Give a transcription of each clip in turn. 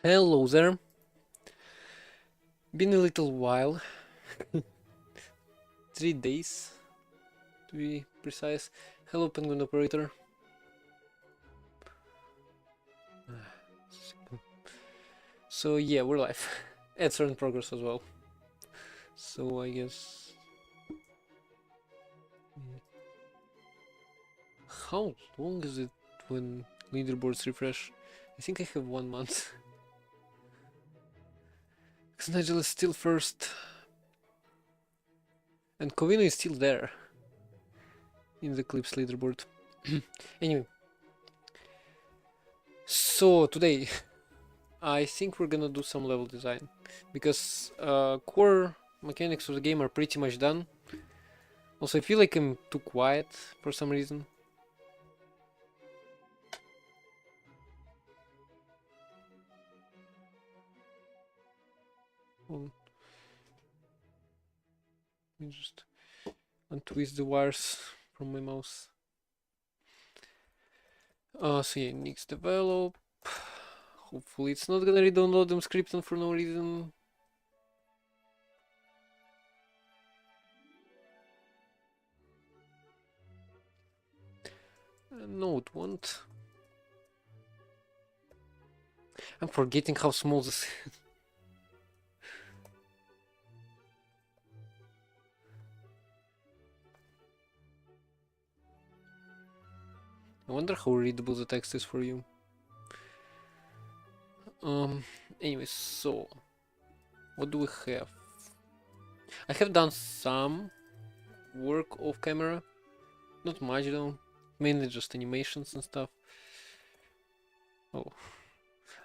Hello there. Been a little while. 3 days to be precise. Hello, Penguin Operator. So yeah, we're live. Ads are in progress as well. So I guess... How long is it when leaderboards refresh? I think I have 1 month. Because Nigel is still first. And Covino is still there. In the Clips leaderboard. Anyway. So today... I think we're gonna do some level design. Because core mechanics of the game are pretty much done. Also, I feel like I'm too quiet for some reason. Let me just untwist the wires from my mouse. So yeah, next develop. Hopefully it's not gonna re-download them scripting for no reason. No, it won't. I'm forgetting how small this is. I wonder how readable the text is for you. Anyway, so what do we have? I have done some work off camera, not much though, mainly just animations and stuff. Oh,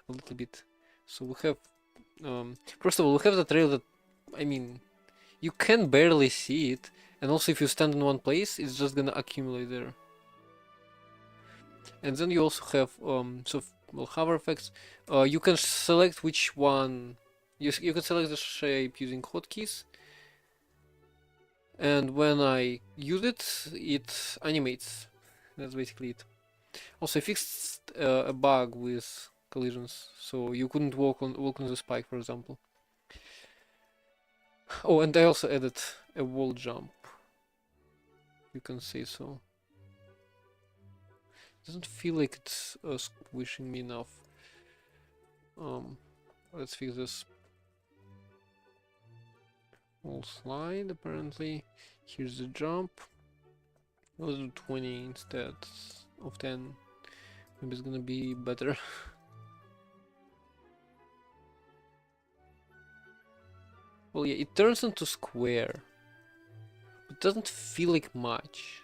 a little bit. So we have, first of all, we have the trail that, I mean, you can barely see it, and also if you stand in one place, it's just gonna accumulate there. And then you also have well, hover effects. You can select which one. You can select the shape using hotkeys, and when I use it, it animates. That's basically it. Also, I fixed a bug with collisions, so you couldn't walk on the spike, for example. Oh, and I also added a wall jump. You can say so. Doesn't feel like it's squishing me enough. Let's fix this. Wall slide, apparently. Here's the jump. Let's do 20 instead of 10. Maybe it's gonna be better. Well, yeah, it turns into square. It doesn't feel like much.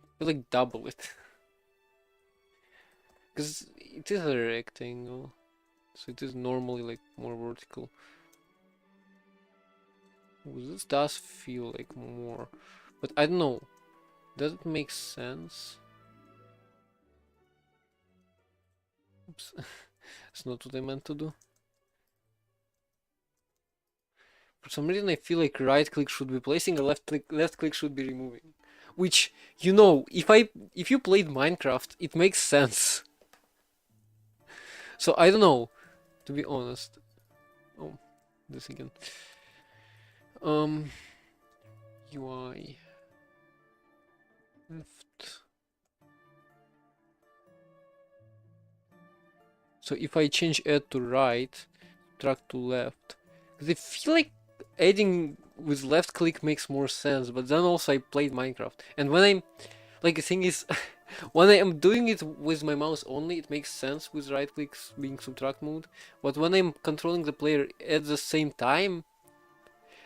I feel like double it. Because it is a rectangle. So it is normally like more vertical. Well, this does feel like more. But I don't know. Does it make sense? Oops. That's not what I meant to do. For some reason I feel like right click should be placing, a left click should be removing. Which, you know, if you played Minecraft, it makes sense. So I don't know, to be honest. Oh, this again. UI left. So if I change add to right, track to left, because I feel like adding with left click makes more sense. But then also I played Minecraft, and when I'm like, the thing is, when I am doing it with my mouse only, it makes sense with right clicks being subtract mode. But when I'm controlling the player at the same time,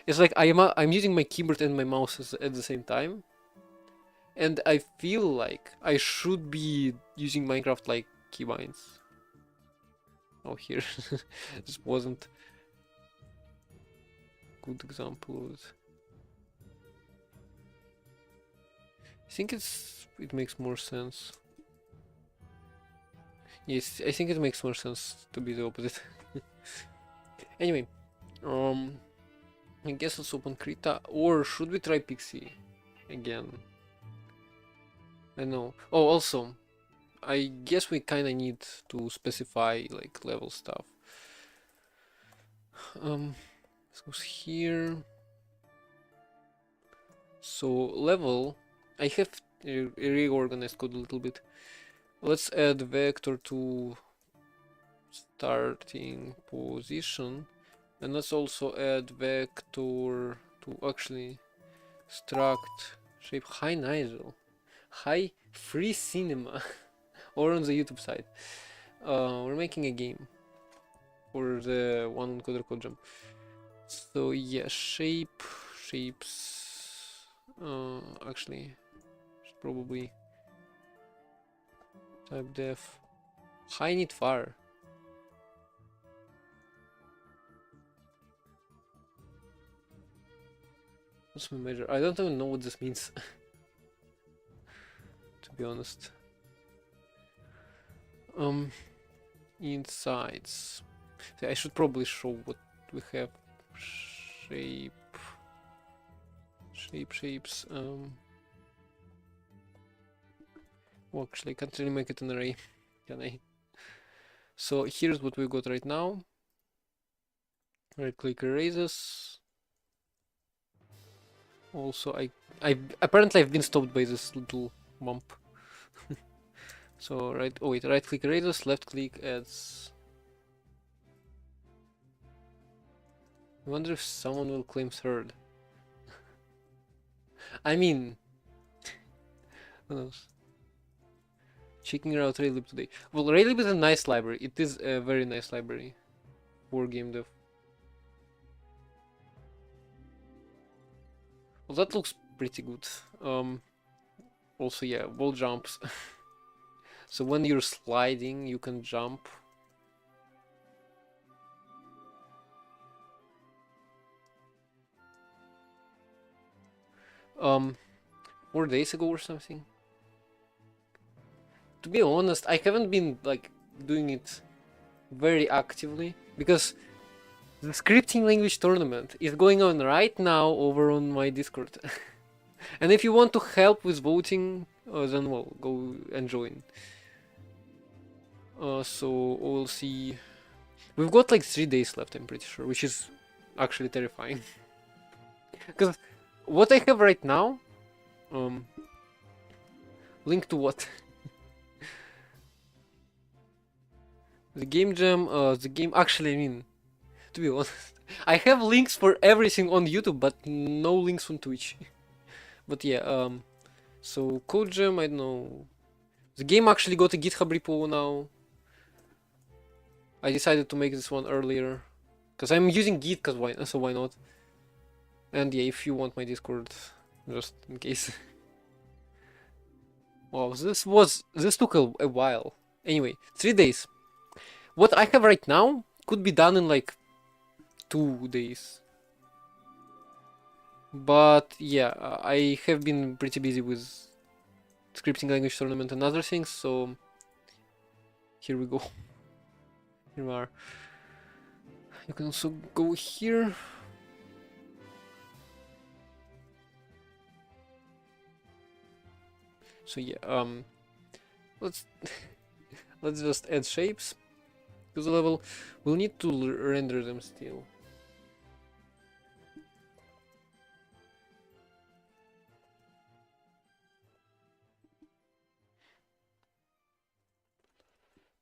it's like I'm using my keyboard and my mouse at the same time, and I feel like I should be using Minecraft like keybinds. Oh, here, this wasn't a good example of it. I think it makes more sense. Yes, I think it makes more sense to be the opposite. Anyway, I guess let's open Krita, or should we try Pixie again? I know. Oh, also, I guess we kind of need to specify like level stuff. This goes here. So level, I have reorganized code a little bit. Let's add vector to starting position, and let's also add vector to actually struct shape. Hi Nigel, hi free cinema, or on the YouTube side. We're making a game for the one on Coder Code Jam. So yeah, shapes. Actually, should probably type def. Hi need far. What's my measure? I don't even know what this means. To be honest. Insides. See, I should probably show what we have. Shapes. Well, actually, I can't really make it an array, can I? So here's what we got right now. Right-click erases. Also, I apparently I've been stopped by this little bump. So right-click erases, left-click adds. I wonder if someone will claim third. I mean, who knows? Checking out Raylib today. Well, Raylib is a nice library. It is a very nice library for game dev. Well, that looks pretty good. Also, yeah, wall jumps. So when you're sliding, you can jump. Um, 4 days ago or something. To be honest, I haven't been like doing it very actively because the scripting language tournament is going on right now over on my Discord. And if you want to help with voting, then well, go and join. So we'll see. We've got like 3 days left, I'm pretty sure, which is actually terrifying. Because what I have right now, link to what? The game jam, the game, actually, I mean, to be honest, I have links for everything on YouTube, but no links on Twitch. But yeah, so Code Jam, I don't know. The game actually got a GitHub repo now. I decided to make this one earlier. Because I'm using Git, so why not? And yeah, if you want my Discord, just in case. Wow, this took a while. Anyway, 3 days. What I have right now could be done in like 2 days. But yeah, I have been pretty busy with scripting language tournament and other things, so here we go. Here we are. You can also go here. So yeah, let's let's just add shapes to the level. We'll need to render them still.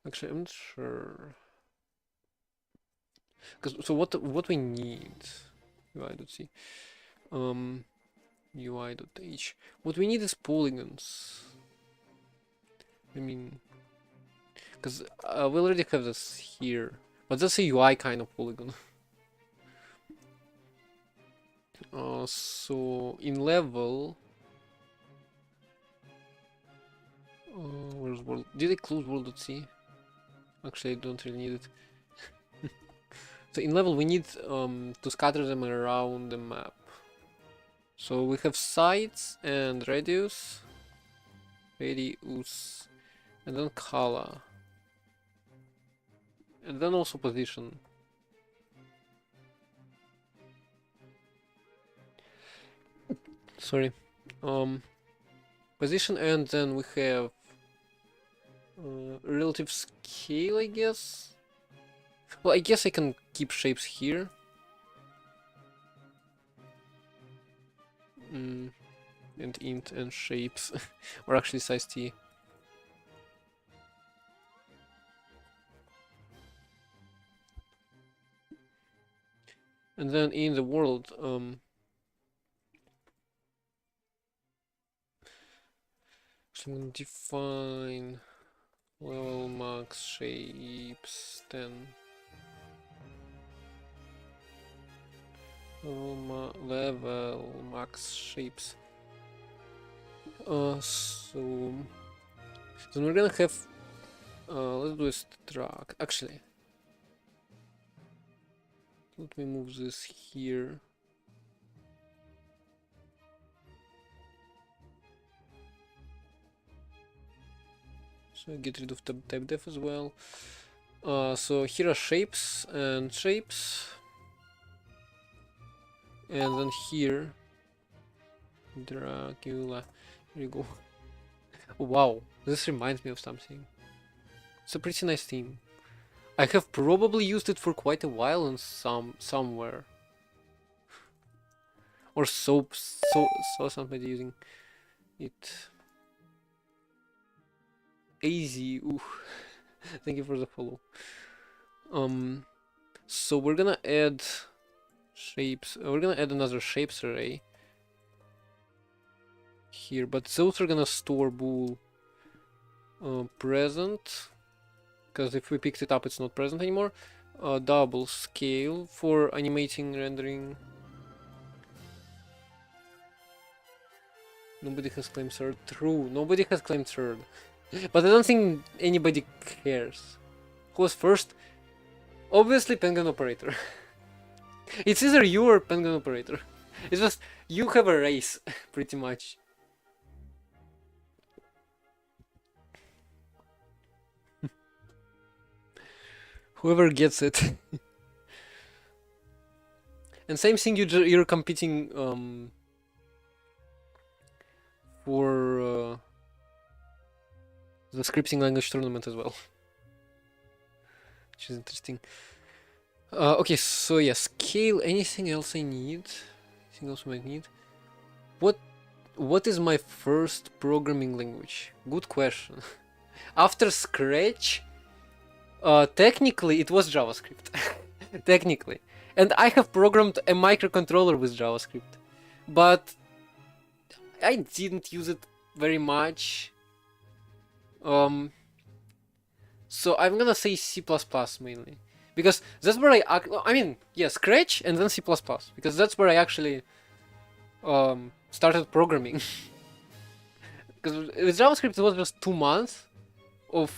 Actually, I'm not sure. So what we need? UI.c. UI.h. What we need is polygons. I mean, because we already have this here, but that's a UI kind of polygon. So in level, where's world? Did I close world.c? Actually, I don't really need it. So in level, we need to scatter them around the map. So we have sides and radius, and then color, and then also position. Sorry, position, and then we have Relative scale, I guess. Well, I guess I can keep shapes here. And int and shapes, or actually size t. And then in the world, so I'm gonna define level max shapes 10. Level max shapes. So then we're gonna have let's do a struct. Actually, let me move this here. So get rid of the type def as well. So here are shapes and shapes. And then here, Dracula. Here you go. Wow, this reminds me of something. It's a pretty nice theme. I have probably used it for quite a while in somewhere. Or saw somebody using it. Easy. Ooh. Thank you for the follow. So we're gonna add shapes. We're gonna add another shapes array here, but those are gonna store bool present, because if we picked it up, it's not present anymore. Double scale for animating rendering. Nobody has claimed third. True, nobody has claimed third. But I don't think anybody cares. Who was first? Obviously Penguin Operator. It's either you or Penguin Operator. It's just, you have a race, pretty much. Whoever gets it. And same thing, you're competing for the scripting language tournament as well. Which is interesting. Okay, so yeah, scale. Anything else I need? Anything else I might need? What is my first programming language? Good question. After Scratch, technically it was JavaScript. Technically. And I have programmed a microcontroller with JavaScript. But I didn't use it very much. So I'm gonna say C++ mainly. Because that's where I mean, yeah, Scratch and then C++. Because that's where I actually started programming. Because with JavaScript it was just 2 months of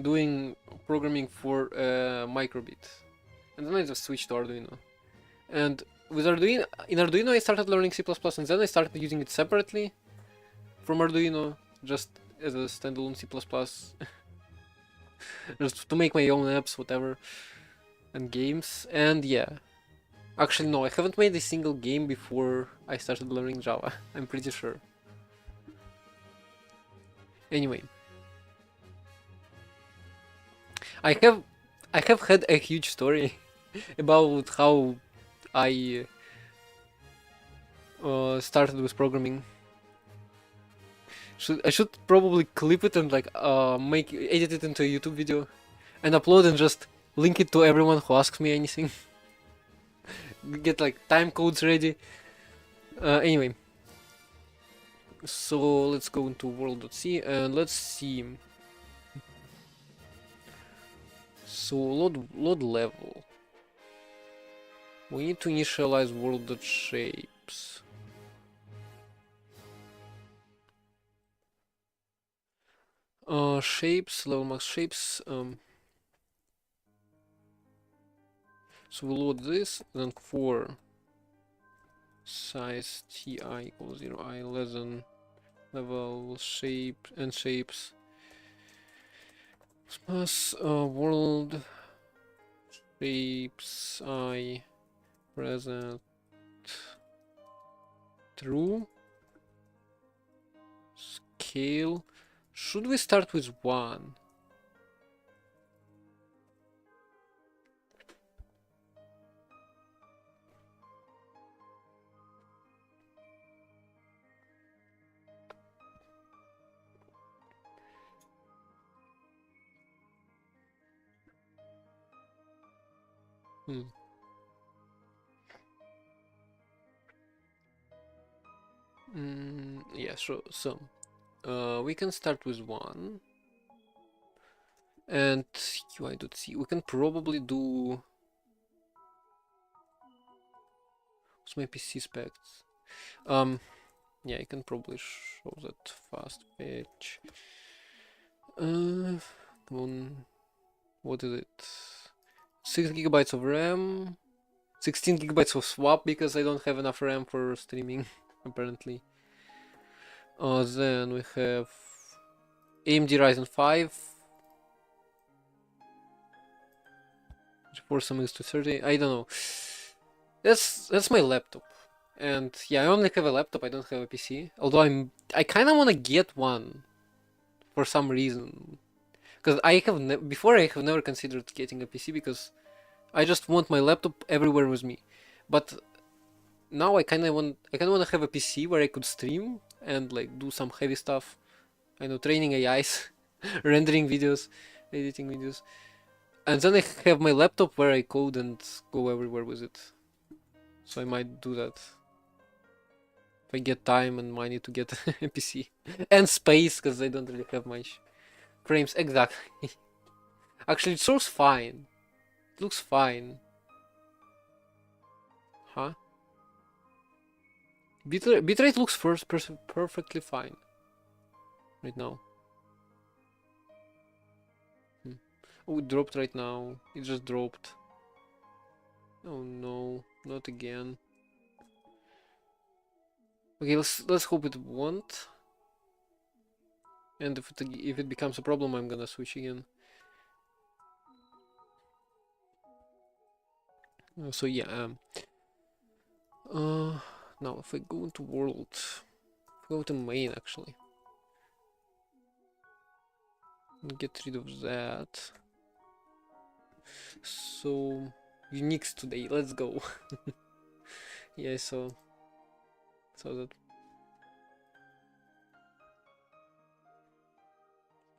doing programming for microbit. And then I just switched to Arduino. And with Arduino, in Arduino I started learning C++ and then I started using it separately from Arduino, just as a standalone C++. Just to make my own apps, whatever, and games. And yeah, actually no, I haven't made a single game before I started learning Java. I'm pretty sure. Anyway, I have had a huge story about how I started with programming. I should probably clip it and like edit it into a YouTube video and upload and just link it to everyone who asks me anything. Get like time codes ready. Anyway, so let's go into world.c and let's see. So load level. We need to initialize world.shapes. Shapes, level max shapes. So we'll load this, then for size ti equals 0, I less than level shape and shapes plus world shapes I present true scale Should we start with 1? Hmm. Yeah, sure. So, we can start with 1. And UI.c. We can probably do. What's my PC specs? Yeah, I can probably show that fast page. Come on. What is it? 6 gigabytes of RAM, 16 gigabytes of swap because I don't have enough RAM for streaming, apparently. Then we have AMD Ryzen 5, GeForce MX 230. I don't know. That's my laptop, and yeah, I only have a laptop. I don't have a PC. Although I kind of want to get one for some reason, because before I have never considered getting a PC because I just want my laptop everywhere with me. But now I kind of want to have a PC where I could stream and like do some heavy stuff. I know, training AIs, rendering videos, editing videos, and then I have my laptop where I code and go everywhere with it. So I might do that if I get time and money to get a PC and space because I don't really have much frames. Exactly. Actually, it looks fine. It looks fine. Huh? Bitrate looks perfectly fine right now. Oh, it dropped right now. It just dropped. Oh no, not again. Okay, let's hope it won't. And if it becomes a problem, I'm gonna switch again. So yeah. Now if I go into world, go to main actually, and get rid of that. So uniques today. Let's go. Yeah, so that.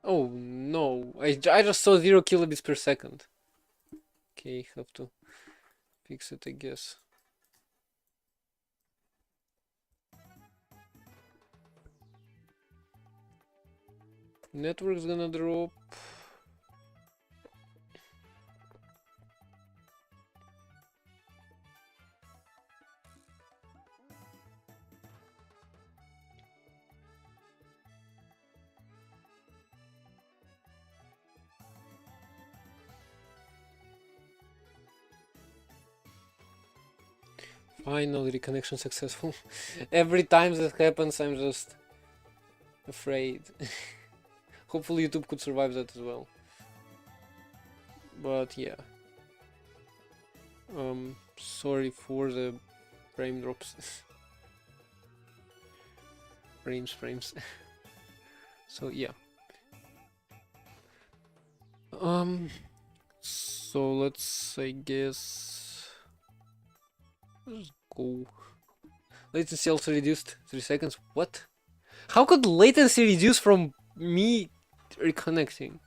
Oh no! I just saw 0 kilobits per second. Okay, have to fix it, I guess. Network's gonna drop. Finally, reconnection successful. Every time that happens, I'm just afraid. Hopefully YouTube could survive that as well. But yeah. Sorry for the frame drops. frames. So yeah. So let's, I guess, let's go. Latency also reduced 3 seconds. What? How could latency reduce from me reconnecting?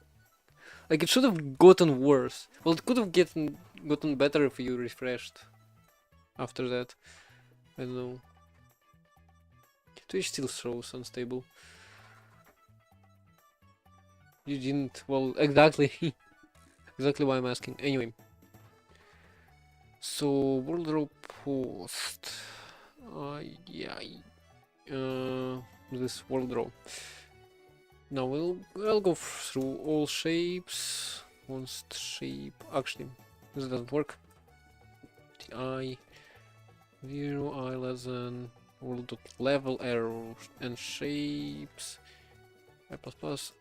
Like, it should have gotten worse. Well, it could have gotten better if you refreshed after that. I don't know. Twitch still shows unstable. You didn't. Well, exactly. Exactly why I'm asking. Anyway. So, World Row Post. Yeah. This World Row. Now I'll go through all shapes. Most shape. Actually, this doesn't work. I 0 I less than world level arrow and shapes. I plus plus.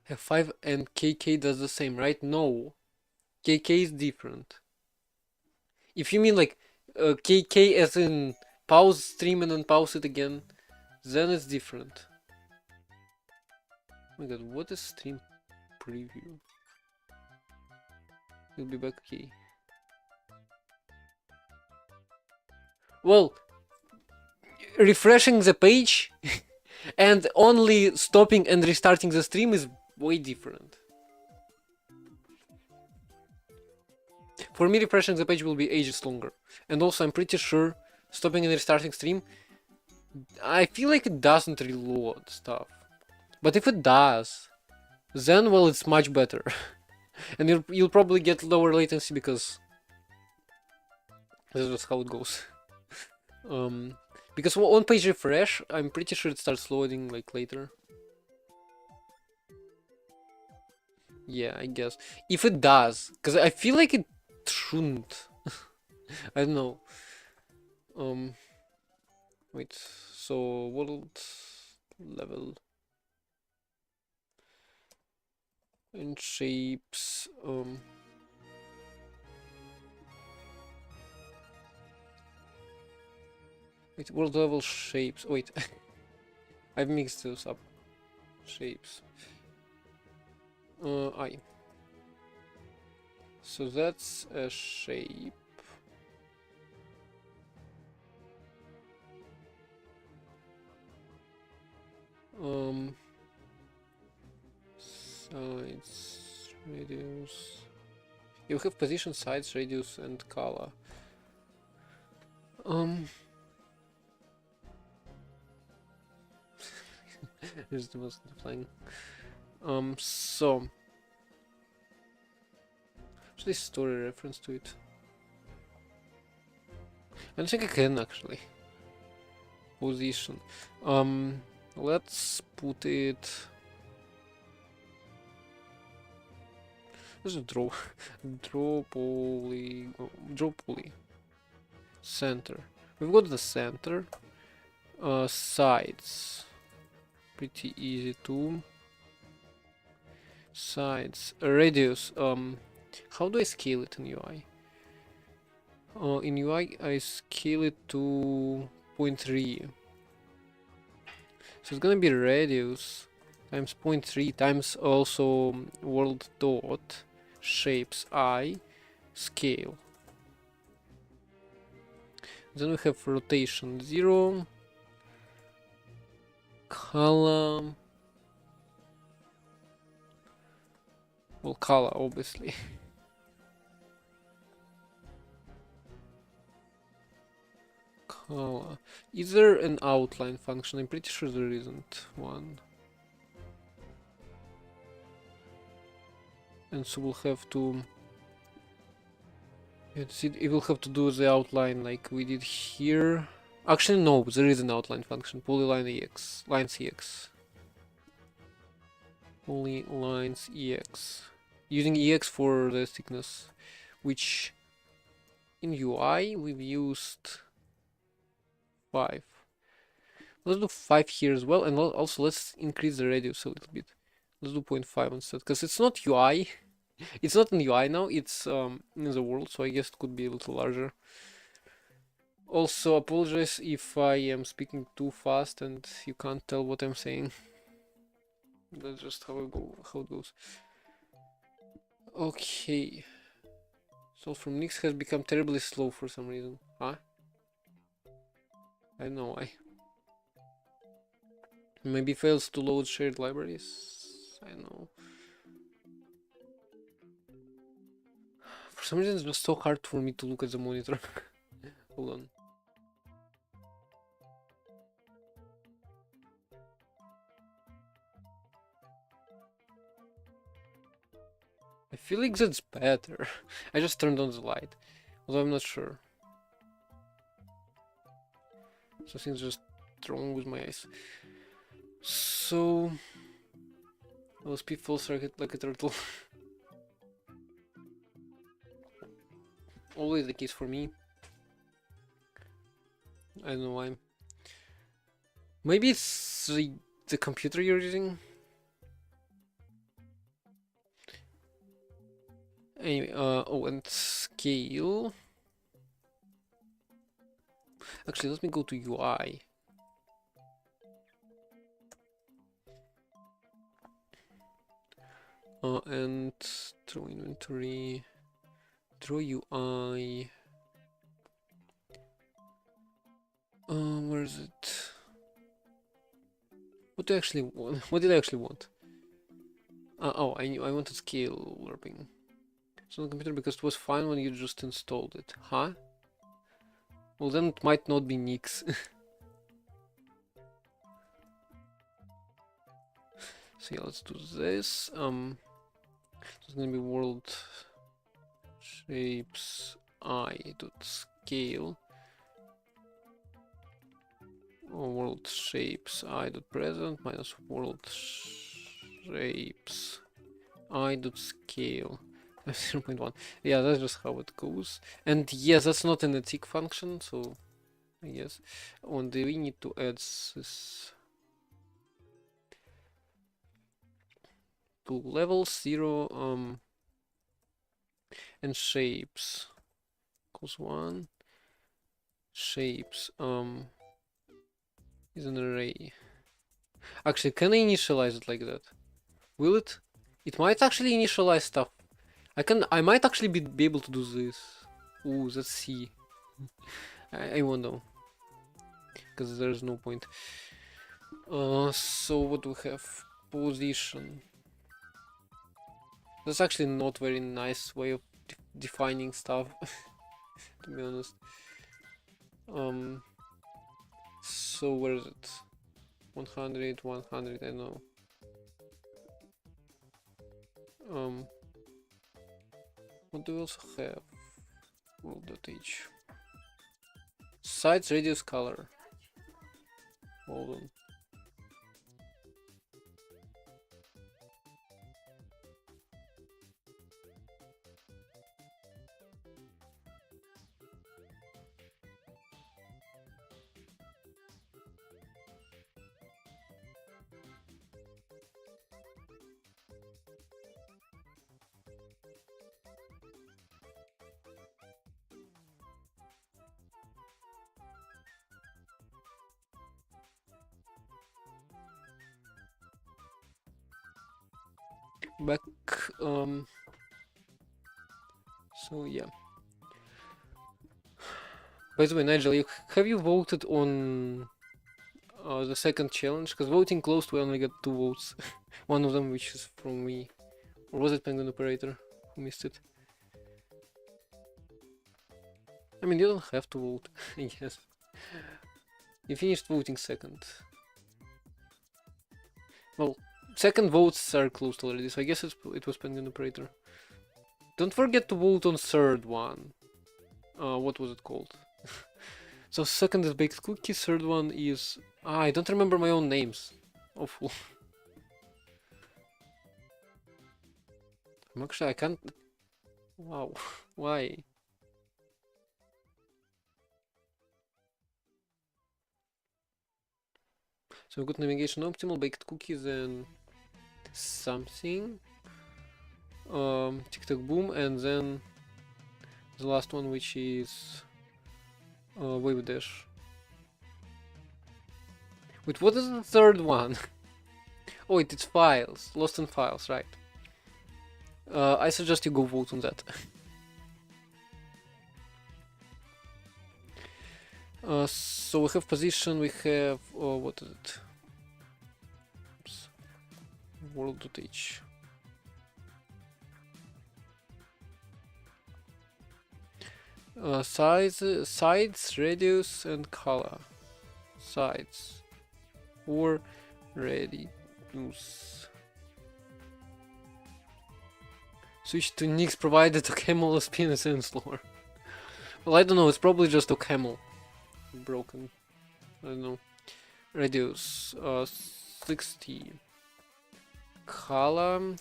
F5 and KK does the same, right? No, KK is different. If you mean like KK as in pause stream and then pause it again, then it's different. Oh my god, what is stream preview? We'll be back, okay. Well, refreshing the page and only stopping and restarting the stream is way different. For me, refreshing the page will be ages longer. And also, I'm pretty sure stopping and restarting stream, I feel like it doesn't reload stuff. But if it does, then, well, it's much better. And you'll probably get lower latency because that's just how it goes. Because on page refresh, I'm pretty sure it starts loading like later. Yeah, I guess. If it does, because I feel like it shouldn't. I don't know. Wait. So world level and shapes. Wait, world level shapes. Wait, I've mixed those up. Shapes. I. So that's a shape. Sides, radius. You have position, sides, radius, and color. This is the most flying. So actually story reference to it. I don't think I can actually. Position. Let's put it. Let's draw. Draw poly. Draw poly. Center. We've got the center. Sides. Pretty easy too. Sides. Radius. How do I scale it in UI? In UI I scale it to 0.3. So it's gonna be radius times 0.3 times also world dot shapes I scale. Then we have rotation 0, column, well, color obviously. Color. Is there an outline function? I'm pretty sure there isn't one. And so we'll have to. It will have to do the outline like we did here. Actually, no, there is an outline function. Polyline EX. Lines EX. Polylines EX. Using EX for the thickness, which in UI we've used 5. Let's do 5 here as well, and also let's increase the radius a little bit. Let's do 0.5 instead, because it's not UI. It's not in UI now, it's in the world, so I guess it could be a little larger. Also, apologize if I am speaking too fast and you can't tell what I'm saying. That's just how it goes. Okay. So from Nix has become terribly slow for some reason. Huh? I don't know why. Maybe fails to load shared libraries? I don't know. For some reason it's just so hard for me to look at the monitor. Hold on. I feel like that's better. I just turned on the light, although I'm not sure. Something's just wrong with my eyes. So, I'll speed full circuit like a turtle. Always the case for me. I don't know why. Maybe it's the computer you're using? Anyway, oh, and scale. Actually, let me go to UI. And draw inventory, draw UI. Where is it? What do I actually want? What did I actually want? Oh, I wanted scale warping. It's on the computer because it was fine when you just installed it. Huh? Well, then it might not be Nix. So yeah, let's do this. It's gonna be world shapes I dot scale. World shapes I dot present minus world shapes I dot scale. 0.1. Yeah, that's just how it goes. And yes, that's not in the tick function, so I guess. And we need to add this to level 0 and shapes equals 1. Shapes is an array. Actually, can I initialize it like that? Will it? It might actually initialize stuff. I might actually be able to do this. Ooh, let's see. I won't know. Because there's no point. So what do we have? Position. That's actually not very nice way of defining stuff, to be honest. So where is it? 100, 100, I know. What do we also have? World.h. Size, radius, color. Hold on. Back, so yeah. By the way, Nigel, have you voted on the second challenge? Because voting closed, we only got 2 votes. One of them which is from me. Or was it Penguin Operator who missed it? I mean, you don't have to vote, I guess. You finished voting second. Well, second votes are closed already, so I guess it was Penguin Operator. Don't forget to vote on third one. What was it called? So second is Baked Cookie, third one is... I don't remember my own names. Awful. Actually, I can't... Wow. Why? So we've got navigation optimal, baked cookies, and something. Tic Tac Boom, and then the last one, which is Wave Dash. Wait, what is the third one? Oh, it's files. Lost in files, right. I suggest you go vote on that. So we have position, we have, what is it? Oops. World.h. Sides, radius, and color. Sides. Or radius. Switch to Nix provided to camel spin and slower. Well, I don't know, it's probably just a camel. Broken. I don't know. Radius 60. Color.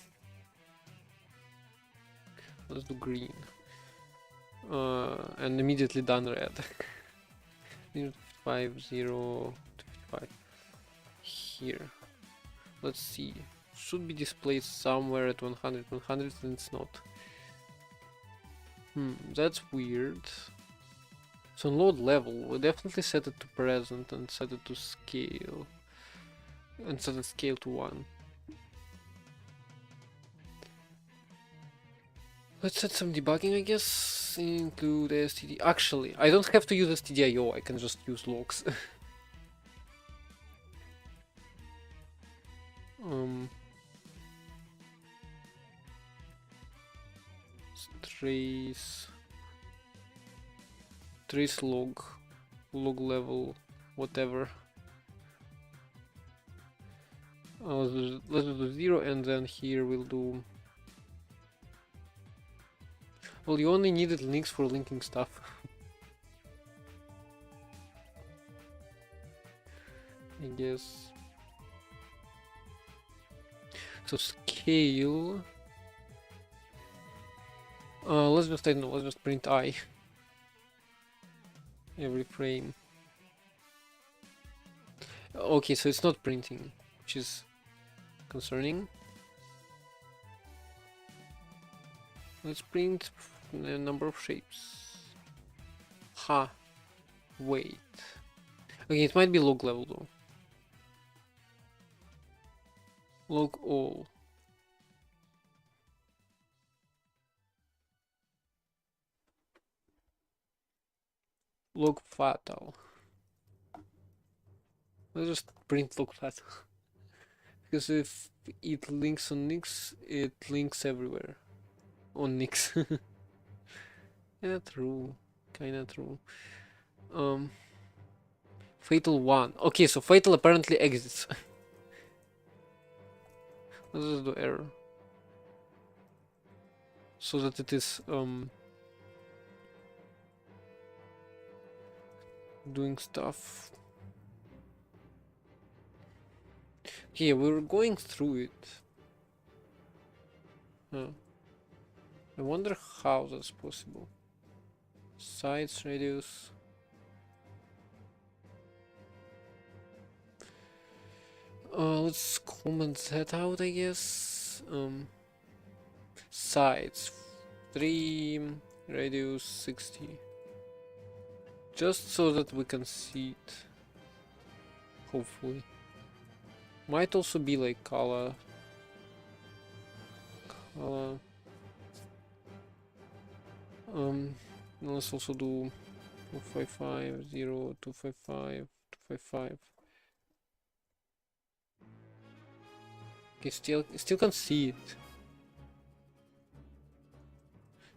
Let's do green. And immediately done red. 5, 0, 55. Here. Let's see. Should be displayed somewhere at 100, 100, and it's not. That's weird. So on load level, we'll definitely set it to present and set it to scale. And set the scale to 1. Let's set some debugging, I guess. Include std. Actually, I don't have to use stdio, I can just use logs. Trace log level, whatever. Let's do 0, and then here we'll do. Well, you only needed links for linking stuff. I guess. So scale. Let's just, I don't know, let's just print I. Every frame. Okay, so it's not printing, which is concerning. Let's print the number of shapes. Ha. Wait. Okay, it might be log level though. Log all. Log fatal. Let's just print log fatal. Because if it links on Nix, it links everywhere. On Nix. Kinda true. Kinda true. Fatal 1. Okay, so fatal apparently exits. Let's just do error. So that it is doing stuff. Okay, we're going through it. Huh. I wonder how that's possible. Size radius. Let's comment that out, I guess. Sides 3, radius 60. Just so that we can see it. Hopefully. Might also be like color. Let's also do 255, 0, 255, 255. Okay, still can't see it.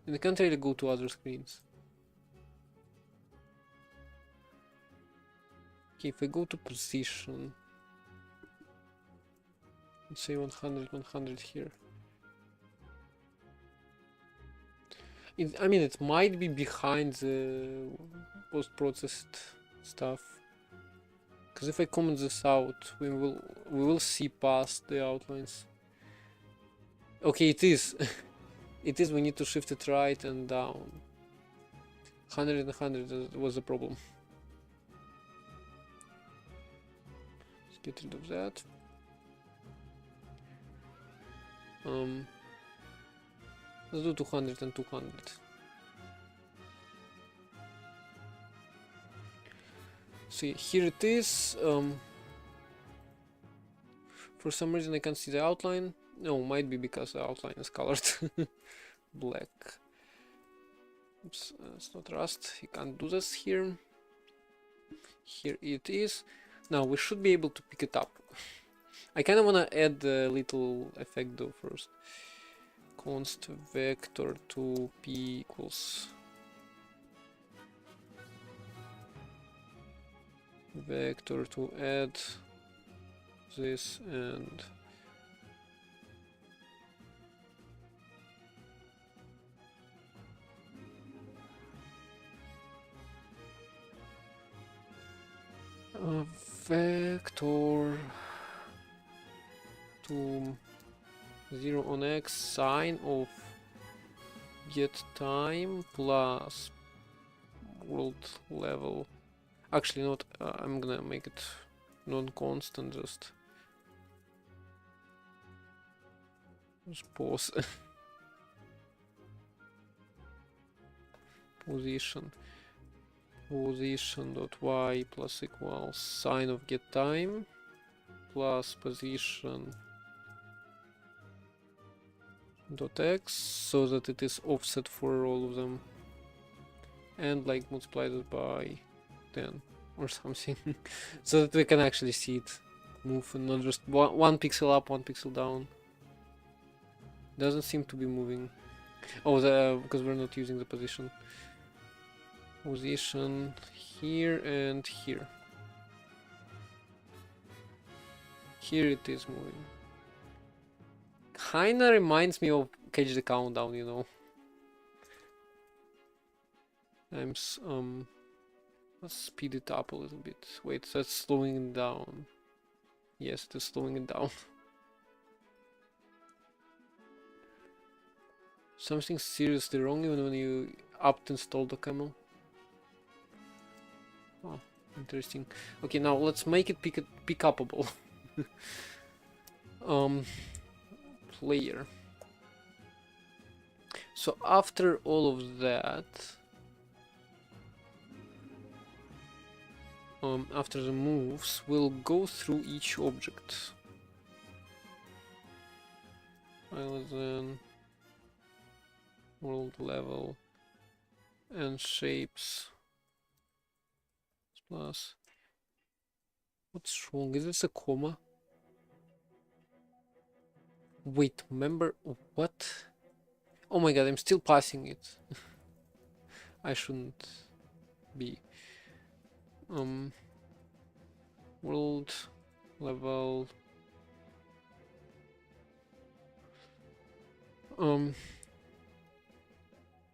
And I can't really go to other screens. Okay, if I go to position, let's say 100, 100 here. I mean, it might be behind the post-processed stuff. Because if I comment this out, we will see past the outlines. Okay, it is. It is. We need to shift it right and down. 100 and 100 was the problem. Let's get rid of that. Let's do 200 and 200. See, here it is. For some reason I can't see the outline. No, might be because the outline is colored black. Oops, it's not Rust. You can't do this here. Here it is. Now we should be able to pick it up. I kind of want to add a little effect though first. Const vector to p equals vector to add this and vector to 0 on x sine of get time plus world level. Actually not, I'm gonna make it non-constant, just pause. Position. position.y plus equals sign of get time plus position dot x so that it is offset for all of them, and like multiply it by 10 or something so that we can actually see it move and not just one pixel up, one pixel down. Doesn't seem to be moving. Oh, because we're not using the position here and here. Here it is moving. Kinda reminds me of Catch the Countdown, you know. Let's speed it up a little bit. Wait, that's slowing it down. Yes, it is slowing it down. Something seriously wrong even when you install the camel. Oh, interesting. Okay, now let's make it pick upable. Player. So after all of that, after the moves, we'll go through each object. Then world level and shapes plus. What's wrong? Is this a comma? Wait, member what? Oh my god, I'm still passing it. I shouldn't be. World level.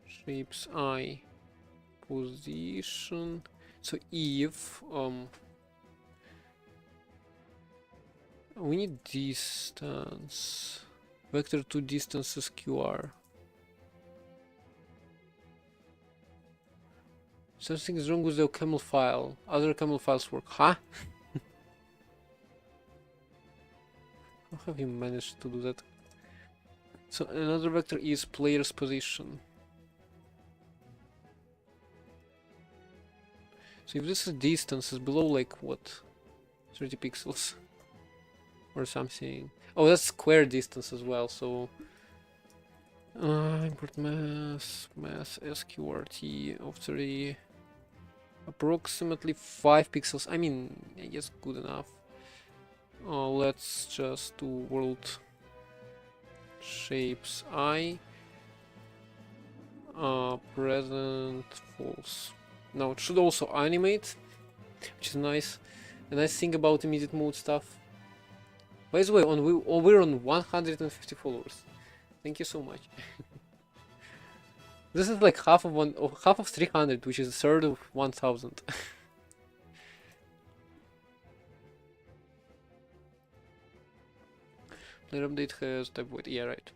Shapes I position. So if we need distance. Vector to distances QR. Something is wrong with the camel file. Other camel files work. Huh? How have you managed to do that? So another vector is player's position. So if this is distance, is below like what? 30 pixels or something. Oh, that's square distance as well. So import mass sqrt of 30, approximately 5 pixels. I mean, I guess good enough. Let's just do world shapes I present false. Now it should also animate, which is nice. A nice thing about immediate mode stuff. By the way, we're on 150 followers. Thank you so much. This is like half of 300, which is a third of 1000. Player update has type void. Yeah, right.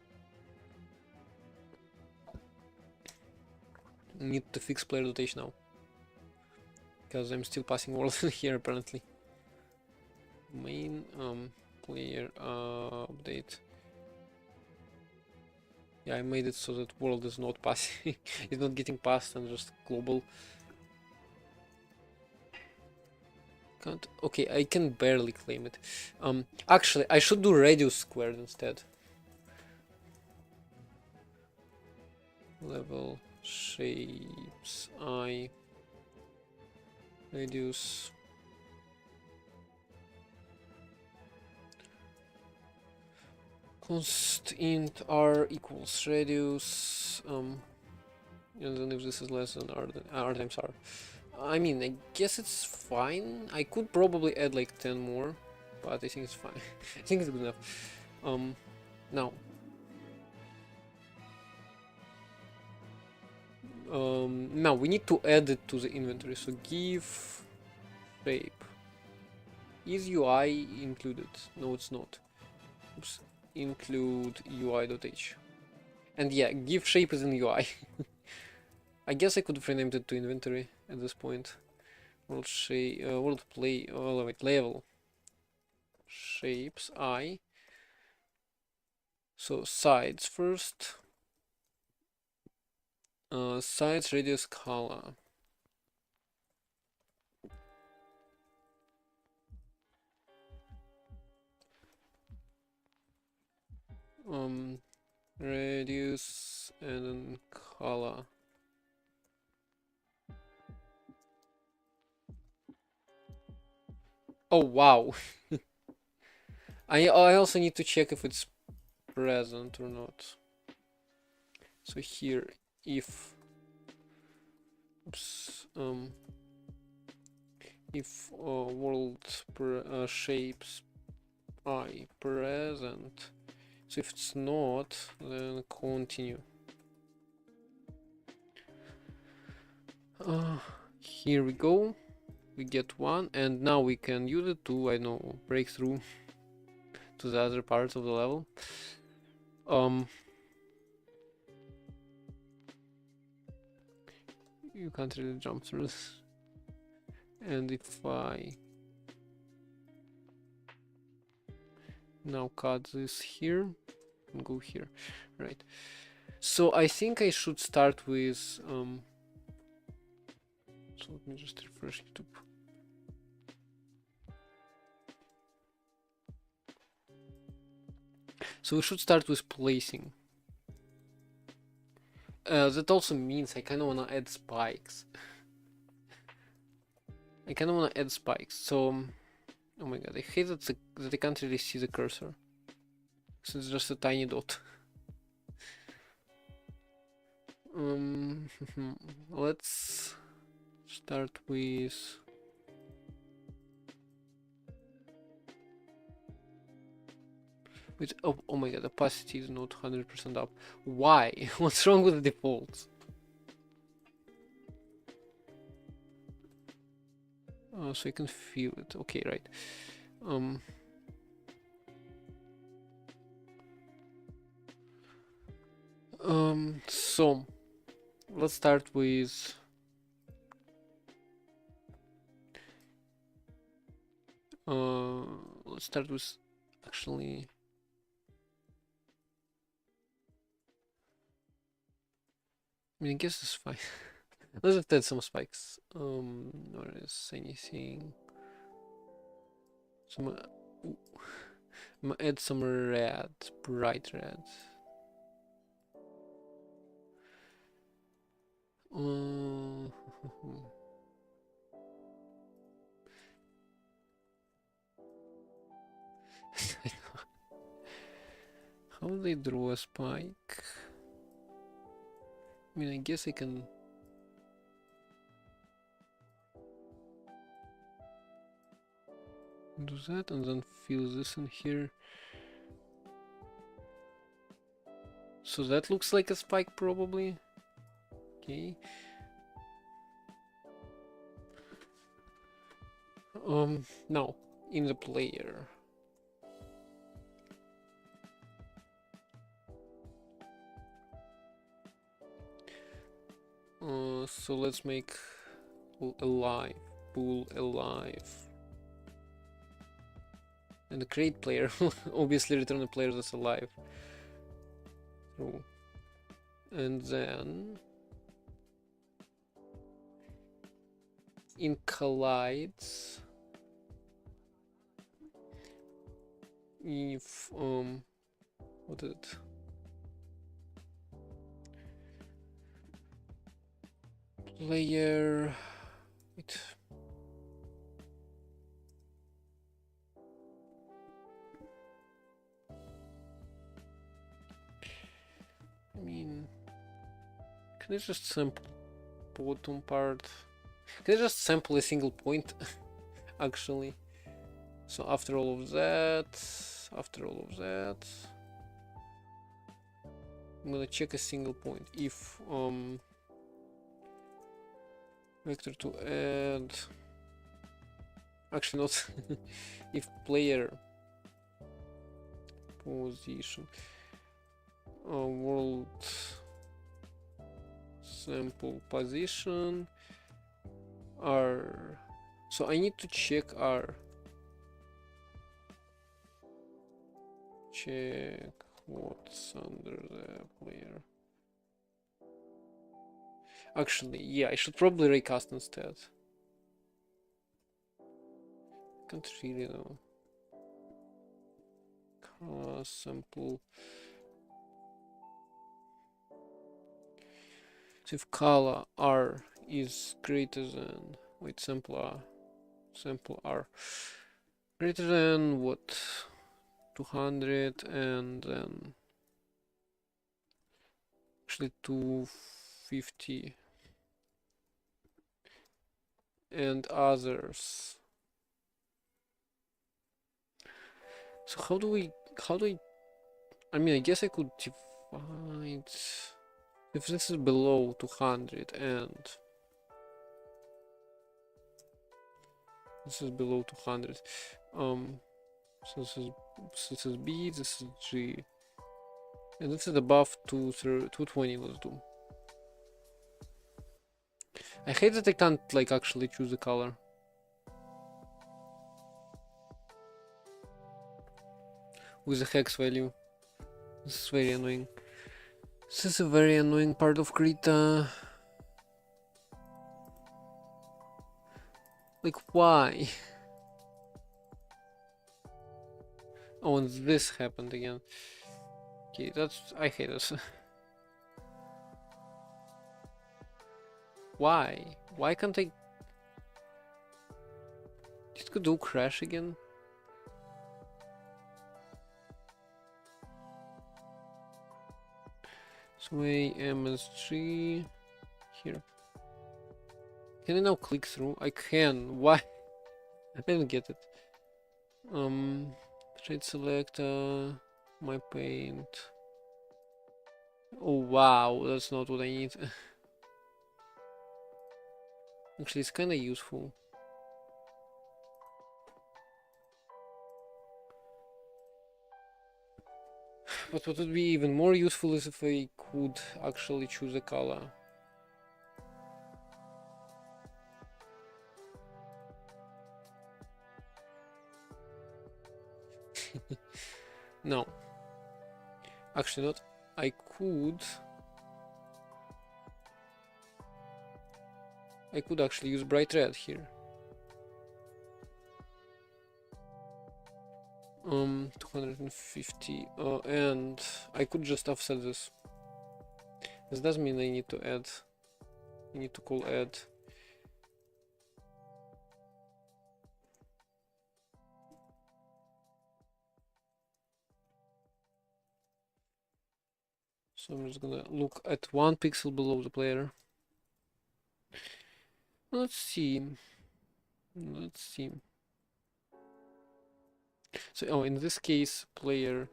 Need to fix player rotation now. Because I'm still passing world here apparently. Main player update. Yeah, I made it so that world is not passing. It's not getting passed and just global. Can't. Okay, I can barely claim it. Actually, I should do radius squared instead. Level shapes I radius const int r equals radius and then if this is less than r times r. I mean, I guess it's fine. I could probably add like 10 more, but I think it's fine. I think it's good enough. Now now we need to add it to the inventory, so give shape. Is UI included? No, it's not. Oops. Include UI.h. And yeah, give shape is in UI. I guess I could have renamed it to inventory at this point. World shape, world play, oh wait, level shapes I. So sides first. Sides radius color. Radius and then color. Oh wow. I also need to check if it's present or not. So here, if oops, if world shapes I present. So if it's not, then continue. Here we go. We get one, and now we can use it to, I know, break through to the other parts of the level. You can't really jump through this. And if I now cut this here and go here, right? So I think I should start with so let me just refresh YouTube. So we should start with placing. That also means I kind of want to add spikes. So, oh my god, I hate that, that I can't really see the cursor. So it's just a tiny dot. Let's start with... oh my god, opacity is not 100% up. Why? What's wrong with the defaults? So you can feel it. Okay, right. So let's start with actually I mean I guess it's fine. Let's just add some spikes. Or is anything? So I'm gonna add some red, bright red. How do they draw a spike? I mean, I guess I can... do that and then fill this in here. So that looks like a spike probably. Okay. Now, in the player. So let's make alive, pool alive. And the create player obviously return a player that's alive. So, and then in collides, if what is it? Player, wait. I mean, can I just sample bottom part? Can I just sample a single point? Actually. So after all of that, I'm gonna check a single point. If vector to add, actually not. If player position world sample position R, so I need to check R. Check what's under the player. Actually, yeah, I should probably recast instead. Can't really know. Sample So if color R is greater than, wait, sample R greater than what, 200, and then actually 250 and others. So how do I mean, I guess I could divide if this is below 200 and this is below 200. So this is B, this is G, and this is above 220. Let's do. I hate that I can't like actually choose the color. With the hex value. This is very annoying. This is a very annoying part of Krita. Like, why? Oh, and this happened again. Okay, I hate this. Why? Why can't I... It could do crash again? Sway MSG here. Can I now click through? I can. Why? I didn't get it. Trade selector, my paint. Oh wow, that's not what I need. Actually, it's kind of useful. But what would be even more useful is if I could actually choose a color. No. Actually not. I could actually use bright red here. 250 and I could just offset this. This does mean I need to add. I need to call add. So I'm just gonna look at 1 pixel below the player. Let's see. Let's see. So, oh, in this case, player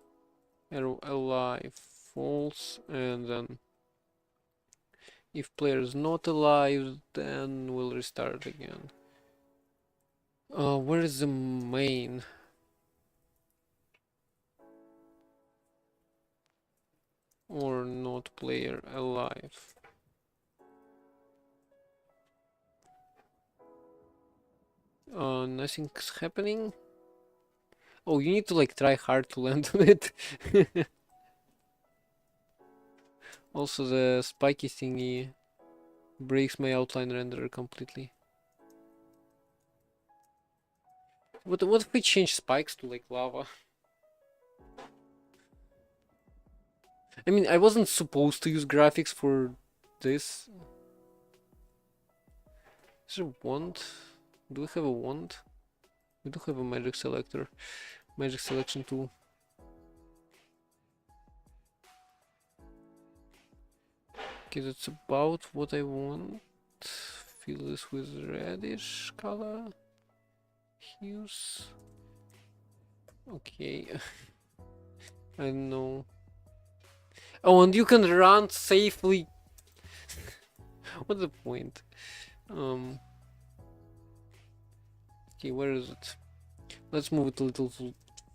arrow alive false, and then if player is not alive, then we'll restart again. Where is the main? Or not player alive? Nothing's happening. Oh, you need to like try hard to land on it. Also, the spiky thingy breaks my outline renderer completely. What if we change spikes to like lava? I mean, I wasn't supposed to use graphics for this. Is there a wand? Do we have a wand? We do have a magic selector. Magic selection tool. Okay, that's about what I want. Fill this with reddish color hues. Okay. I don't know. Oh, and you can run safely. What's the point? Okay, where is it? Let's move it a little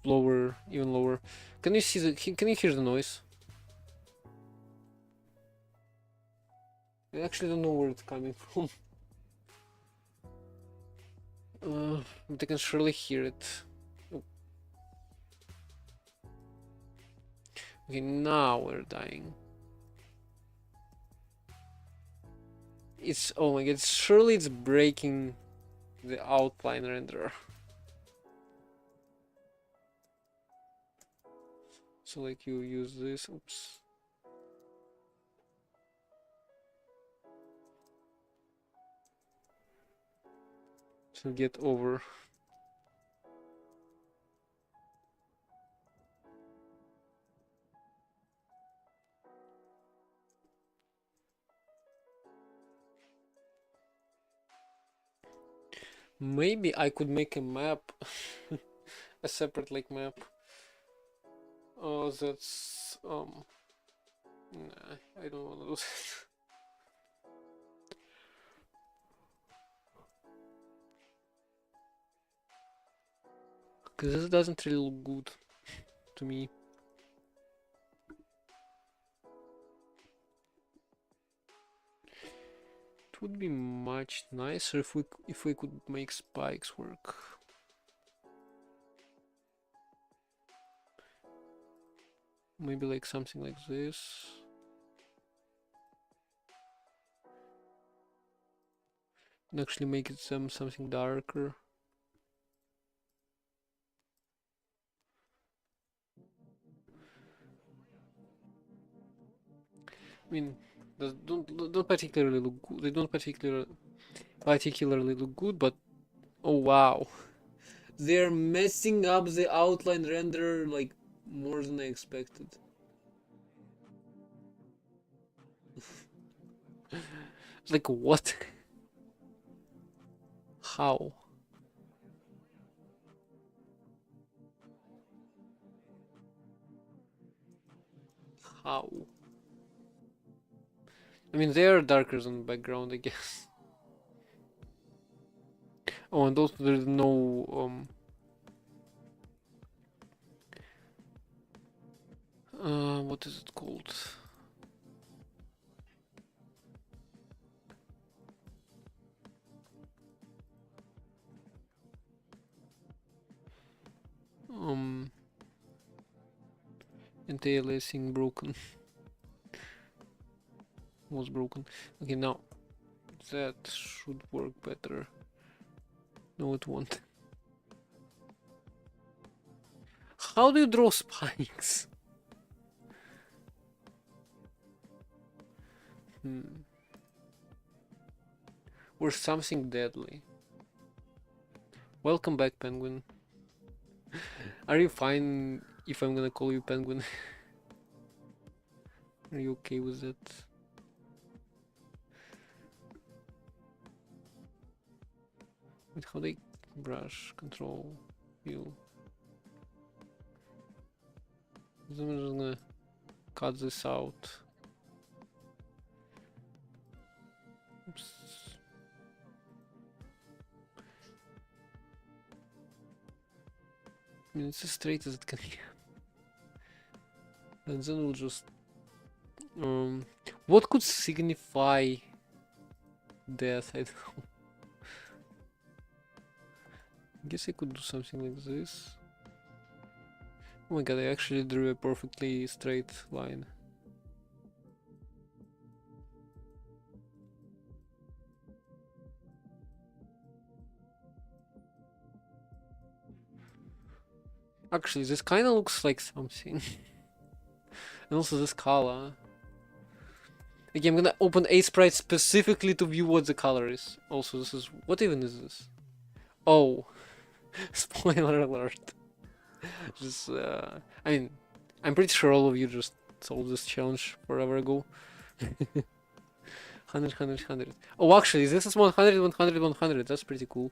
lower, even lower. Can you see the? Can you hear the noise? I actually don't know where it's coming from. But I can surely hear it. Oh. Okay, now we're dying. It's, oh my god, surely it's breaking the outline renderer. So like you use this, oops. to get over. Maybe I could make a map, a separate like map. Oh, that's nah, I don't want to do that. Because this doesn't really look good to me. It would be much nicer if we could make spikes work. Maybe like something like this. And actually make it something darker. I mean, don't particularly look good. They don't particularly look good, but oh wow, they're messing up the outline render like more than I expected. Like what? How? How? I mean, they are darker than the background, I guess. Oh, and also there's no what is it called? Anti-aliasing broken. Was broken. Okay, now that should work better. No, it won't. How do you draw spikes? Or something deadly. Welcome back, Penguin. Are you fine if I'm gonna call you Penguin? Are you okay with it? Wait, how do I brush, control, view? I'm just gonna cut this out. Oops. I mean, it's as straight as it can be. And then we'll just what could signify death? I don't know. I guess I could do something like this. Oh my god, I actually drew a perfectly straight line. Actually, this kind of looks like something. And also this color. Okay, I'm gonna open Aseprite specifically to view what the color is. Also, this is... What even is this? Oh. Spoiler alert. Just, I mean, I'm pretty sure all of you just solved this challenge forever ago. 100, 100, 100. Oh, actually, this is 100, 100, 100. That's pretty cool.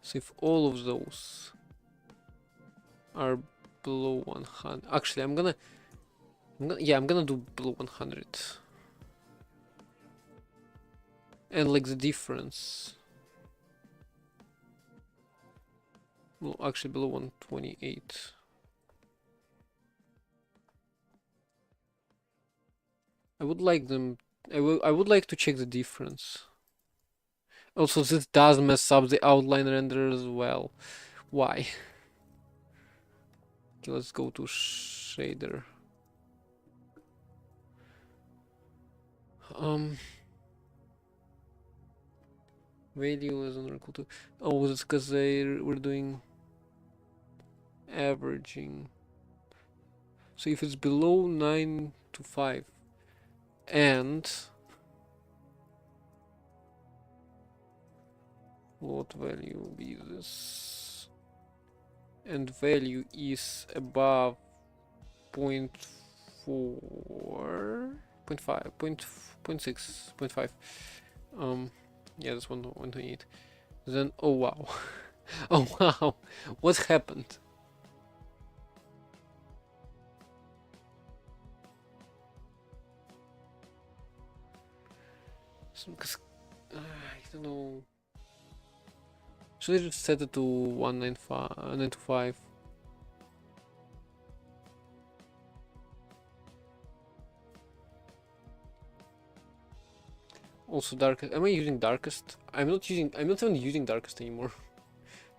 So if all of those are below 100, actually, I'm gonna do below 100. And like the difference. Well, actually below 128. I would like them. I would like to check the difference. Also, this does mess up the outline render as well. Why? Okay, let's go to shader. Value is equal to. Oh, that's because we're doing averaging. So if it's below 9 to 5 and What value be this? And value is above 0.4, 0.5, 0.6, 0.5. Yeah, that's 128. Then, oh wow. Oh wow, what happened? Because I don't know. Should I just set it to 195, 925? Also darkest. Am I using darkest? I'm not even using darkest anymore.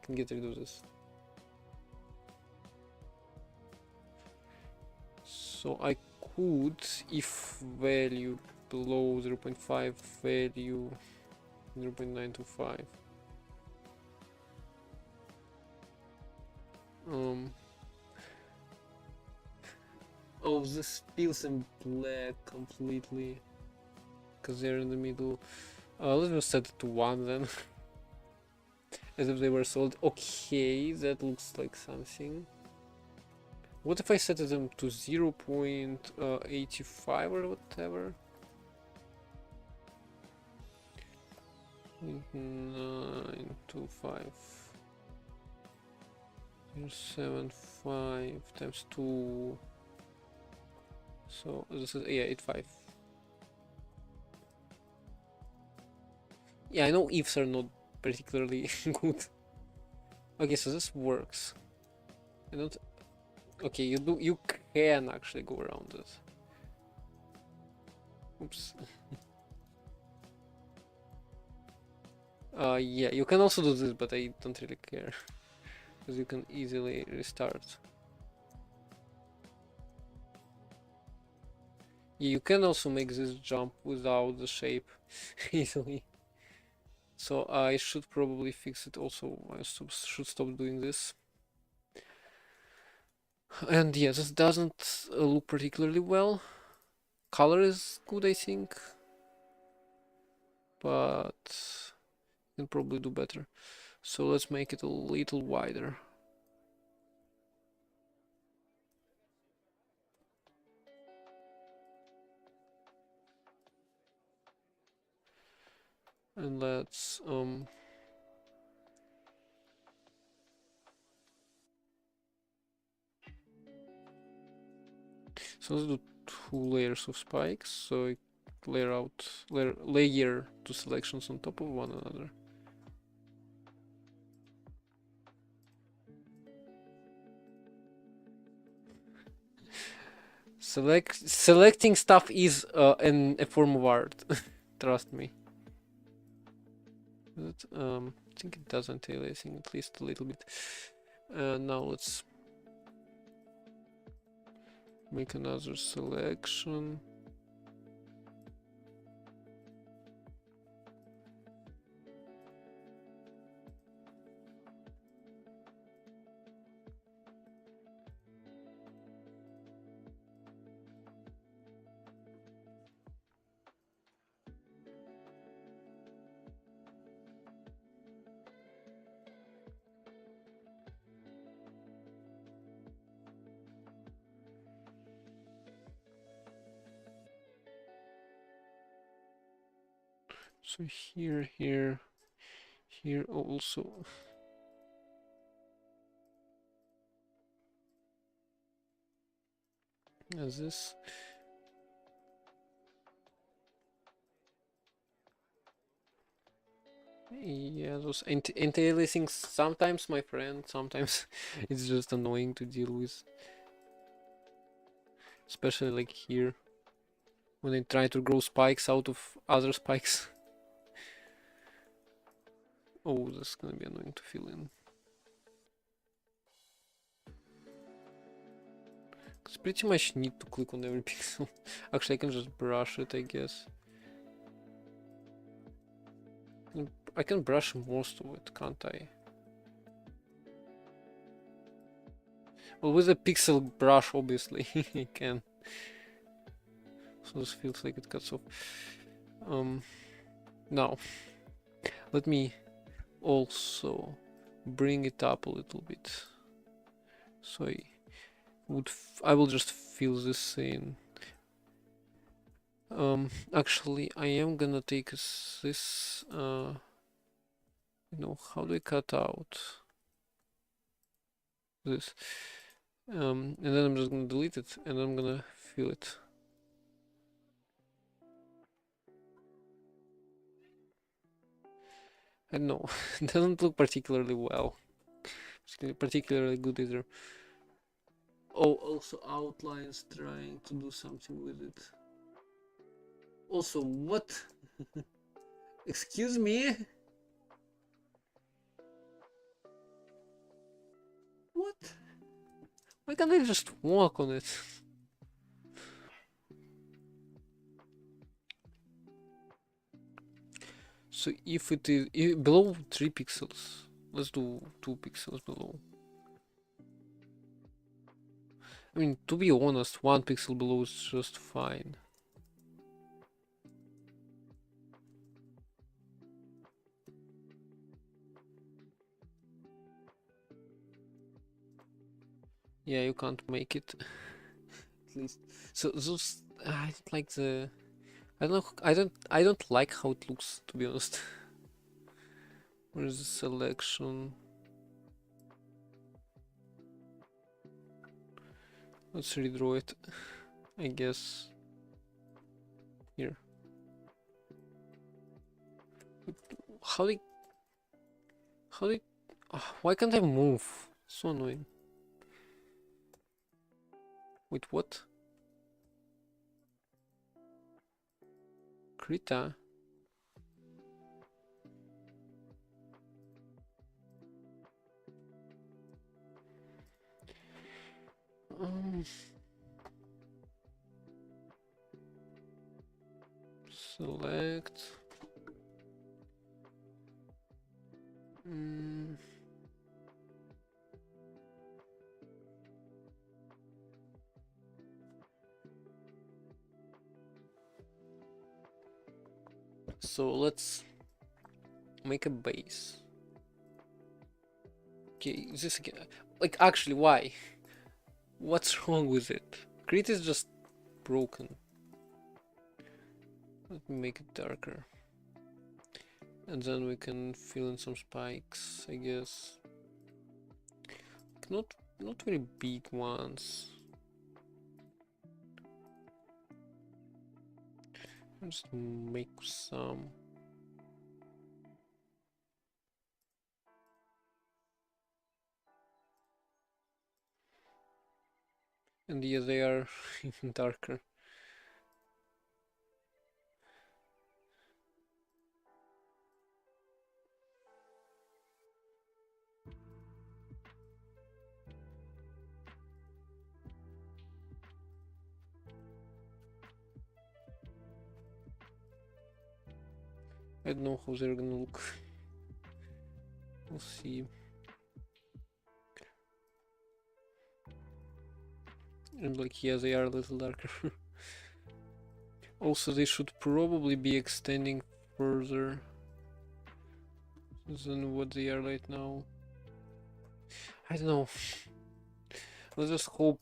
Can get rid of this. So I could, if value below 0.5, value 0.925. Oh, this feels in black completely. Because they're in the middle. Let's just set it to 1 then. As if they were solid. Okay, that looks like something. What if I set them to 0.85 or whatever? 925 0.75 times 2. So this is, yeah, 85. Yeah, I know ifs are not particularly good. Okay, so this works. I don't. Okay, you can actually go around it. Oops. Yeah, you can also do this, but I don't really care. Because you can easily restart. Yeah, you can also make this jump without the shape easily. So I should probably fix it also. I should stop doing this. And yeah, this doesn't look particularly well. Color is good, I think. But can probably do better. So let's make it a little wider. And let's so let's do 2 layers of spikes. So I layer 2 selections on top of one another. Selecting stuff is a form of art. Trust me. But, I think it does anti-aliasing at least a little bit. Now let's make another selection. So here also. As this. Yeah, those anti-aliasing sometimes, my friend, sometimes it's just annoying to deal with. Especially like here, when I try to grow spikes out of other spikes. Oh, that's gonna be annoying to fill in. It's pretty much need to click on every pixel. Actually, I can just brush it, I guess. I can brush most of it, can't I? Well, with a pixel brush, obviously, I can. So this feels like it cuts off. Now, let me also bring it up a little bit. So I will just fill this in. Actually, I am gonna take this. How do I cut out this? And then I'm just gonna delete it, and I'm gonna fill it. I don't know. It doesn't look particularly well. Particularly good either. Oh, also outlines, trying to do something with it. Also, what? Excuse me? What? Why can't I just walk on it? So if it is below 3 pixels, let's do 2 pixels below. I mean, to be honest, 1 pixel below is just fine. Yeah, you can't make it. At least. So those I don't like the I don't like how it looks, to be honest. Where's the selection? Let's redraw it, I guess. Here. How did why can't I move? So annoying. Wait, what? Krita? Select. So let's make a base. Okay, this again. Like, actually, why? What's wrong with it? Grid is just broken. Let me make it darker. And then we can fill in some spikes, I guess. Not very big ones. Just make some. And yeah, they are even darker. I don't know how they're gonna look. We'll see. And like, yeah, they are a little darker. Also, they should probably be extending further than what they are right now. I don't know. Let's just hope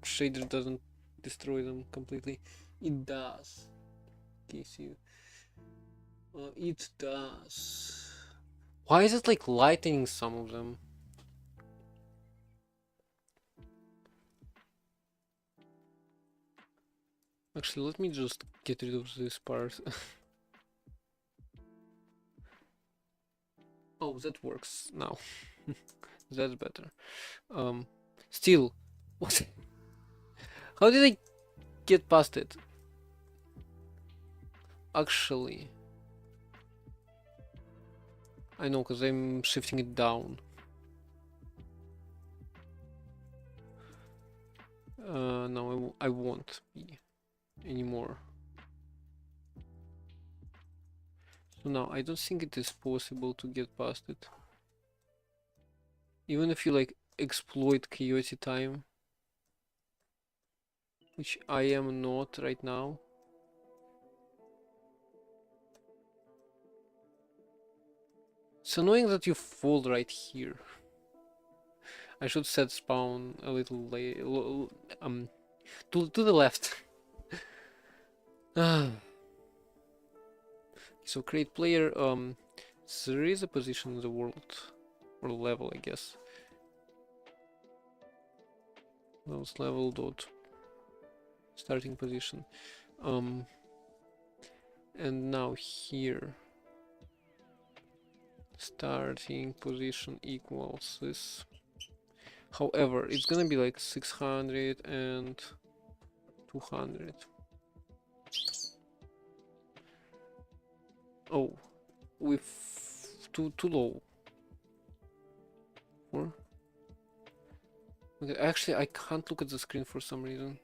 shader doesn't destroy them completely. It does. Okay, see. It does. Why is it like lightening some of them? Actually, let me just get rid of this part. Oh, that works now. That's better. Still, what? How did I get past it? Actually, I know, because I'm shifting it down. No, I won't be anymore. So now, I don't think it is possible to get past it. Even if you like exploit Coyote time, which I am not right now. It's annoying that you fall right here. I should set spawn a little to the left. So create player. There is a position in the world or level, I guess. Those level dot starting position. And now here starting position equals this. However, it's gonna be like 600 and 200. Oh, with too low. Or okay, actually, I can't look at the screen for some reason.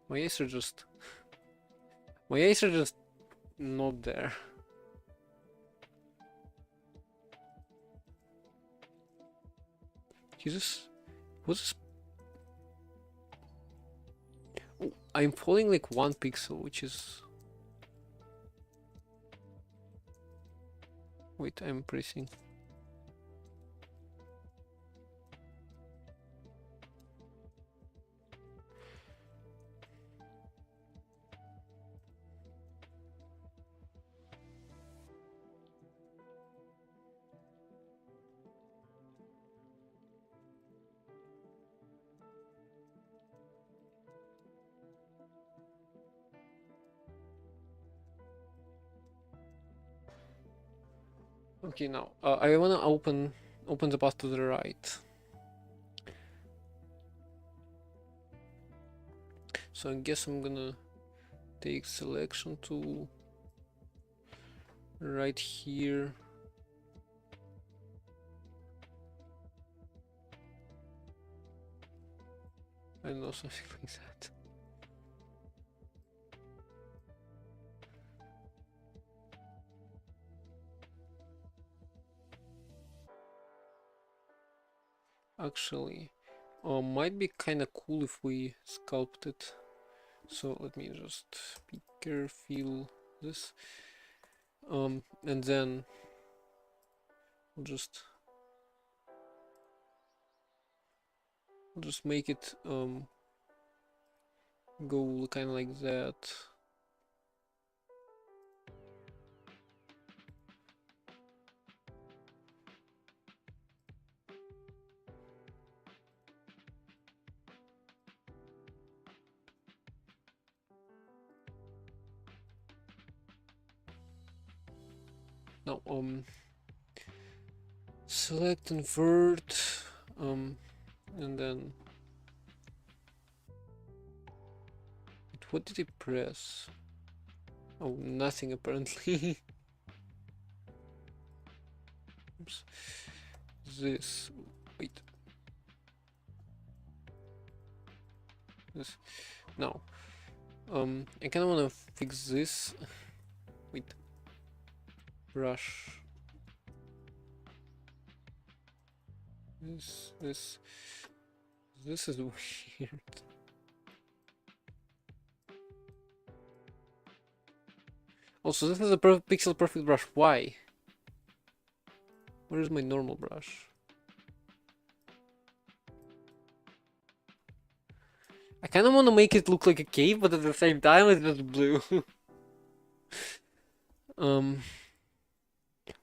My eyes are just not there. Jesus, what's this? Oh, I'm falling like 1 pixel, which is. Wait, I'm pressing. Okay, now I wanna open the path to the right. So I guess I'm gonna take selection tool right here. I don't know, something like that. Actually, might be kind of cool if we sculpt it. So let me just picker fill this, and then we'll just make it go kind of like that. Now select invert, and then what did he press? Oh, nothing apparently. Oops. This, wait. This, now. I kinda wanna fix this. Wait. Brush. This is weird. Also, this is a pixel perfect brush. Why? Where is my normal brush? I kind of want to make it look like a cave, but at the same time, it's just blue.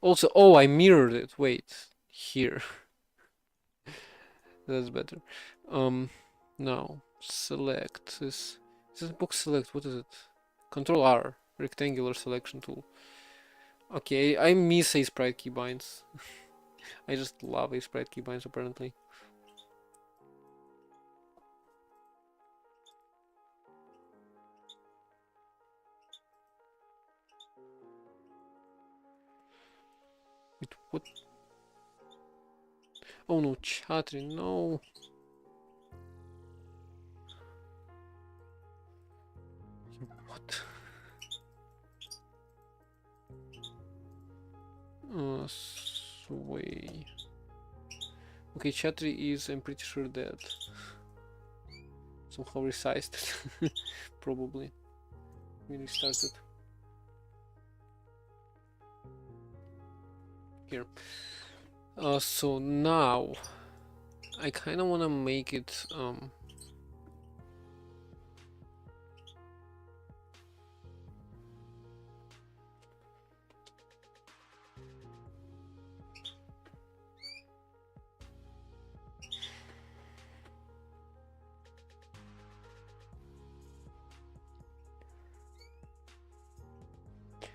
Also, oh, I mirrored it. Wait, here. That's better. Now select this. Is this box select? What is it? Control R, rectangular selection tool. Okay, I miss a sprite keybinds. I just love a sprite keybinds apparently. Wait, what? Oh no, Chatri, no. What? Sway. Okay, Chatri is, I'm pretty sure, dead. Somehow resized it. Probably. We restarted. here. So now I kind of want to make it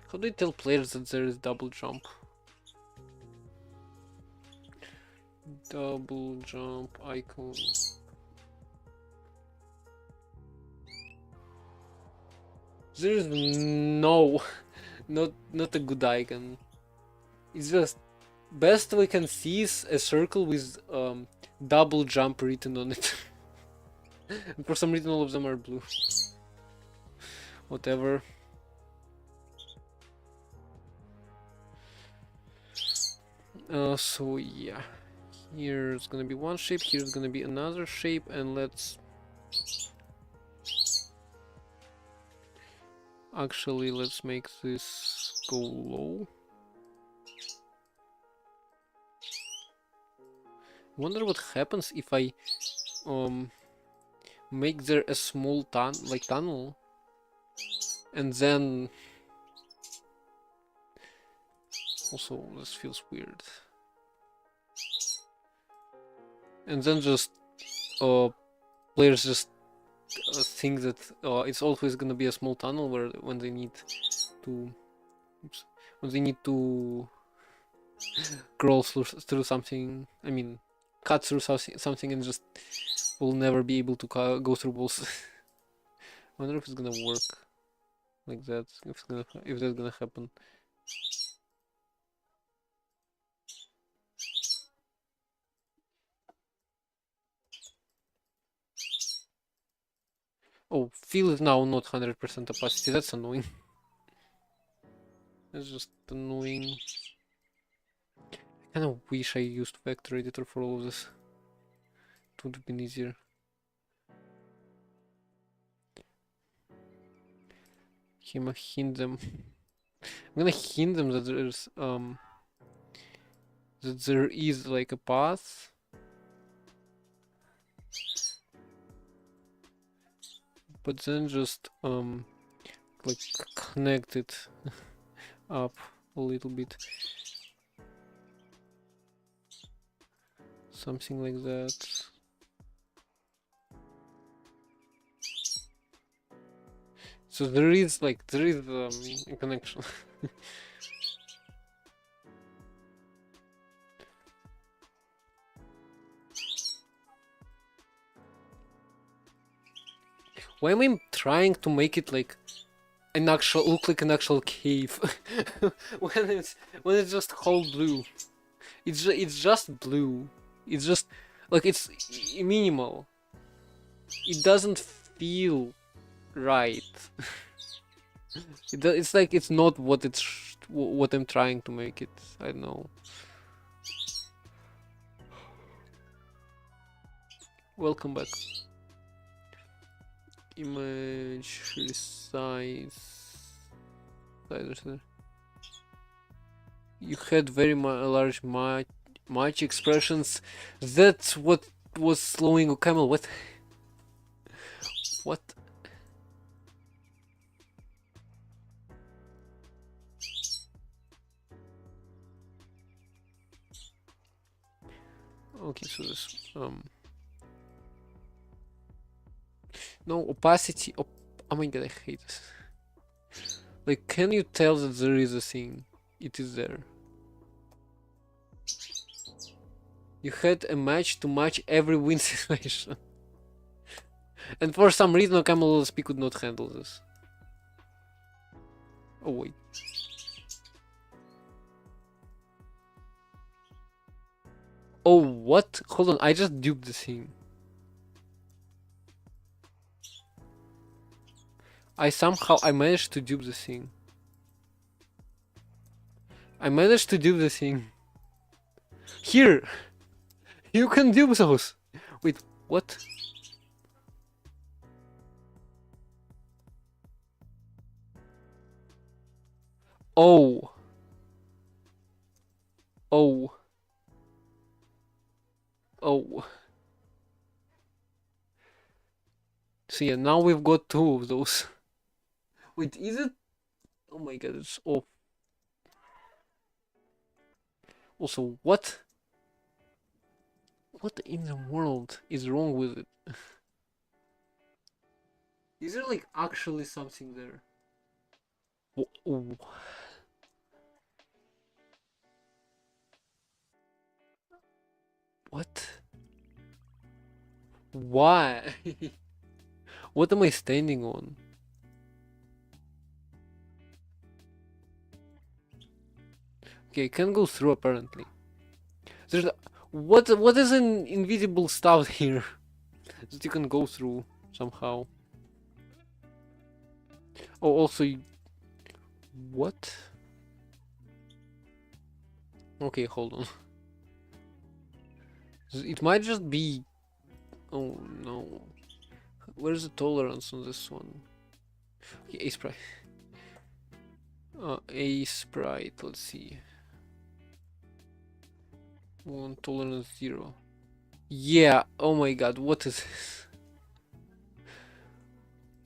how do you tell players that there is double jump? Double jump icon. There is no, not a good icon. It's just best we can see is a circle with double jump written on it. And for some reason all of them are blue. Whatever. So yeah, here's gonna be one shape, here's gonna be another shape, and let's make this go low. Wonder what happens if I make there a small tunnel, and then also this feels weird, and then just players just think that it's always gonna be a small tunnel where when they need to crawl through something, I mean cut through something, and just will never be able to go through walls. Wonder if it's gonna work like that, if that's gonna happen. Oh, fill is now not 100% opacity, that's annoying. That's just annoying. I kind of wish I used vector editor for all of this. It would have been easier. I'm gonna hint them. I'm gonna hint them that there's that there is like a path. But then just like connect it up a little bit. Something like that. So there is a connection. Why am I trying to make it like look like an actual cave when it's just whole blue? It's just blue. It's just like it's minimal. It doesn't feel right. It's like it's not what what I'm trying to make it. I don't know. Welcome back. Image resize. You had very large much expressions. That's what was slowing OCaml. What? What? Okay, so this no opacity. Oh my god, I hate this. Like, can you tell that there is a thing? It is there. You had a match to match every win situation. And for some reason, OCaml LSP could not handle this. Oh wait. Oh, what? Hold on, I just duped the thing. I managed to dupe the thing. I managed to dupe the thing. Here! You can dupe those! Wait, what? Oh! Oh. Oh. So yeah, now we've got two of those. Wait, is it? Oh my god, it's off. Also, what? What in the world is wrong with it? Is there like actually something there? What? Why? What am I standing on? Okay, I can't go through apparently. There's what is an invisible stuff here that you can go through somehow? Oh, also, what? Okay, hold on. It might just be. Oh no. Where's the tolerance on this one? Okay, A sprite. A sprite. Let's see. One tolerance 0. Yeah. Oh my god. What is this?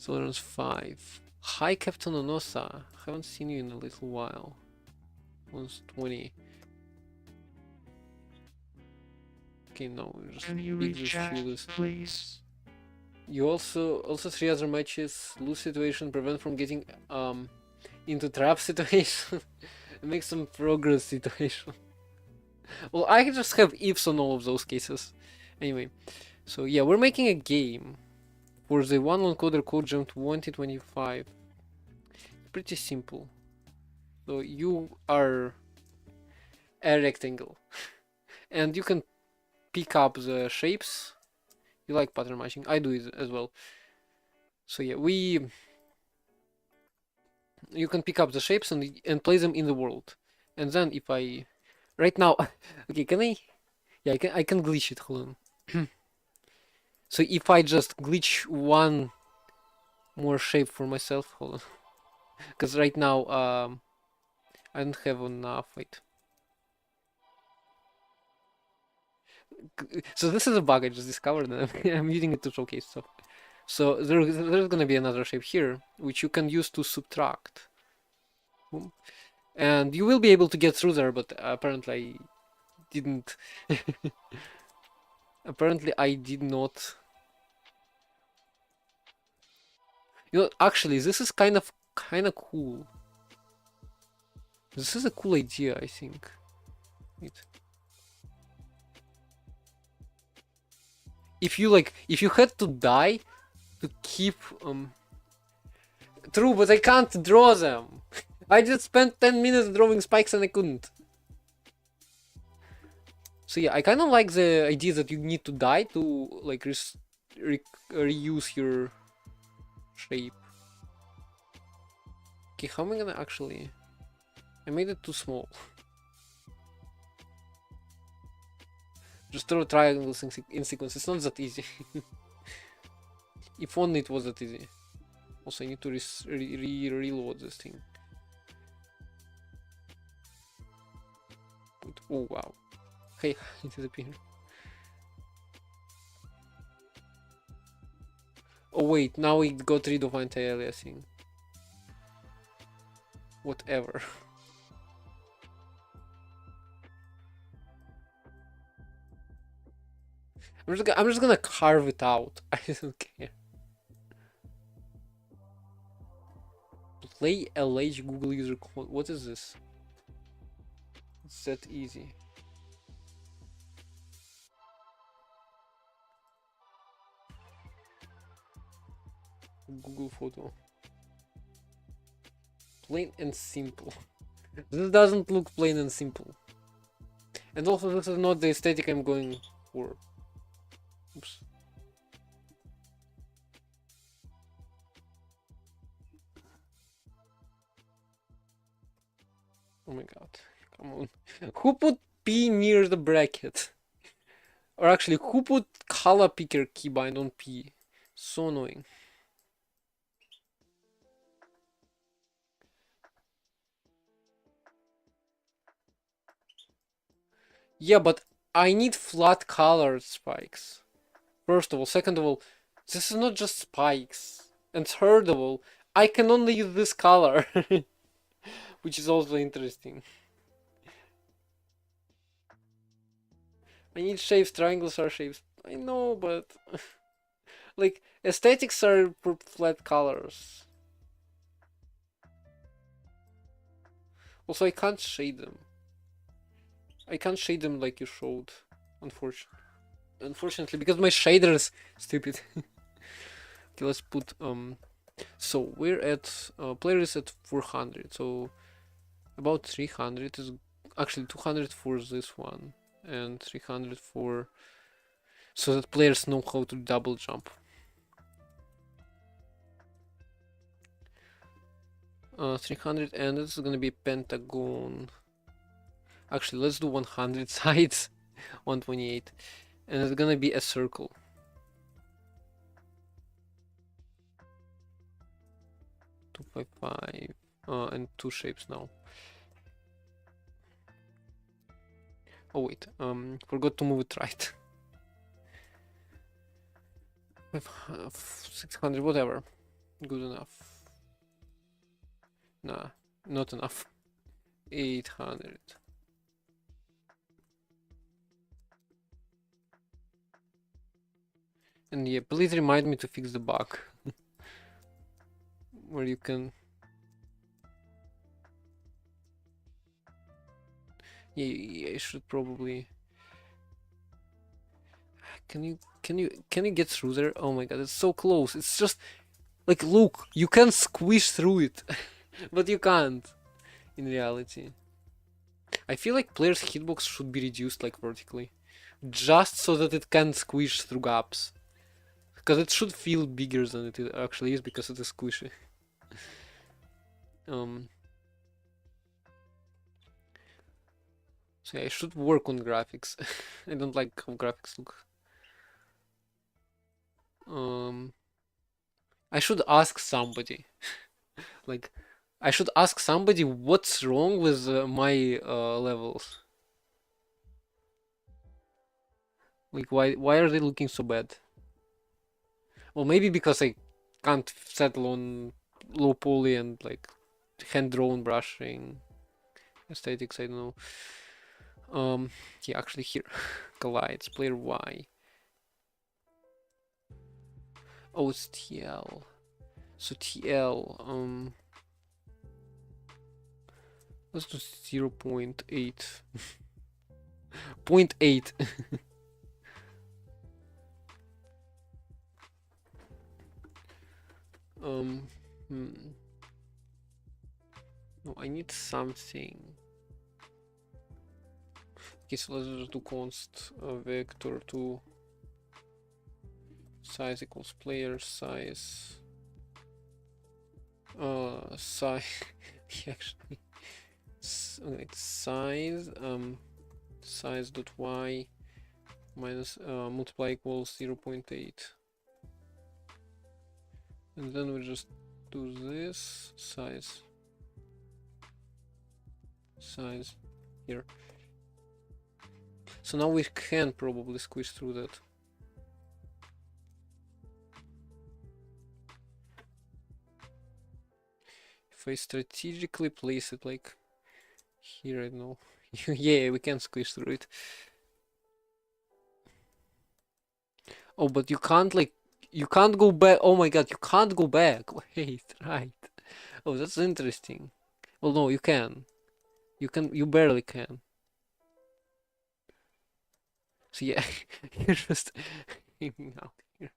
Tolerance 5. Hi, Captain Onosa. Haven't seen you in a little while. 120. Okay, no. Just Can you pick read this chat, feelers. please? You also 3 other matches. Lose situation. Prevent from getting into trap situation. Make some progress situation. Well, I can just have ifs on all of those cases. Anyway, so yeah, we're making a game for the one on Coder Code Jam 2025. Pretty simple. So you are a rectangle, and you can pick up the shapes. You like pattern matching? I do it as well. So yeah, you can pick up the shapes and place them in the world. And then if I right now, okay, can I? Yeah, I can glitch it. Hold on. So if I just glitch one more shape for myself, hold on, because right now I don't have enough. Wait. So this is a bug I just discovered, and I'm using it to showcase stuff. So there's gonna be another shape here, which you can use to subtract. Boom. And you will be able to get through there, but apparently I didn't. Apparently I did not. You know, actually, this is kind of cool. This is a cool idea, I think. Wait. If you had to die to keep true, but I can't draw them. I just spent 10 minutes drawing spikes and I couldn't. So yeah, I kind of like the idea that you need to die to like reuse your shape. Okay, how am I gonna actually? I made it too small. Just draw triangles in sequence. It's not that easy. If only it was that easy. Also, I need to reload this thing. Oh wow. Hey, it disappeared. Oh wait, now we got rid of anti-aliasing. Whatever. I'm just gonna carve it out. I don't care. Play LH Google user code. What is this? It's that easy. Google photo. Plain and simple. This doesn't look plain and simple. And also this is not the aesthetic I'm going for. Oops. Oh my god. Come on. Who put P near the bracket? Or actually, who put color picker keybind on P? So annoying. Yeah, but I need flat colored spikes. First of all. Second of all, this is not just spikes. And third of all, I can only use this color. Which is also interesting. I need shapes, triangles are shapes. I know, but like aesthetics are for flat colors. Also, I can't shade them. I can't shade them like you showed, unfortunately, because my shader is stupid. Okay, let's put so we're at player is at 400, so about 300 is actually 200 for this one and 300 for so that players know how to double jump. 300, and this is gonna be pentagon. Actually, let's do 100 sides, 128, and it's gonna be a circle. 255, and two shapes now. Oh wait, forgot to move it right. 600, whatever, good enough. Nah, not enough. 800. And yeah, please remind me to fix the bug. Where you can... Yeah, I should probably... Can you get through there? Oh my god, it's so close. It's just... Like, look, you can squish through it. But you can't. In reality. I feel like players' hitbox should be reduced, like, vertically. Just so that it can squish through gaps. Because it should feel bigger than it actually is because it is squishy. So yeah, I should work on graphics. I don't like how graphics look. I should ask somebody. Like, I should ask somebody what's wrong with my levels. Like, why are they looking so bad? Well, maybe because I can't settle on low poly and like hand-drawn brushing aesthetics. I don't know. Yeah, actually here, collides player Y. Oh, it's TL. So TL. Let's do 0.8. 0.8. No, I need something. Okay, so let's just do const vector to size equals player size. Size. Actually, size. Size dot y minus multiply equals 0.8. And then we just do this size here. So now we can probably squeeze through that. If I strategically place it like here, I don't know. Yeah, we can squeeze through it. Oh, but you can't like you can't go back. Oh my god, you can't go back. Wait, right. Oh, that's interesting. Well, no, you can. You barely can. So yeah, you're just hanging out here.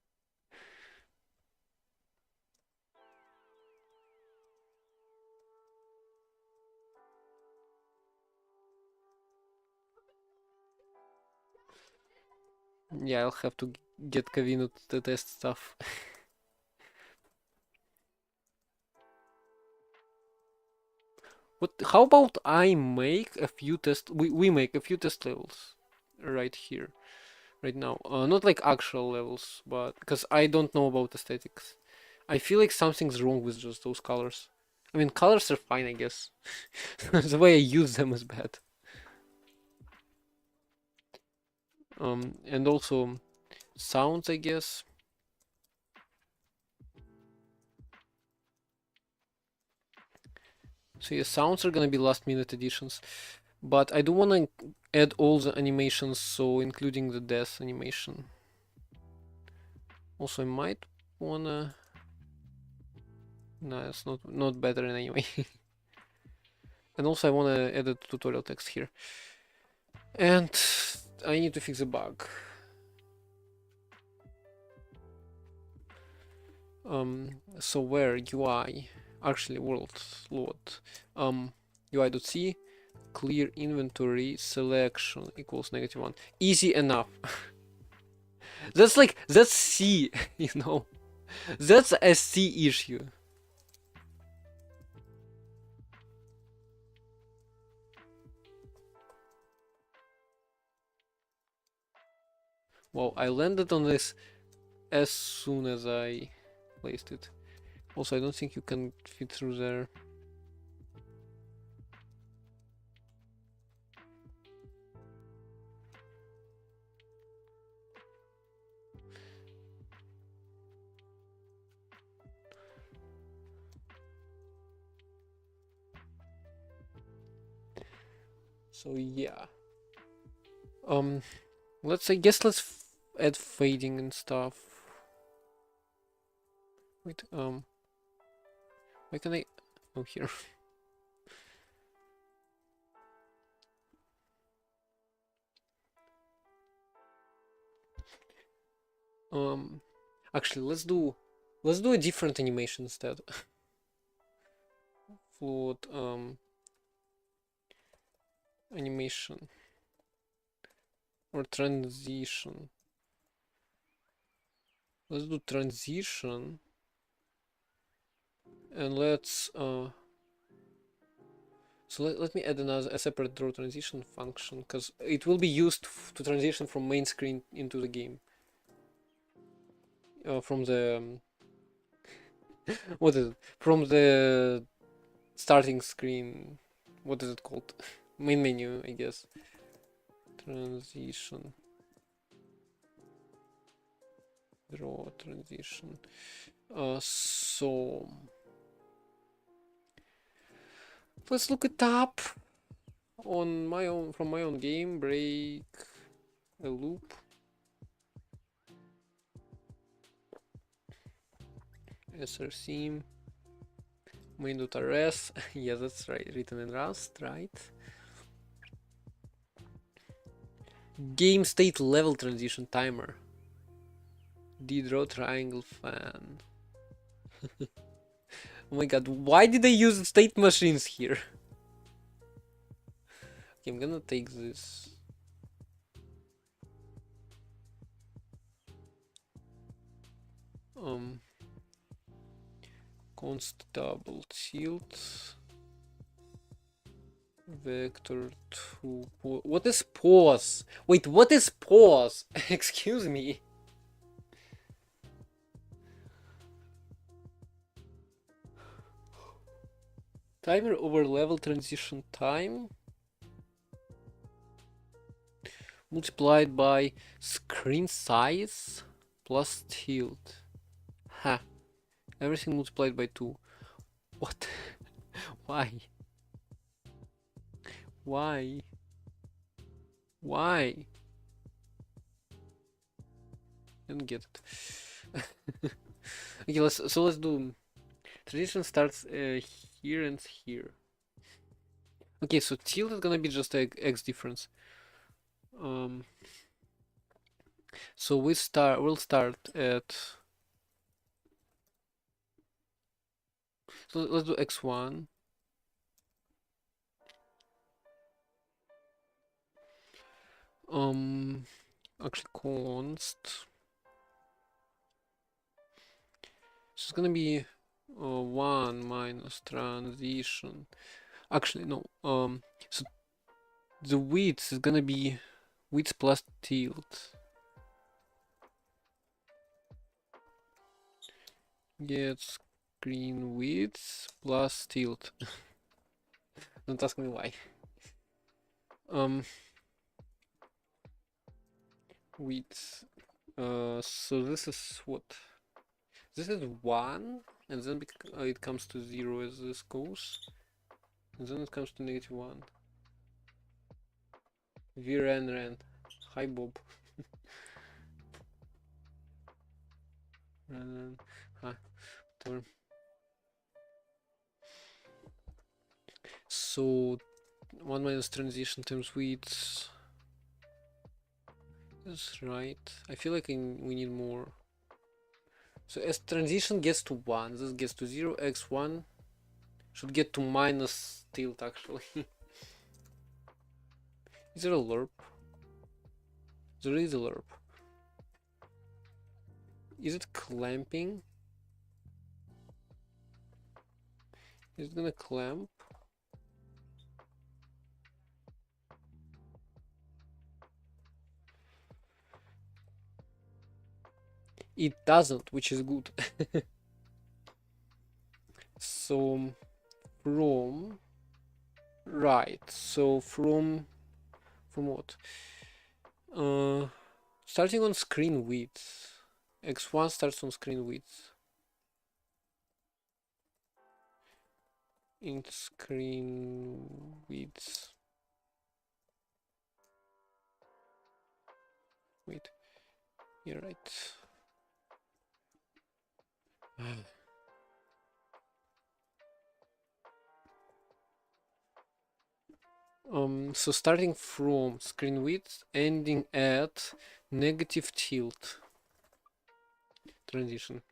Yeah, I'll have to get Kavino to test stuff. What? How about I make a few test? We make a few test levels right here, right now. Not like actual levels, but because I don't know about aesthetics. I feel like something's wrong with just those colors. I mean, colors are fine, I guess. The way I use them is bad. And also sounds, I guess. So yeah, sounds are gonna be last minute additions, but I do wanna add all the animations, so including the death animation. Also, I might wanna. No, it's not better in any way. And also, I wanna add a tutorial text here, and I need to fix a bug. So where UI, actually world load, UI.c, clear inventory selection equals -1. Easy enough. That's C, you know. That's a C issue. Well, I landed on this as soon as I placed it. Also, I don't think you can fit through there. So yeah. Let's add fading and stuff. Wait, why can I? Oh, here. Actually, let's do a different animation instead. Float animation or transition. Let's do transition, and let's so let me add a separate draw transition function, because it will be used to transition from main screen into the game. From the what is it? From the starting screen. What is it called? Main menu, I guess. Transition. Draw transition. So let's look it up on my own from my own game. Break a loop. src main.rs. Yeah, that's right, written in Rust, right? Game state level transition timer. Draw triangle fan. Oh my god, why did I use state machines here? Okay, I'm gonna take this. Const double tilt. Vector to what is pause? Wait, what is pause? Excuse me. Timer over level transition time multiplied by screen size plus tilt. Ha. Everything multiplied by 2. What? Why? Why? Why? Didn't get it. Okay, let's do transition starts here and here. Okay, so tilt is gonna be just a x difference. So we'll start at, so let's do x1. Actually const. So it's gonna be 1 minus transition. Actually no. So the width is gonna be width plus tilt. Get screen width plus tilt. Don't ask me why. width. So this is what? This is 1, and then it comes to 0 as this goes, and then it comes to -1. Ren. Hi Bob. Ren. Hi. Whatever. So 1 minus transition times width. That's right. I feel like we need more. So as transition gets to 1, this gets to 0, x1 should get to minus tilt actually. Is there a lerp? There is a lerp. Is it clamping? Is it gonna clamp? It doesn't, which is good. So from right, so from what? Starting on screen width. X1 starts on screen width. In screen width. Wait, you're right. So starting from screen width, ending at negative tilt transition.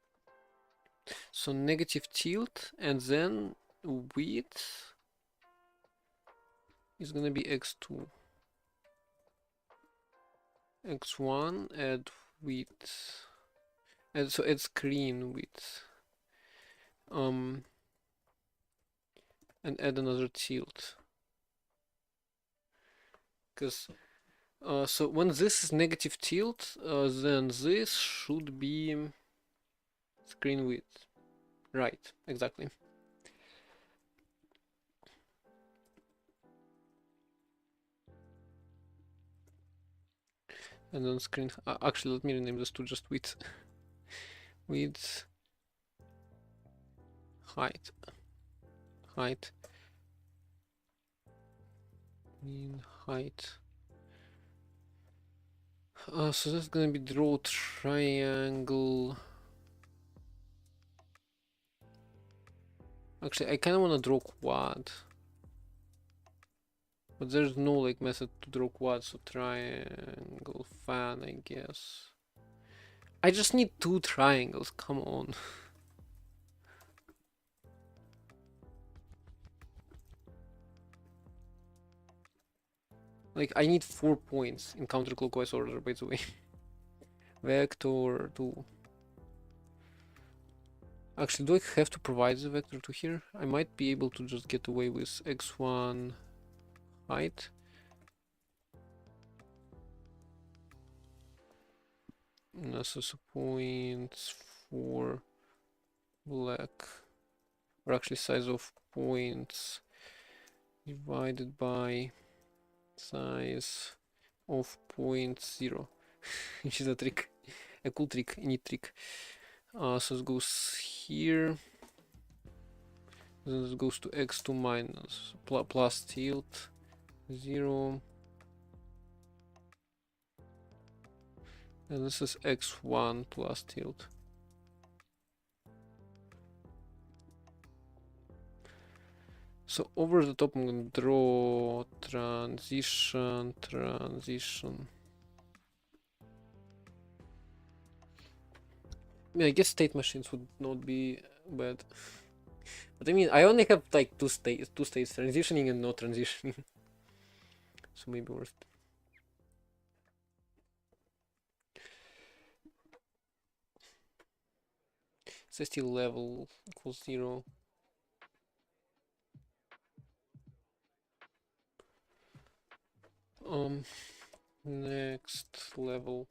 So negative tilt, and then width is gonna be x2. x1 add width. And so add screen width. And add another tilt. Because so when this is negative tilt, then this should be screen width. Right, exactly. And then screen. Actually, let me rename this to just width. Width. Height. Height. Mean height. So that's gonna be draw triangle. Actually, I kind of want to draw quad, but there's no like method to draw quad, so triangle fan, I guess. I just need 2 triangles, come on. Like, I need 4 points in counterclockwise order, by the way. Vector 2. Actually, do I have to provide the vector to here? I might be able to just get away with x1 height. This is a point for black, or actually size of points divided by size of 0.0, which is a trick, a cool trick, a neat trick. So it goes here, then it goes to x2 minus plus tilt 0, and this is x1 plus tilt. So over the top I'm gonna draw transition. I mean, I guess state machines would not be bad. But I mean, I only have like two states, transitioning and not transitioning. So maybe worth. So still level equals 0. Next level.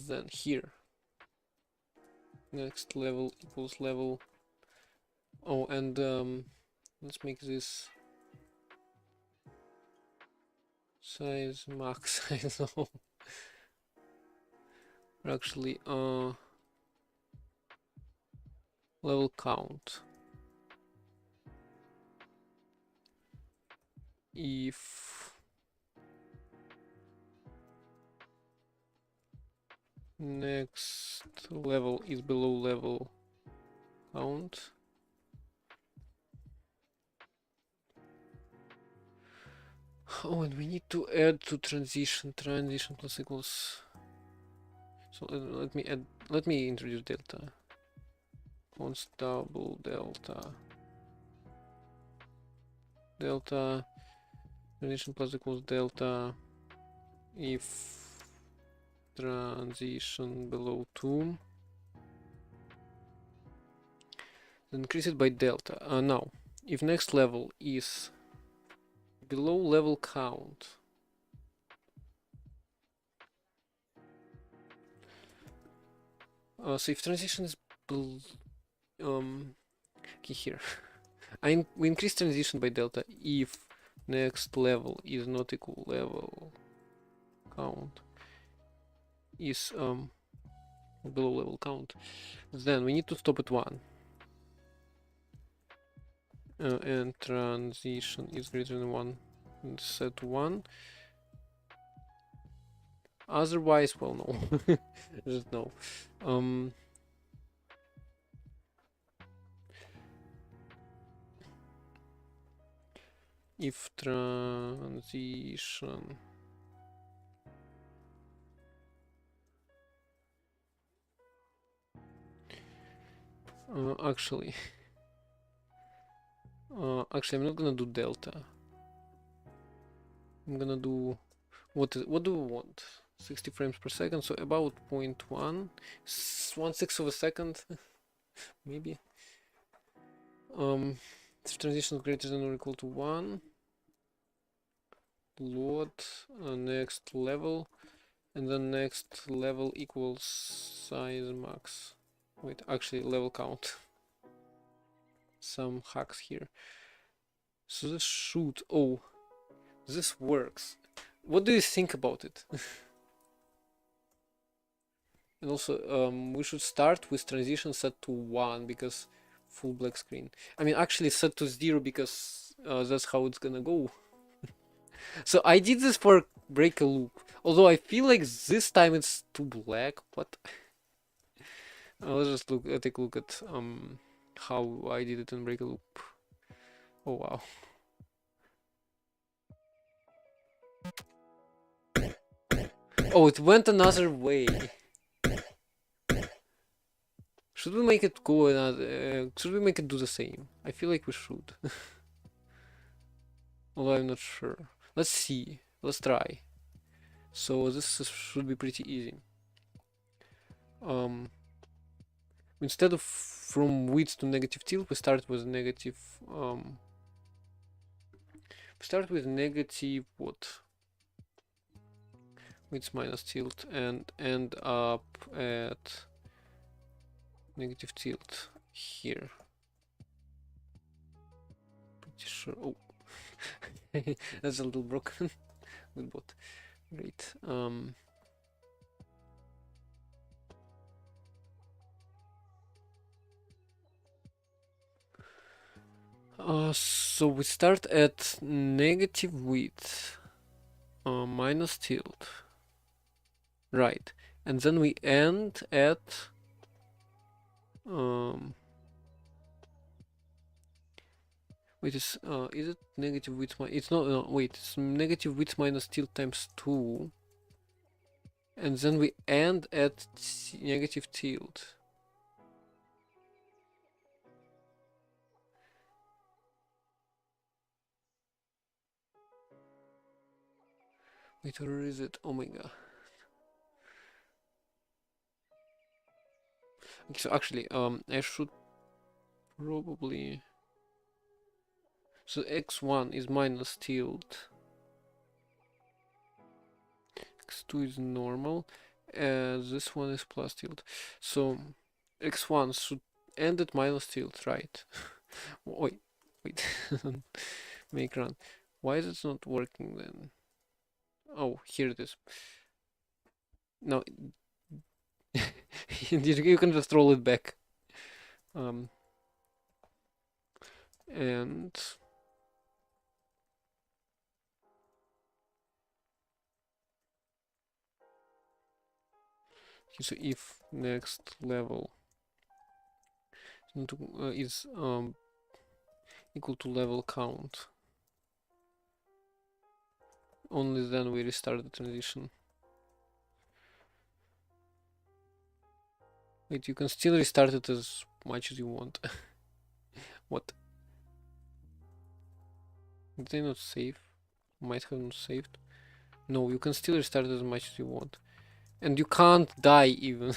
Then here. Next level equals level. Oh, and let's make this size max. I know. Actually, level count. If next level is below level count. Oh, and we need to add to transition plus equals. So let me introduce delta. Const double delta transition plus equals delta if transition below 2, then increase it by delta. Now if next level is below level count, so if transition is okay, here we increase transition by delta if next level is not equal level count is below level count, then we need to stop at 1, and transition is greater than 1 and set 1. Otherwise, well, no. Just no. If transition actually I'm not gonna do delta. I'm gonna do what do we want? 60 frames per second, so about 0.1, 1/6 of a second, maybe. If transition is greater than or equal to 1, load next level, and then next level equals size max. Wait, actually level count. Some hacks here. So this should, oh, this works. What do you think about it? And also, we should start with transition set to 1 because full black screen. I mean, actually set to 0 because that's how it's gonna go. So I did this for break a loop, although I feel like this time it's too black. But let's just take a look at how I did it in break a loop. Oh wow. Oh, it went another way. Should we make it go another? Should we make it do the same? I feel like we should. Although I'm not sure. Let's see. Let's try. So this should be pretty easy. Instead of from width to negative tilt, we start with negative. We start with negative what? Width minus tilt and end up at negative tilt here. Pretty sure. Oh, that's a little broken. Good bot. Great. So we start at negative width minus tilt, right? And then we end at wait, is it negative width? It's not. No, wait, it's negative width minus tilt times 2, and then we end at negative tilt. Wait, where is it? Oh my god. Okay, so actually, I should probably. So x1 is minus tilt. X2 is normal. This one is plus tilt. So x1 should end at minus tilt, right? Wait. Make run. Why is it not working then? Oh, here it is. No, you can just roll it back. And so if next level is equal to level count, only then we restart the transition. Wait, you can still restart it as much as you want. What? Did they not save? Might have not saved. No, you can still restart it as much as you want. And you can't die even.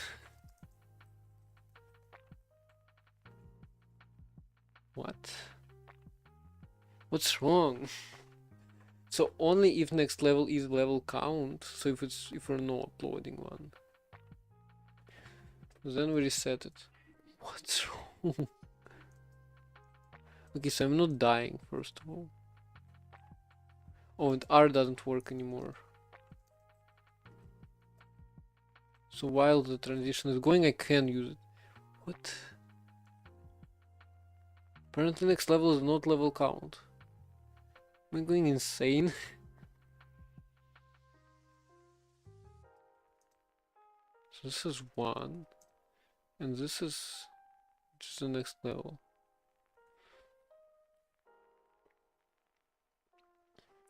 What? What's wrong? So only if next level is level count. So if we're not uploading one, then we reset it. What's wrong? Okay, so I'm not dying first of all. Oh, and R doesn't work anymore. So while the transition is going, I can use it. What? Apparently next level is not level count. Am I going insane? So this is 1. And this is just the next level.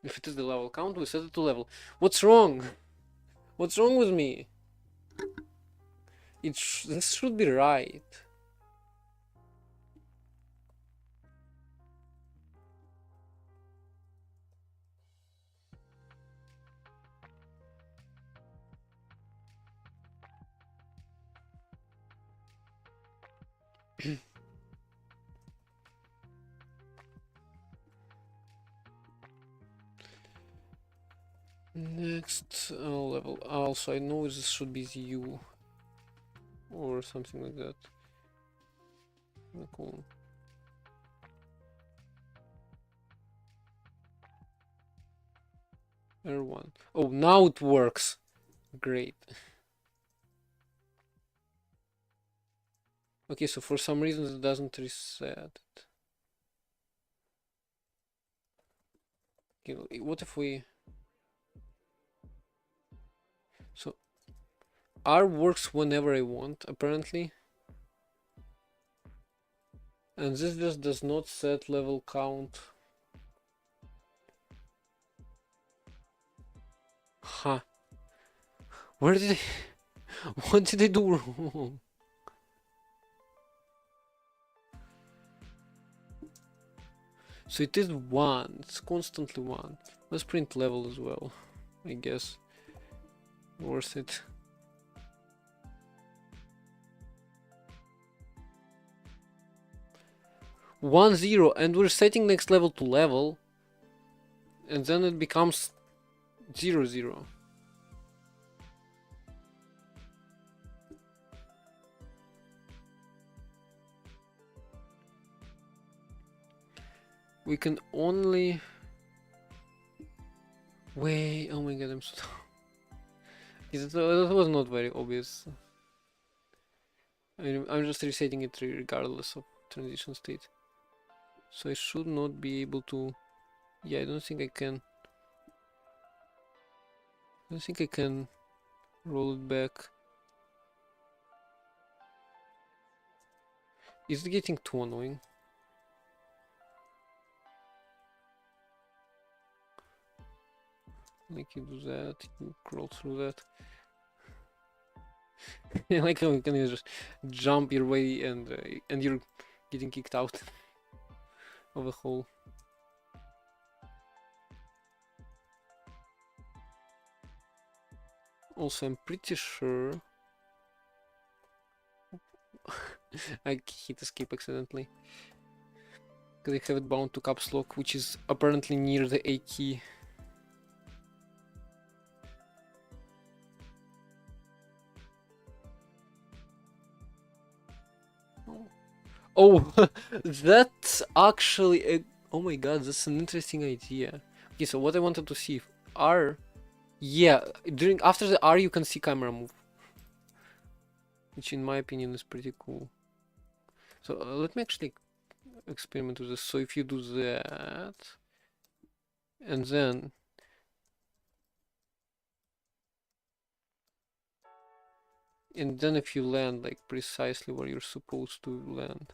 If it is the level count, we set it to level. What's wrong? What's wrong with me? This should be right. Next level. Also, I know this should be the U or something like that. Cool. R1. Oh, now it works. Great. Okay, so for some reason it doesn't reset it. Okay, what if we... So, R works whenever I want, apparently. And this just does not set level count. Huh. Where did I... What did I do wrong? So it is 1. It's constantly 1. Let's print level as well, I guess. Worth it. One zero, and we're setting next level to level, and then it becomes 0 0. We can only wait. Oh my god, I'm so that was not very obvious. I'm just resetting it regardless of transition state. So I should not be able to... Yeah, I don't think I can... I don't think I can roll it back. Is it getting too annoying? Like you do that, you crawl through that. I like how you can just jump your way and you're getting kicked out of a hole. Also, I'm pretty sure I hit escape accidentally because I have it bound to caps lock, which is apparently near the A key. Oh, that's actually a... Oh my god, that's an interesting idea. Okay, so what I wanted to see if R Yeah, after the R you can see camera move, which in my opinion is pretty cool. So let me actually experiment with this. So if you do that, and then if you land like precisely where you're supposed to land,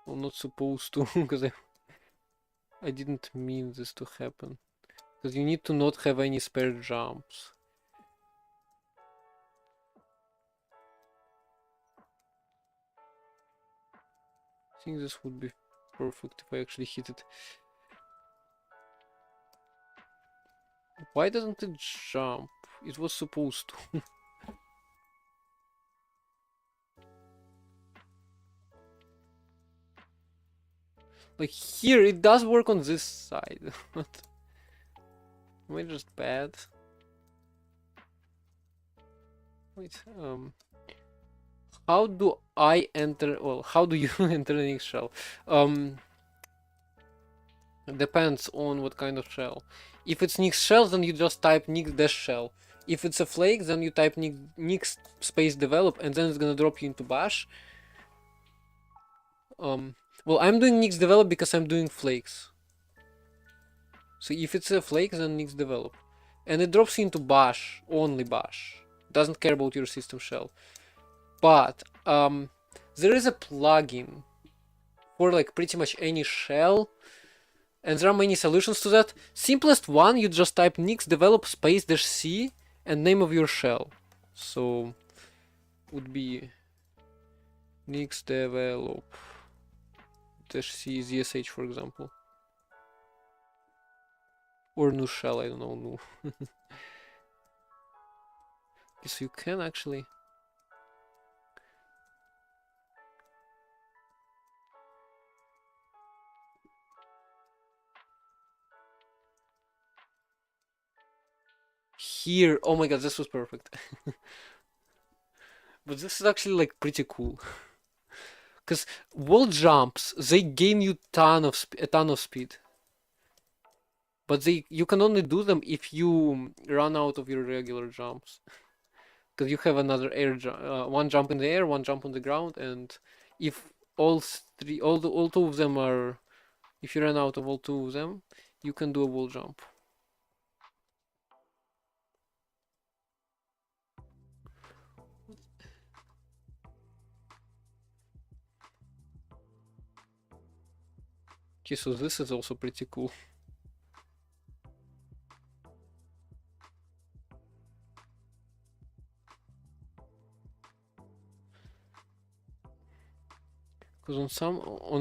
well, not supposed to, because I didn't mean this to happen. Because you need to not have any spare jumps. I think this would be perfect if I actually hit it. Why doesn't it jump? It was supposed to. Like here, it does work on this side. Am I just bad? Wait, how do I enter? Well, how do you enter an Nix shell? Depends on what kind of shell. If it's Nix shell, then you just type Nix dash shell. If it's a flake, then you type Nix space develop, and then it's gonna drop you into bash. Well, I'm doing Nix develop because I'm doing flakes. So if it's a flake, then Nix develop, and it drops you into bash, only bash. Doesn't care about your system shell. But there is a plugin for like pretty much any shell, and there are many solutions to that. Simplest one, you just type nix develop space dash c and name of your shell. So would be nix develop dash c zsh, for example, or new shell. I don't know, new. Okay, so you can actually. Here, oh my god, this was perfect. But this is actually like pretty cool. Because wall jumps, they gain you a ton of speed. But you can only do them if you run out of your regular jumps. Because you have another one jump in the air, one jump on the ground, and if all two of them are, if you run out of all two of them, you can do a wall jump. Okay, so this is also pretty cool. Because on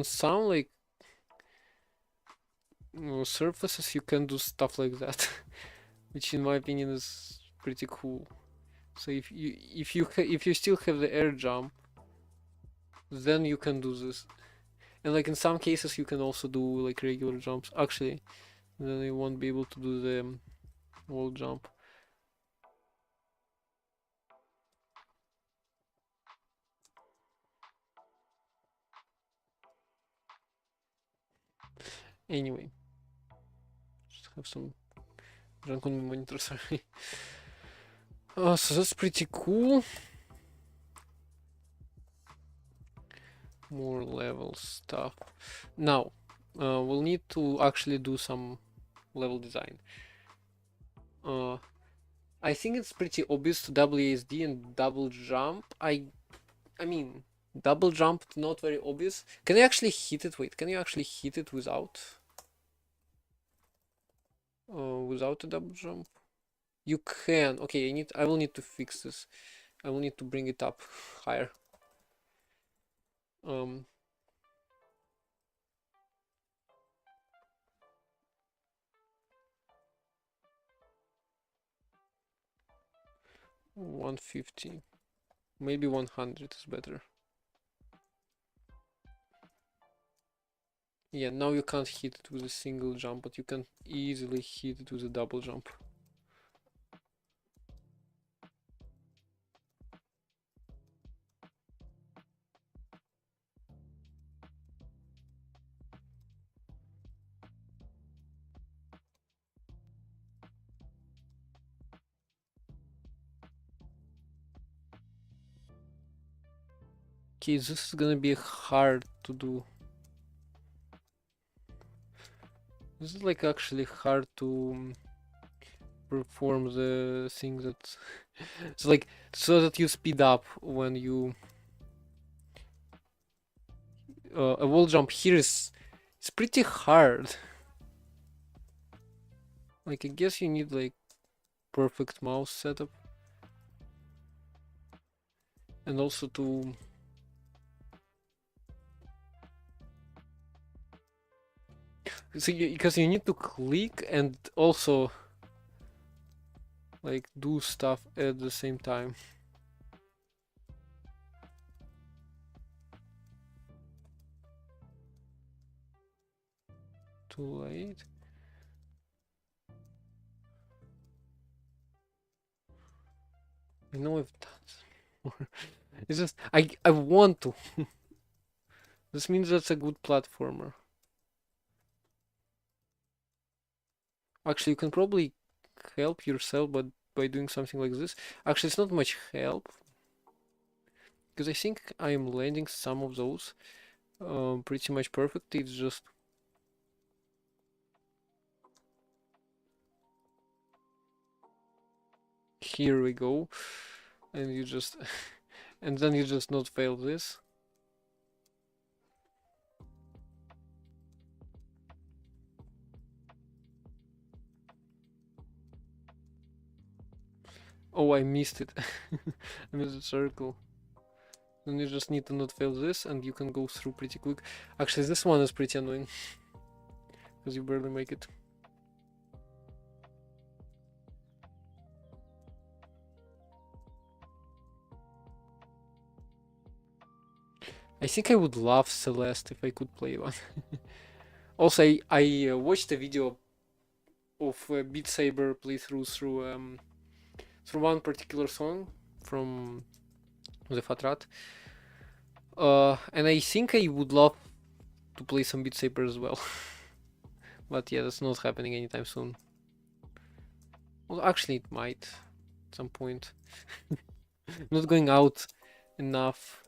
some like surfaces you can do stuff like that, which in my opinion is pretty cool. So if you still have the air jump, then you can do this. And like in some cases you can also do like regular jumps. Actually, then you won't be able to do the wall jump. Anyway, just have some junk on my monitor, sorry. So that's pretty cool. More level stuff. Now, we'll need to actually do some level design. I think it's pretty obvious to double ASD and double jump. I mean, double jump not very obvious. Can you actually hit it? Wait, can you actually hit it without a double jump? You can. Okay, I will need to fix this. I will need to bring it up higher. 150. Maybe 100 is better. Yeah, now you can't hit it with a single jump, but you can easily hit it with a double jump. Okay, this is gonna be hard to do. This is like actually hard to perform the thing that it's like so that you speed up when you a wall jump here is it's pretty hard. Like I guess you need like perfect mouse setup and also to because you need to click and also like do stuff at the same time. Too late. I know I've done this. It's just I want to. This means that's a good platformer. Actually, you can probably help yourself, but by doing something like this. Actually, it's not much help because I think I'm landing some of those pretty much perfect. It's just here we go, and you just and then you just not fail this. Oh, I missed it. I missed the circle. Then you just need to not fail this, and you can go through pretty quick. Actually, this one is pretty annoying because you barely make it. I think I would love Celeste if I could play one. Also, I watched a video of Beat Saber playthrough through one particular song from the Fat Rat. And I think I would love to play some Beat Saber as well. But yeah, that's not happening anytime soon. Well, actually, it might at some point. Not going out enough.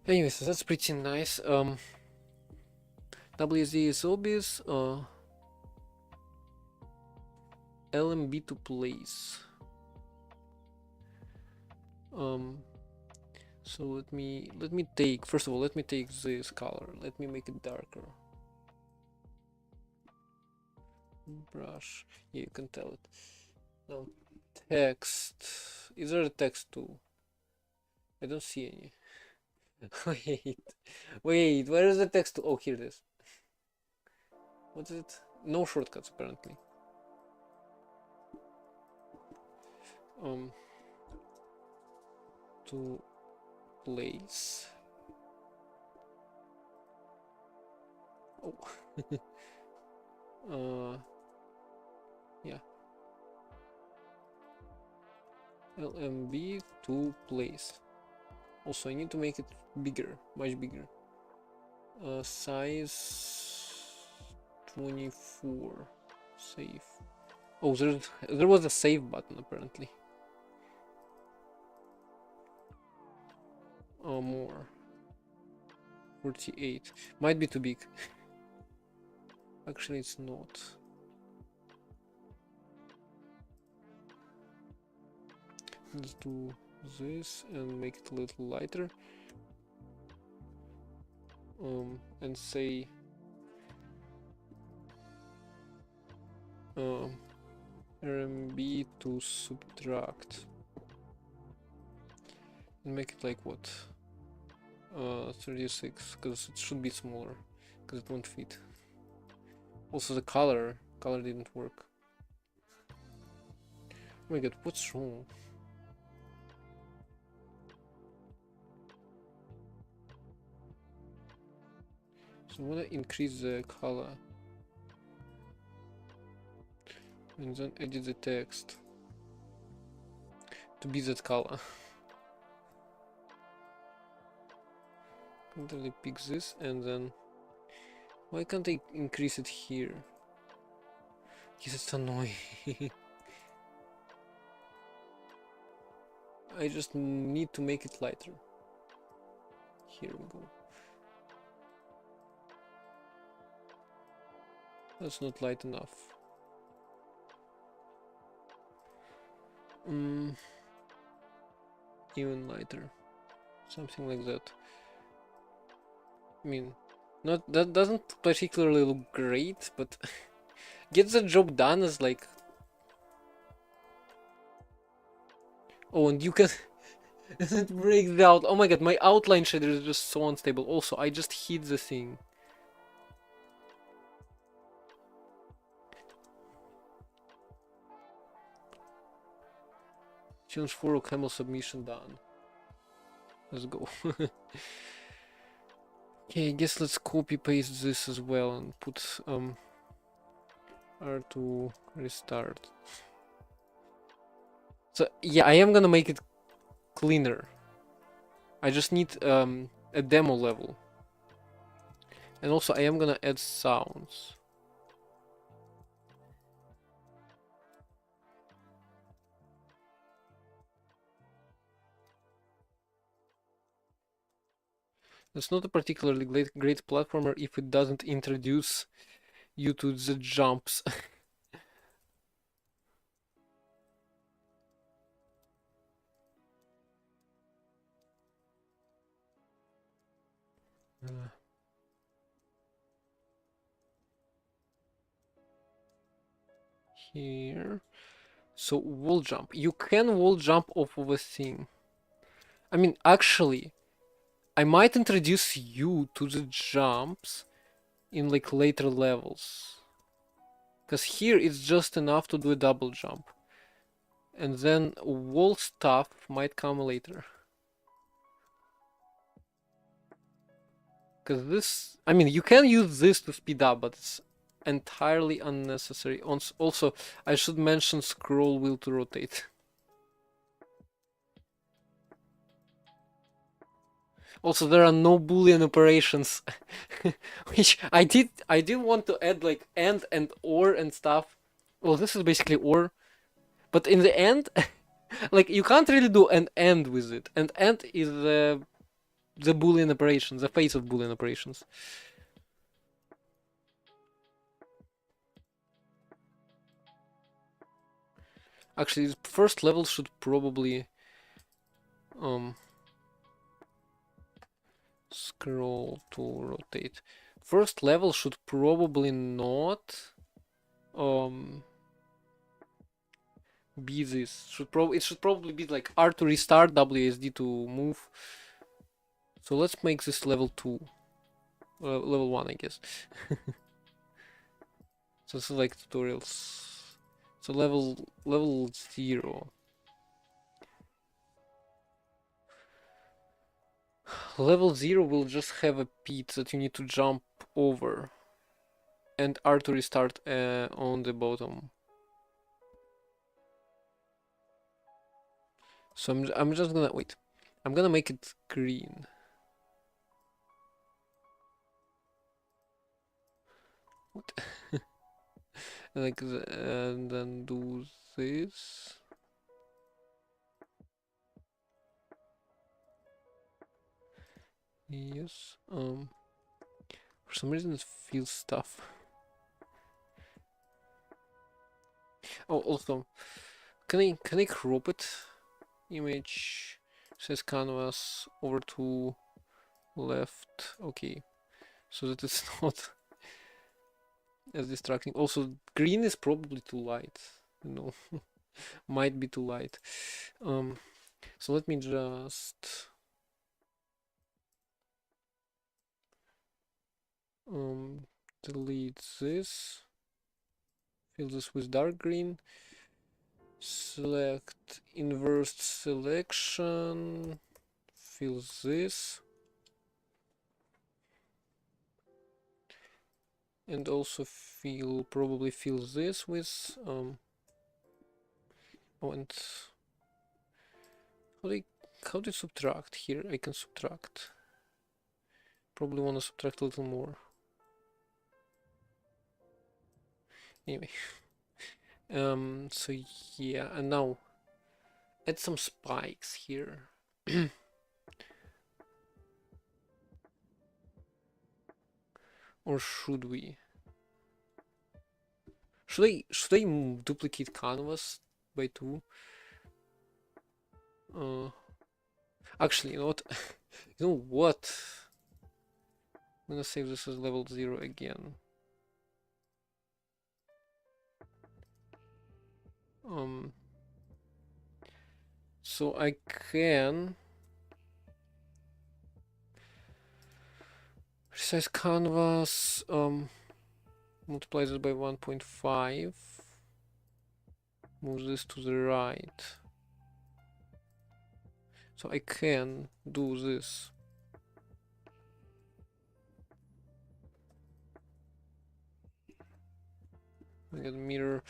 Anyways, so that's pretty nice. WSD is obvious. LMB to place. So let me take, first of all, let me take this color. Let me make it darker. Brush. Yeah, you can tell it. Now text. Is there a text too? I don't see any. Wait, where is the text? Oh, here it is. What is it? No shortcuts apparently. To place. Oh. Yeah. LMB to place. Also, I need to make it bigger, much bigger. Size 24. Save. Oh, there was a save button apparently. More. 48. Might be too big. Actually, it's not. Let's do this and make it a little lighter. And say RMB to subtract. And make it like what? 36, because it should be smaller, because it won't fit. Also the color didn't work. Oh my god, what's wrong? So I wanna increase the color and then edit the text to be that color. Control pick this and then why can't I increase it here? Because it's annoying. I just need to make it lighter. Here we go. That's not light enough. Even lighter. Something like that. I mean, that doesn't particularly look great, but gets the job done as like... Oh, and you can... it breaks out. Oh my god, my outline shader is just so unstable. Also, I just hit the thing. Change 4 camel submission done. Let's go. Okay, I guess let's copy paste this as well and put R2 restart. So yeah, I am gonna make it cleaner. I just need a demo level. And also I am gonna add sounds. It's not a particularly great platformer if it doesn't introduce you to the jumps. Here. So wall jump. You can wall jump off of a thing. I mean, actually, I might introduce you to the jumps in like later levels. Because here it's just enough to do a double jump. And then wall stuff might come later. Because this, I mean, you can use this to speed up, but it's entirely unnecessary. Also, I should mention scroll wheel to rotate. Also, there are no Boolean operations, which I did want to add like and or and stuff. Well, this is basically or, but in the end, like you can't really do an and with it. And is the Boolean operations, the face of Boolean operations. Actually, the first level should probably scroll to rotate. First level should probably not be this. It should probably be like R to restart, WSD to move. So let's make this level 2. Level 1, I guess. So this is like tutorials. So level 0. Level 0 will just have a pit that you need to jump over. And R to restart on the bottom. So I'm just gonna wait. I'm gonna make it green. What? Like and then do this. Yes. For some reason it feels stuff. Oh, also, can I crop it? Image says canvas over to left. Okay, so that it's not as distracting. Also, green is probably too light. No, might be too light. So let me just delete this. Fill this with dark green. Select inverse selection. Fill this. And also probably fill this with oh, and how do you subtract? Here I can subtract. Probably want to subtract a little more. Anyway. So yeah, and now add some spikes here. Or should we? Should I duplicate canvas by 2? Actually, you know what? You know what? I'm gonna save this as level 0 again. So I can resize canvas, multiply this by 1.5, move this to the right. So I can do this. I get mirror.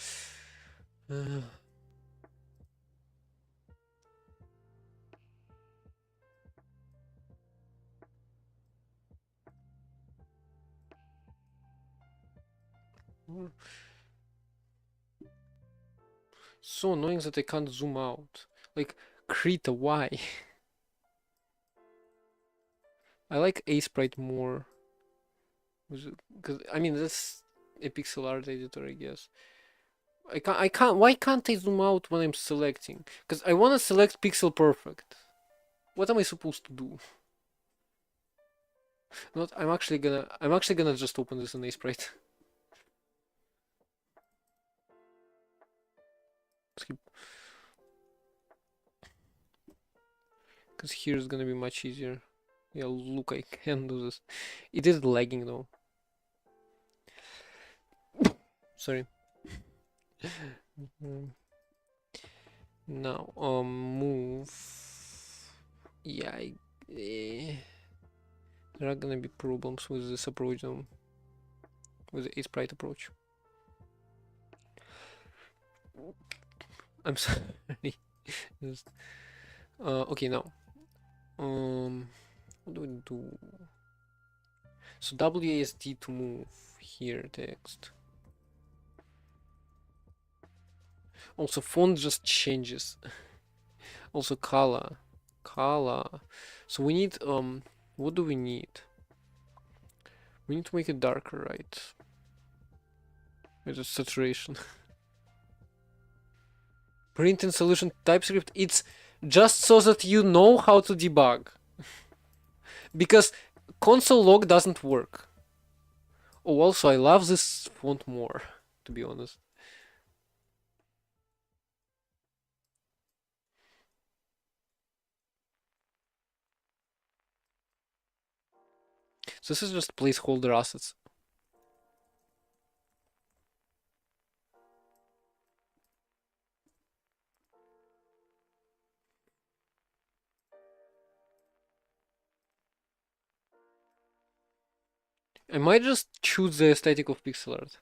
So annoying that I can't zoom out. Like, Krita, why? I like Aseprite more. Because, I mean, that's a pixel art editor, I guess. Why can't I zoom out when I'm selecting? Because I want to select pixel perfect. What am I supposed to do? Not, I'm actually gonna just open this in Aseprite. Skip. Because here is gonna be much easier. Yeah, look, I can do this. It is lagging though. Sorry. Now, move. Yeah, there are gonna be problems with this approach though. With the Aseprite approach. I'm sorry. Just, okay, now. What do we do? So WASD to move here text. Also font just changes. Also color. So we need what do we need? We need to make it darker, right? With a saturation. Print in solution TypeScript, it's just so that you know how to debug. Because console log doesn't work. Oh, also I love this font more, to be honest. So this is just placeholder assets. I might just choose the aesthetic of pixel art.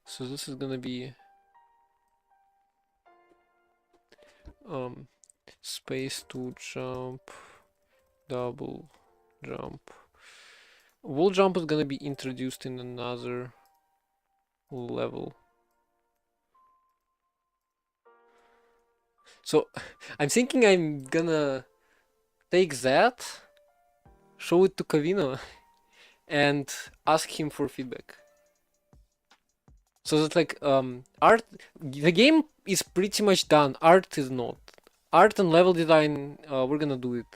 So this is gonna be space to jump, double jump. Wall jump is gonna be introduced in another level. So I'm thinking I'm gonna take that, show it to Kavino, and ask him for feedback. So that like art, the game is pretty much done. Art is not. Art and level design, we're gonna do it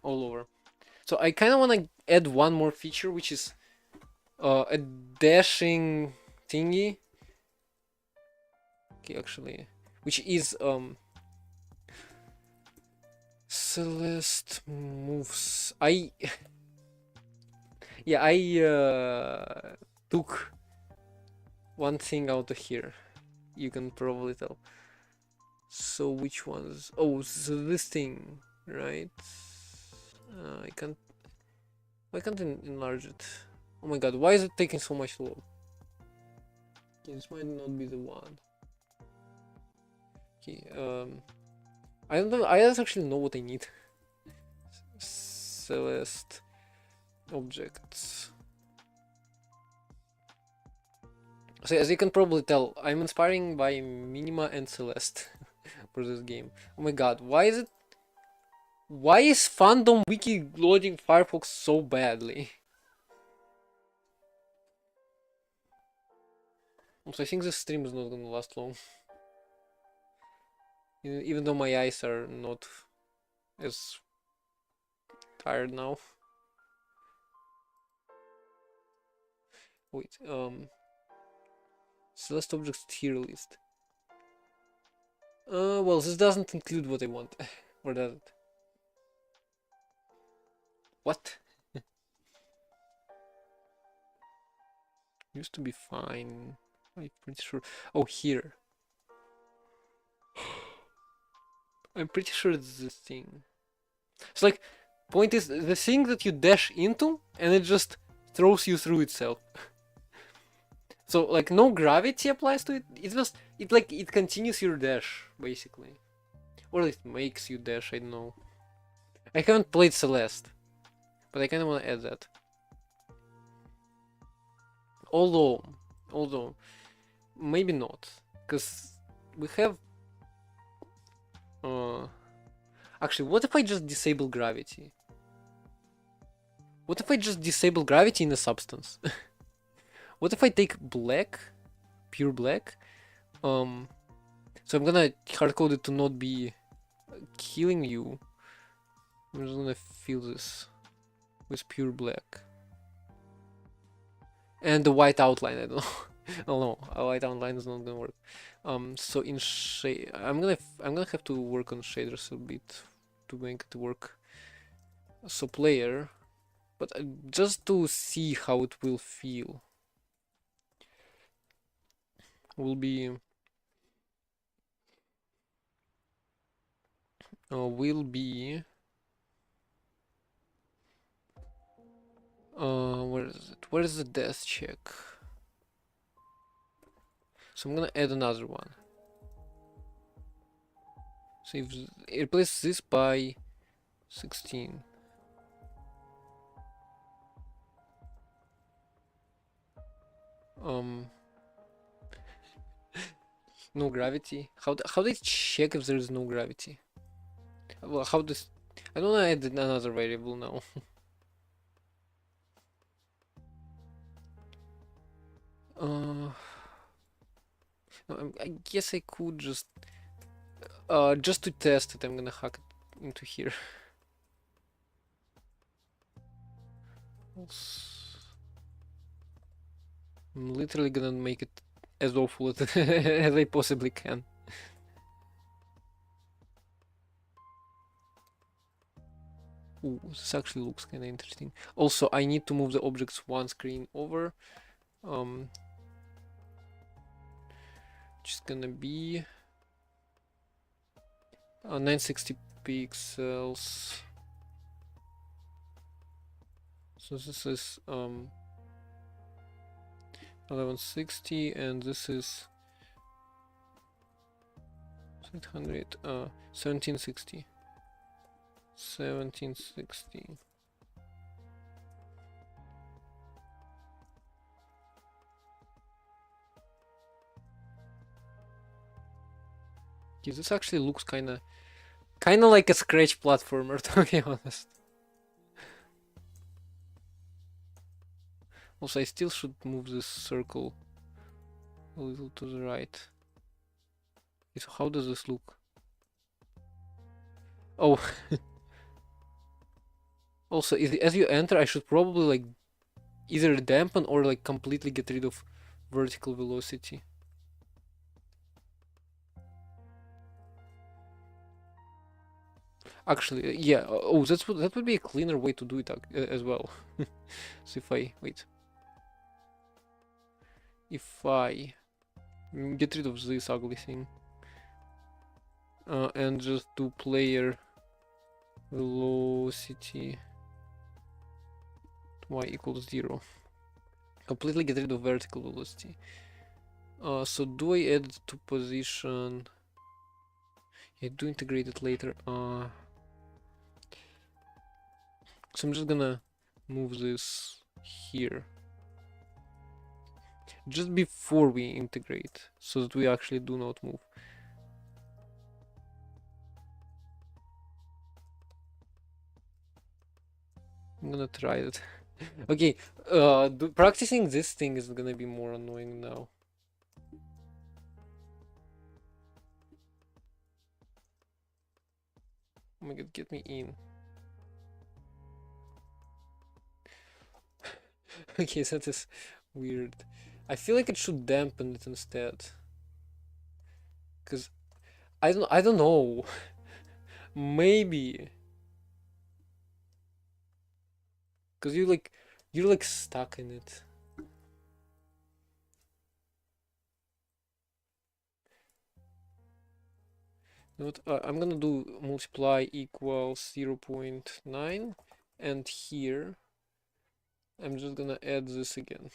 all over. So I kind of want to add one more feature, which is a dashing thingy. Okay, actually, which is Celeste moves. I took one thing out of here. You can probably tell. So which ones? Oh, so this thing, right? I can't. Why can't I enlarge it? Oh my god, why is it taking so much load? Okay, this might not be the one. Okay, I don't know. I don't actually know what I need. Celeste objects. So as you can probably tell, I'm inspiring by Minima and Celeste for this game. Oh my god, why is fandom wiki loading Firefox so badly? Also, I think this stream is not gonna last long. Even though my eyes are not as tired now. Wait, Celeste objects tier list. Well, this doesn't include what I want. Or does it? What? Used to be fine. I'm pretty sure. Oh, here. I'm pretty sure it's this thing. It's like, point is, the thing that you dash into, and it just throws you through itself. So, like, no gravity applies to it. It's just, it continues your dash, basically. Or it makes you dash, I don't know. I haven't played Celeste, but I kind of want to add that. Although, maybe not, because we have. Actually, what if I just disable gravity? What if I just disable gravity in a substance? What if I take black, pure black? So I'm gonna hardcode it to not be killing you. I'm just gonna fill this with pure black. And the white outline, I don't know. I don't know. A white outline is not gonna work. So in shade, I'm gonna have to work on shaders a bit to make it work. So player, but just to see how it will feel, will be will be where is it? Where is the death check? So I'm gonna add another one. So if replace this by 16. No gravity. How do I check if there is no gravity? Well, how does I don't want to add another variable now. No, I guess I could just to test it, I'm gonna hack it into here. I'm literally gonna make it as awful as, as I possibly can. Ooh, this actually looks kind of interesting. Also, I need to move the objects one screen over. Just gonna be 960 pixels. So this is 1160, and this is 800 1760. 1760. Okay, this actually looks kind of like a Scratch platformer, to be honest. Also, I still should move this circle a little to the right. Okay, so how does this look? Oh. Also, as you enter, I should probably like either dampen or like completely get rid of vertical velocity. Actually, yeah. Oh, that would be a cleaner way to do it as well. So if I get rid of this ugly thing and just do player velocity y equals 0. Completely get rid of vertical velocity. So do I add to position? I do integrate it later. So I'm just gonna move this here. just before we integrate, so that we actually do not move. I'm gonna try it. Okay, practicing this thing is gonna be more annoying now. Oh my god, get me in. Okay, that is weird. I feel like it should dampen it instead. Cause I don't know. Maybe. Cause you're like stuck in it. You know what? I'm gonna do multiply equals 0.9, and here I'm just gonna add this again.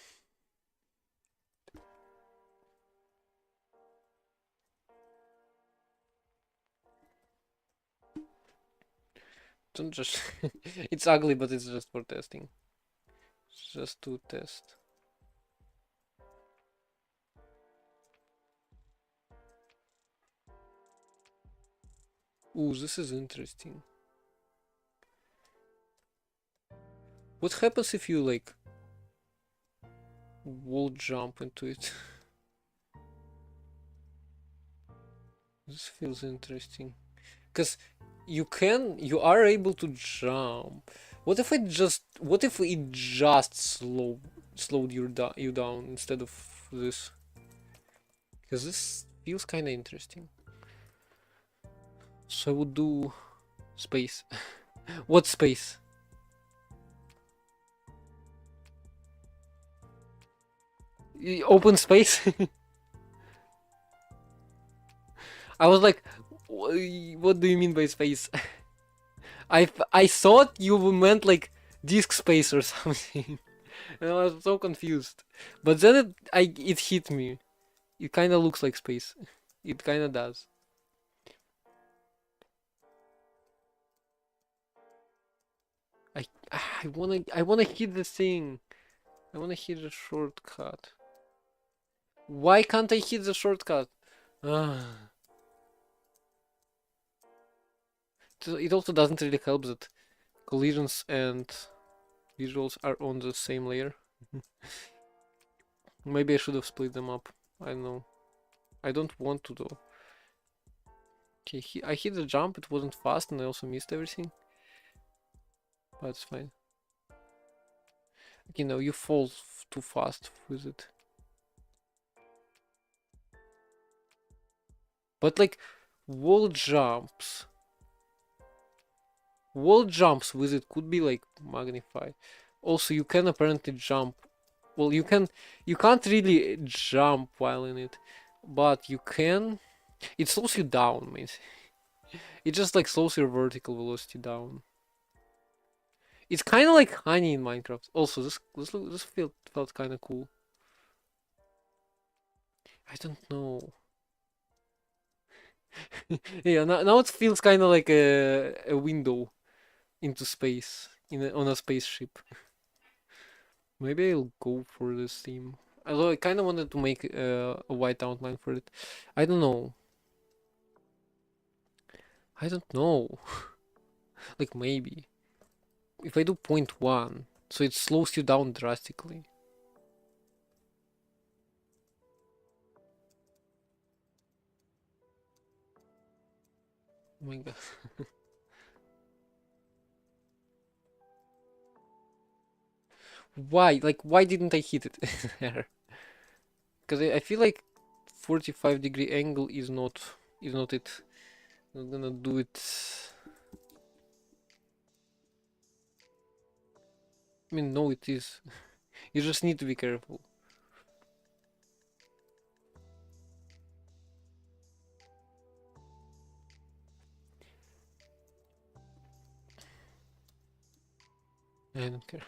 Don't just it's ugly, but it's just for testing. Just to test. Ooh, this is interesting. What happens if you like wall jump into it? This feels interesting. Because you are able to jump. What if it just slowed you down instead of this? Because this feels kind of interesting. So I would do space. What space? Open space? I was like, what do you mean by space? I thought you meant like disk space or something. And I was so confused. But then it hit me. It kind of looks like space. It kind of does. I wanna hit the thing. I wanna hit the shortcut. Why can't I hit the shortcut? Ah. It also doesn't really help that collisions and visuals are on the same layer. Maybe I should have split them up. I don't know. I don't want to though. Okay, I hit the jump, it wasn't fast, and I also missed everything. But it's fine. Okay, no, you fall too fast with it. But like, wall jumps. Wall jumps with it could be like magnified. Also, you can apparently jump. Well, you can't really jump while in it, but you can. It slows you down, man. It just like slows your vertical velocity down. It's kind of like honey in Minecraft. Also, this felt kind of cool. I don't know. Yeah, now it feels kind of like a window into space on a spaceship. Maybe I'll go for this theme. Although I kind of wanted to make a white outline for it. I don't know. I don't know. Like maybe. If I do 0.1, so it slows you down drastically. Oh my god. Why? Like, why didn't I hit it there? Because I feel like 45-degree angle is not it. Not gonna do it. I mean, no, it is. You just need to be careful. I don't care.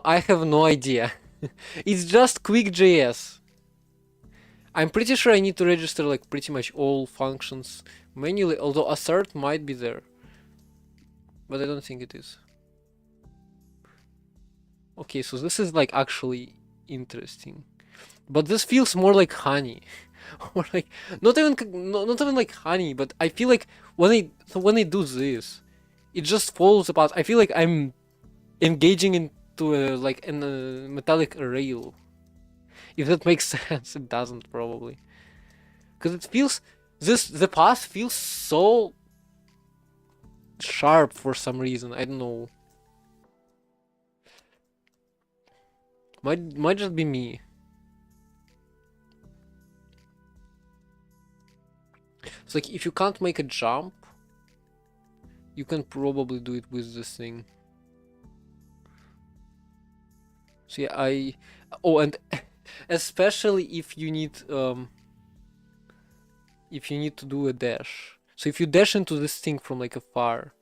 I have no idea. It's just QuickJS. I'm pretty sure I need to register like pretty much all functions manually, although assert might be there. but I don't think it is. Okay, so this is like actually interesting. But this feels more like honey. Or like not even like honey, but I feel like when I do this, it just falls apart. I feel like I'm engaging into a metallic rail. If that makes sense, it doesn't probably. Because it feels the path feels so sharp for some reason. I don't know. Might just be me. It's like if you can't make a jump, you can probably do it with this thing. So yeah, and especially if you need to do a dash. So if you dash into this thing from like afar,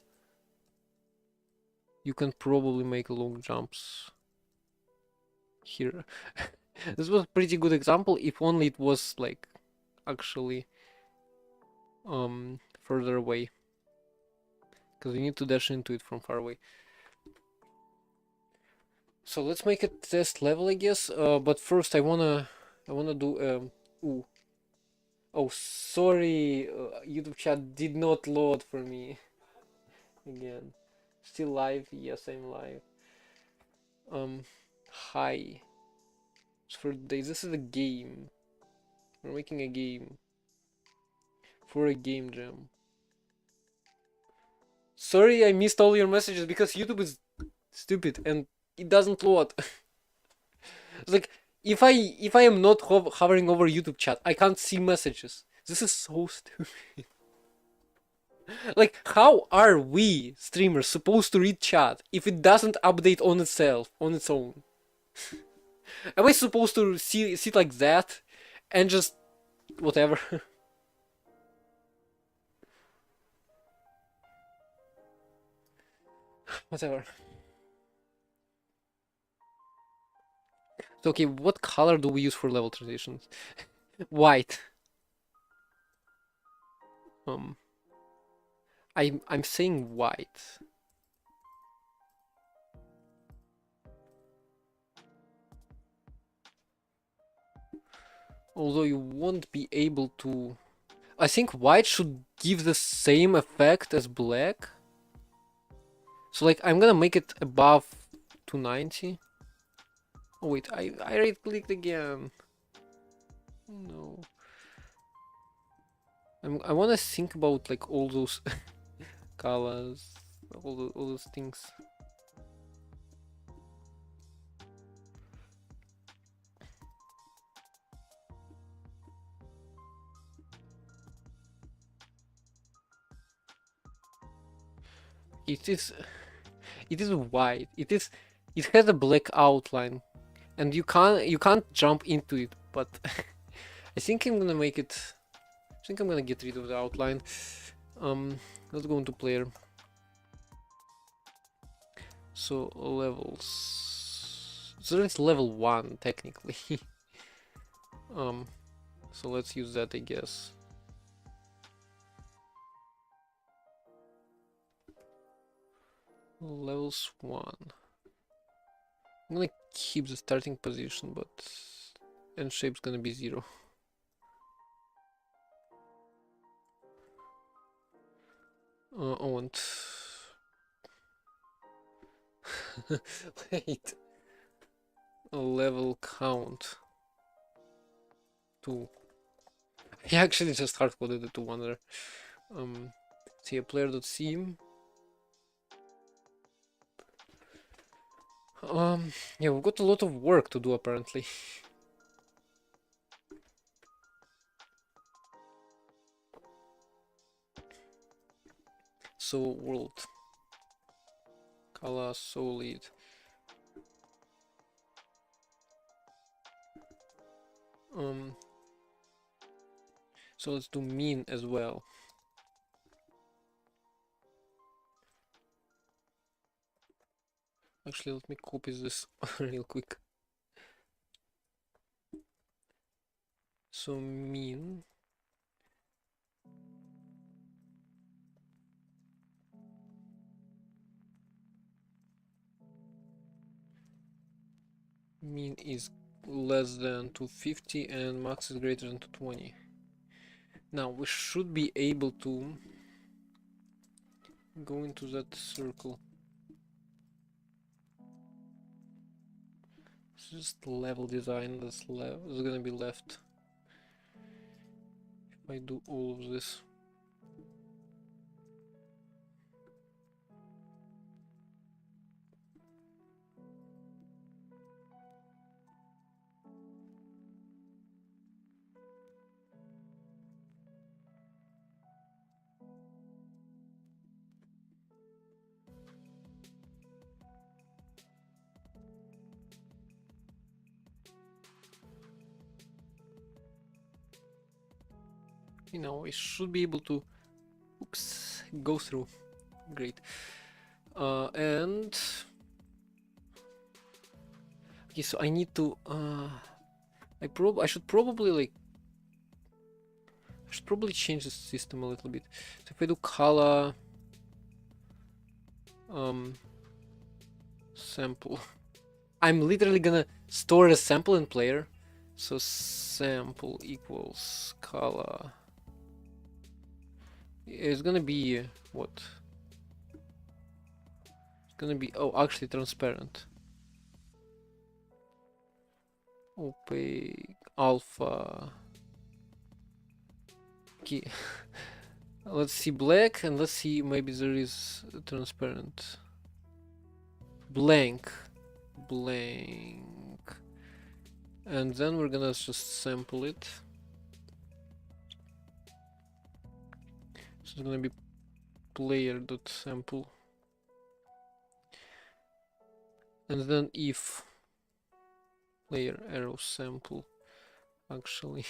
you can probably make long jumps here. This was a pretty good example, if only it was like actually further away. Because you need to dash into it from far away. So let's make a test level, I guess. But first I wanna do ooh. Oh, sorry, YouTube chat did not load for me again. Still live? Yes, I'm live. Hi. So for today, this is a game. We're making a game for a game jam. Sorry, I missed all your messages because YouTube is stupid and it doesn't load. It's like if I am not hovering over YouTube chat, I can't see messages. This is so stupid. Like, how are we streamers supposed to read chat if it doesn't update on itself, on its own? Am I supposed to see it like that and just whatever? Whatever. So, okay, what color do we use for level transitions? White. Um, I'm saying white. Although you won't be able to. I think white should give the same effect as black. So like I'm gonna make it above 290. Oh wait, I right clicked again. No. I wanna think about like all those colors, all those things. It is white. It has a black outline, and you can't jump into it. But I think I'm gonna make it. I think I'm gonna get rid of the outline. Let's go into player. So levels. So it's level 1 technically. So let's use that, I guess. Levels 1. I'm gonna keep the starting position, but end shape's gonna be 0. And wait, level count 2. I actually just hard-coded it to Wonder. See a player.theme. Yeah, we've got a lot of work to do apparently. So world color solid. So let's do mean as well. Actually, let me copy this real quick. So mean. Min is less than 250 and max is greater than 220. Now we should be able to go into that circle. It's just level design. That's gonna be left. If I do all of this. You know, I should be able to, oops, go through. Great. And okay, so I need to I should probably like change the system a little bit. So if I do color sample, I'm literally gonna store a sample in player. So sample equals color. It's gonna be what? It's gonna be, oh, actually transparent. Opaque alpha. Okay. Let's see black and let's see, maybe there is transparent. Blank. And then we're gonna just sample it. So it's gonna be player.sample. And then if player arrow sample actually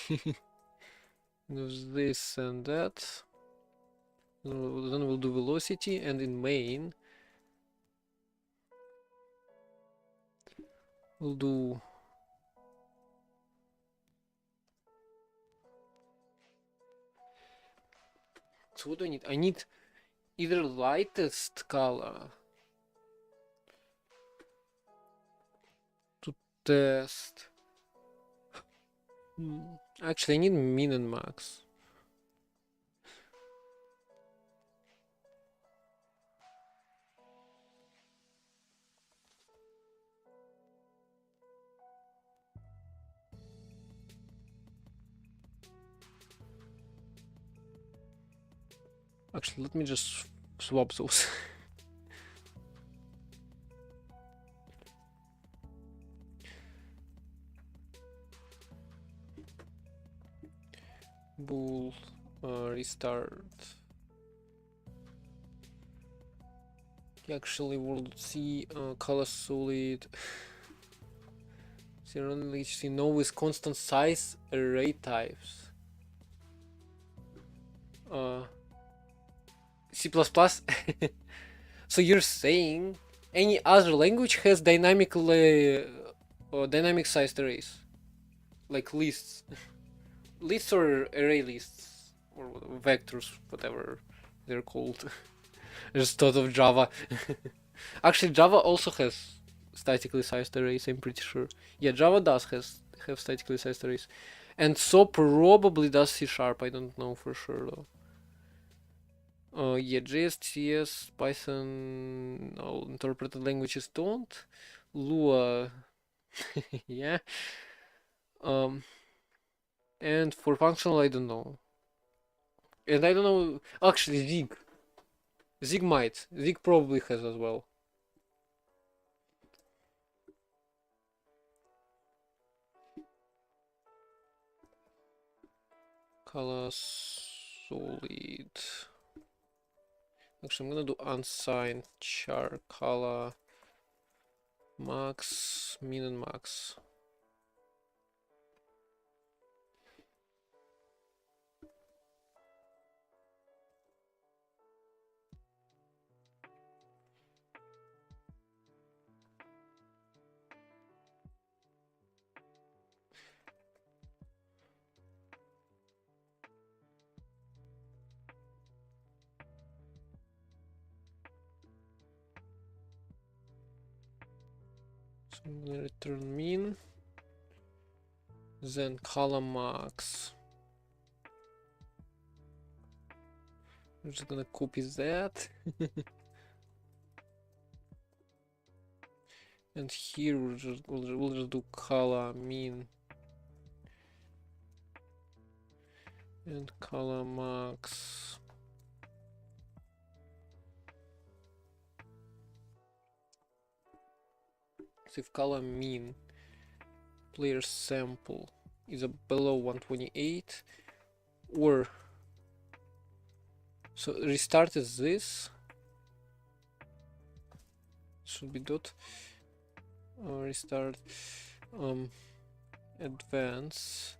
does this and that, then we'll do velocity, and in main we'll do so what do I need? I need either lightest color to test. Actually, I need min and max. Actually, let me just swap those. Bool restart. Actually, world C color solid. Zero HC no with constant size array types. C++. So you're saying any other language has dynamically dynamic sized arrays, like lists, lists or array lists or vectors, whatever they're called. I just thought of Java. Actually, Java also has statically sized arrays. I'm pretty sure. Yeah, Java does have statically sized arrays, and so probably does C#. I don't know for sure though. Yeah, JS, CS, Python, all interpreted languages don't. Lua, yeah. And for functional, I don't know. And I don't know. Actually, Zig. Zig might. Zig probably has as well. Color solid. Actually, I'm gonna do unsigned char color max, min and max. So I'm gonna return min, then column max. I'm just gonna copy that. And here we'll just do color min and color max. So if color min player sample is below 128, or so restart is this, should be dot restart advance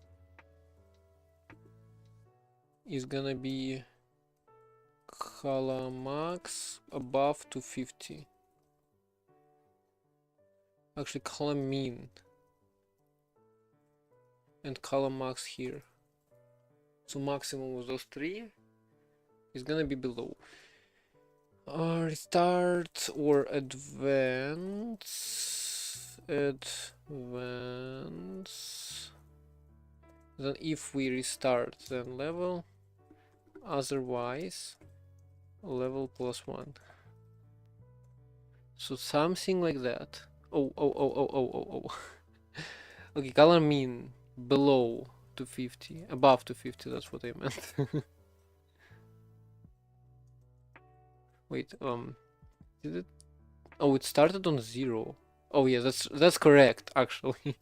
is gonna be color max above 250. Actually, color min and color max here. So maximum of those three is gonna be below. Restart or advance. Advance. Then if we restart, then level. Otherwise, level +1. So something like that. Oh. Okay, color min below 250, above 250. That's what I meant. Wait, did it? Oh, it started on 0. Oh yeah, that's correct actually.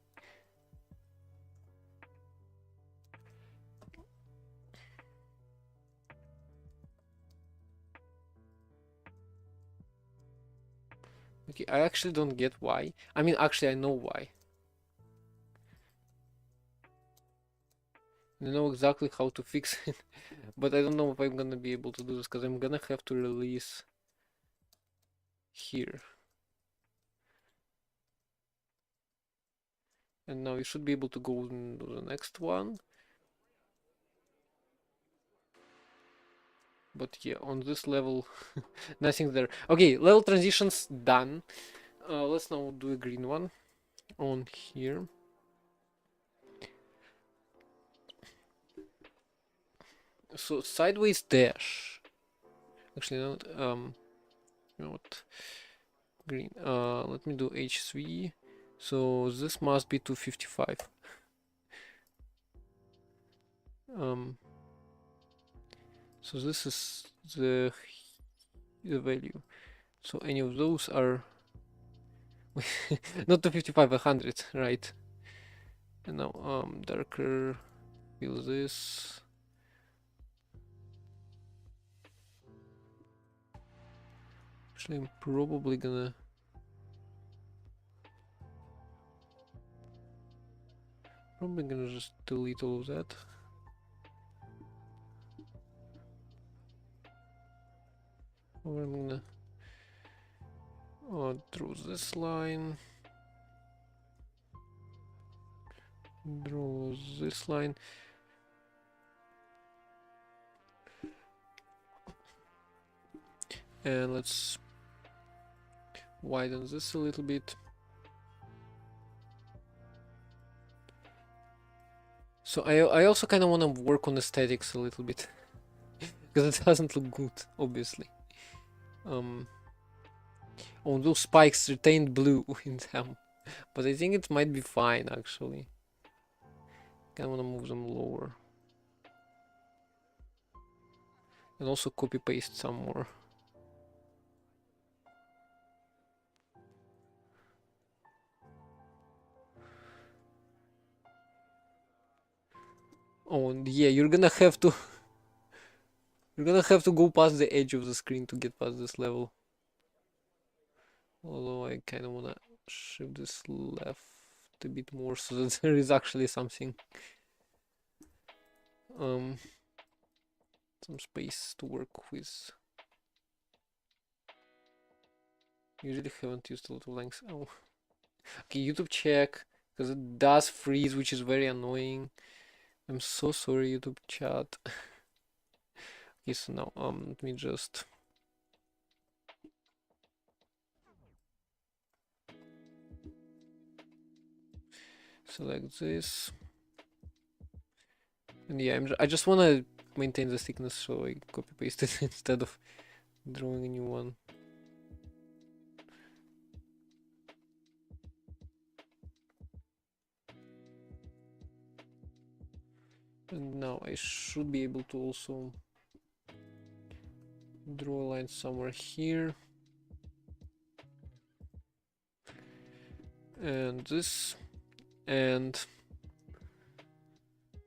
Okay, I actually don't get why. I mean, actually, I know why. I know exactly how to fix it, but I don't know if I'm gonna be able to do this because I'm gonna have to release here. And now you should be able to go into the next one. But yeah, on this level, nothing there. Okay, level transitions done. Let's now do a green one on here. So sideways dash. Actually, not you know what? Green. Let me do H3. So this must be 255. So this is the value. So any of those are not 255, 100, right? And now darker. Fill this. Actually, I'm probably gonna just delete all of that. Or I'm gonna draw this line. Draw this line. And let's widen this a little bit. So I also kind of want to work on aesthetics a little bit because it doesn't look good, obviously. Oh, those spikes retained blue in them, but I think it might be fine actually. Kind of want to move them lower and also copy paste some more. Oh, and yeah, you're gonna have to go past the edge of the screen to get past this level. Although I kind of wanna shift this left a bit more so that there is actually something, some space to work with. Usually haven't used a lot of length. Oh, okay, YouTube check because it does freeze, which is very annoying. I'm so sorry, YouTube chat. Okay, so now let me just select this. And yeah, I just want to maintain the thickness, so I copy paste it instead of drawing a new one. And now I should be able to also draw a line somewhere here. And this. And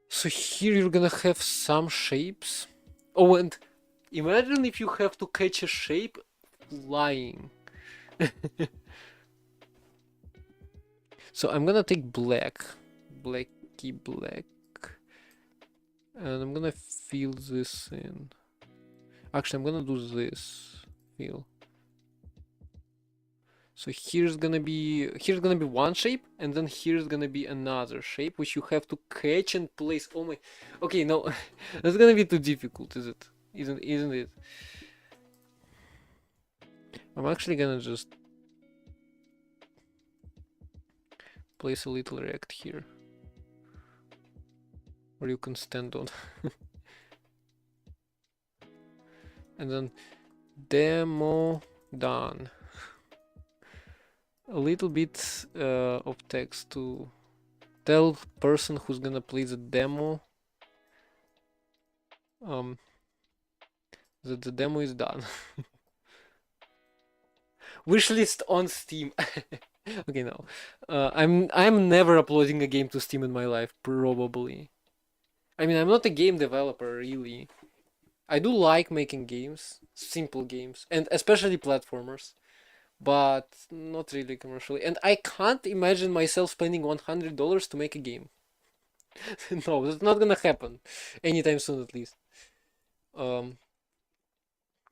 so here you're gonna have some shapes. Oh, and imagine if you have to catch a shape flying. So I'm gonna take black. Blacky black. And I'm gonna fill this in. Actually, I'm gonna do this. Fill. So here's gonna be one shape, and then here's gonna be another shape, which you have to catch and place. Oh my. Okay, no, that's gonna be too difficult, is it? Isn't it? I'm actually gonna just place a little rect here, or you can stand on, and then demo done. A little bit of text to tell person who's gonna play the demo that the demo is done. Wishlist on Steam. Okay, no. I'm never uploading a game to Steam in my life, probably. I mean, I'm not a game developer, really. I do like making games, simple games, and especially platformers, but not really commercially. And I can't imagine myself spending $100 to make a game. No, that's not gonna happen anytime soon, at least.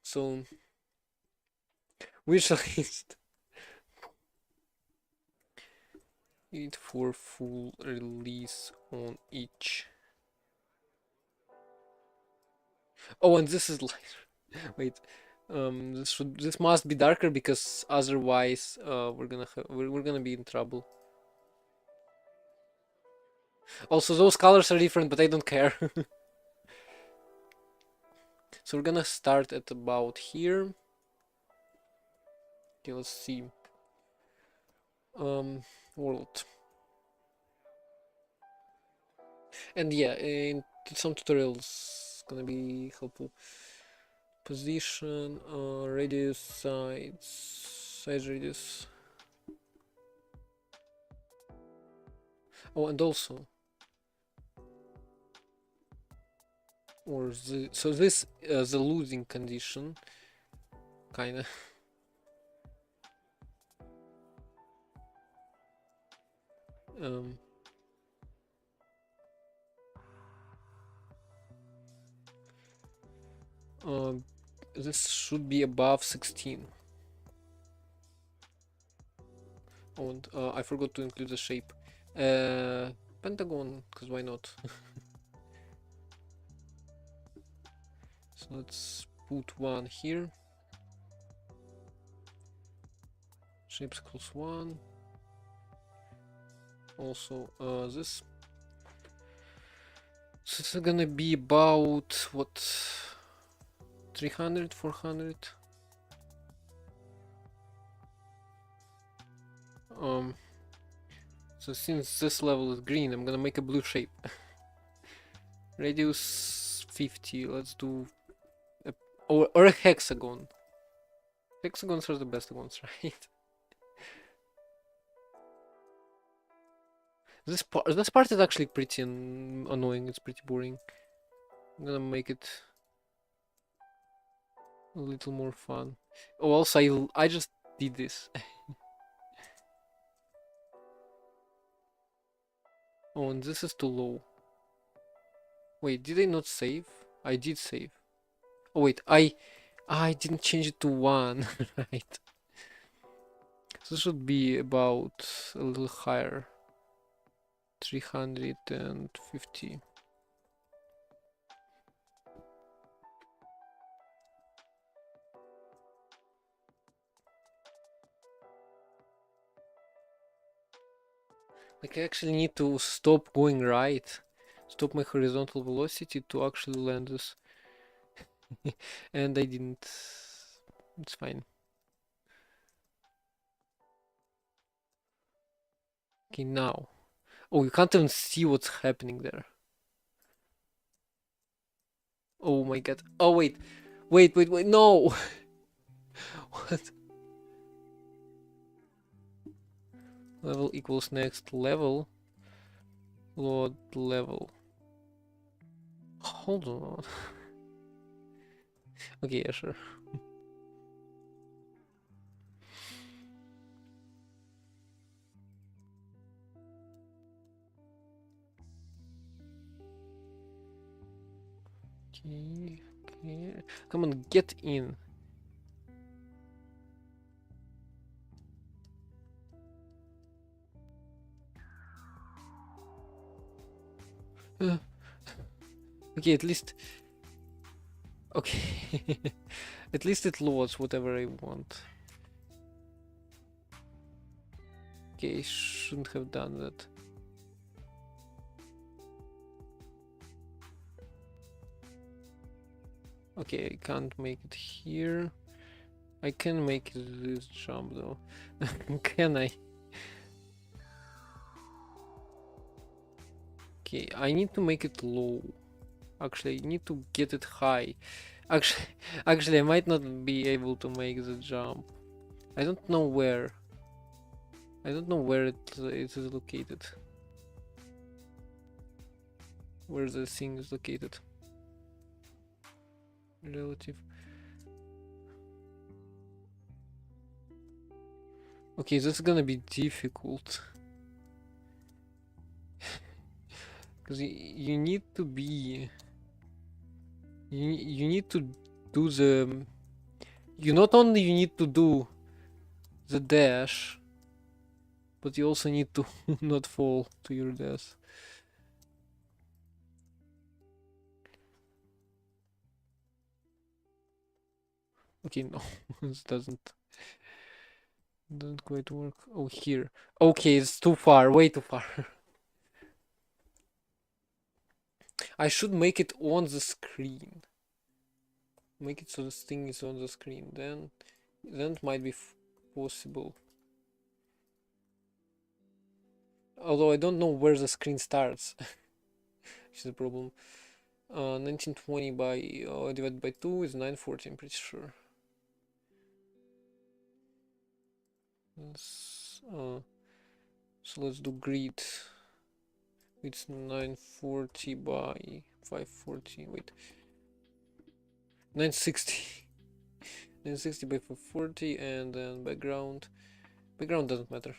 So wishlist it for full release on each. Oh, and this is lighter. Wait, this must be darker because otherwise we're gonna be in trouble. Also, those colors are different, but I don't care. So we're gonna start at about here. Okay, let's see. World. And yeah, in some tutorials gonna be helpful. Position, radius, size radius. Oh, and also, or so this the losing condition, kinda. This should be above 16. Oh, and I forgot to include the shape. Pentagon, because why not? So let's put one here. Shapes equals 1. Also, this. So it's gonna be about what? 300, 400. So since this level is green, I'm gonna make a blue shape. Radius 50. Let's do or a hexagon. Hexagons are the best ones, right? This part is actually pretty annoying. It's pretty boring. I'm gonna make it a little more fun. Oh, also I just did this. Oh, and this is too low. Wait, did I not save? I did save. Oh wait, I didn't change it to 1, right? So this should be about a little higher. 350. Like I actually need to stop going right. Stop my horizontal velocity to actually land this. And I didn't. It's fine. Okay, now. Oh, you can't even see what's happening there. Oh my god. Oh, wait. Wait. No! What? Level equals next level. Load level. Hold on. Okay, yeah, sure. Okay. Come on, get in. Uh, okay, at least. Okay. At least it loads whatever I want. Okay, shouldn't have done that. Okay, I can't make it here. I can make this jump though. Can I? Okay, I need to make it low. Actually, I need to get it high. Actually, actually, I might not be able to make the jump. I don't know where. I don't know where it is located. Where the thing is located. Relative. Okay, this is gonna be difficult. Because you need to be... You need to do the... You not only you need to do the dash, but you also need to not fall to your death. Okay, no, this doesn't quite work. Oh, here. Okay, it's too far, way too far. I should make it on the screen. Make it so this thing is on the screen. Then it might be possible. Although I don't know where the screen starts, which is a problem. 1920 by divided by 2 is 940, I'm pretty sure. So let's do grid. It's 940 by 540. Wait, 960. 960 by 540, and then background. Background doesn't matter.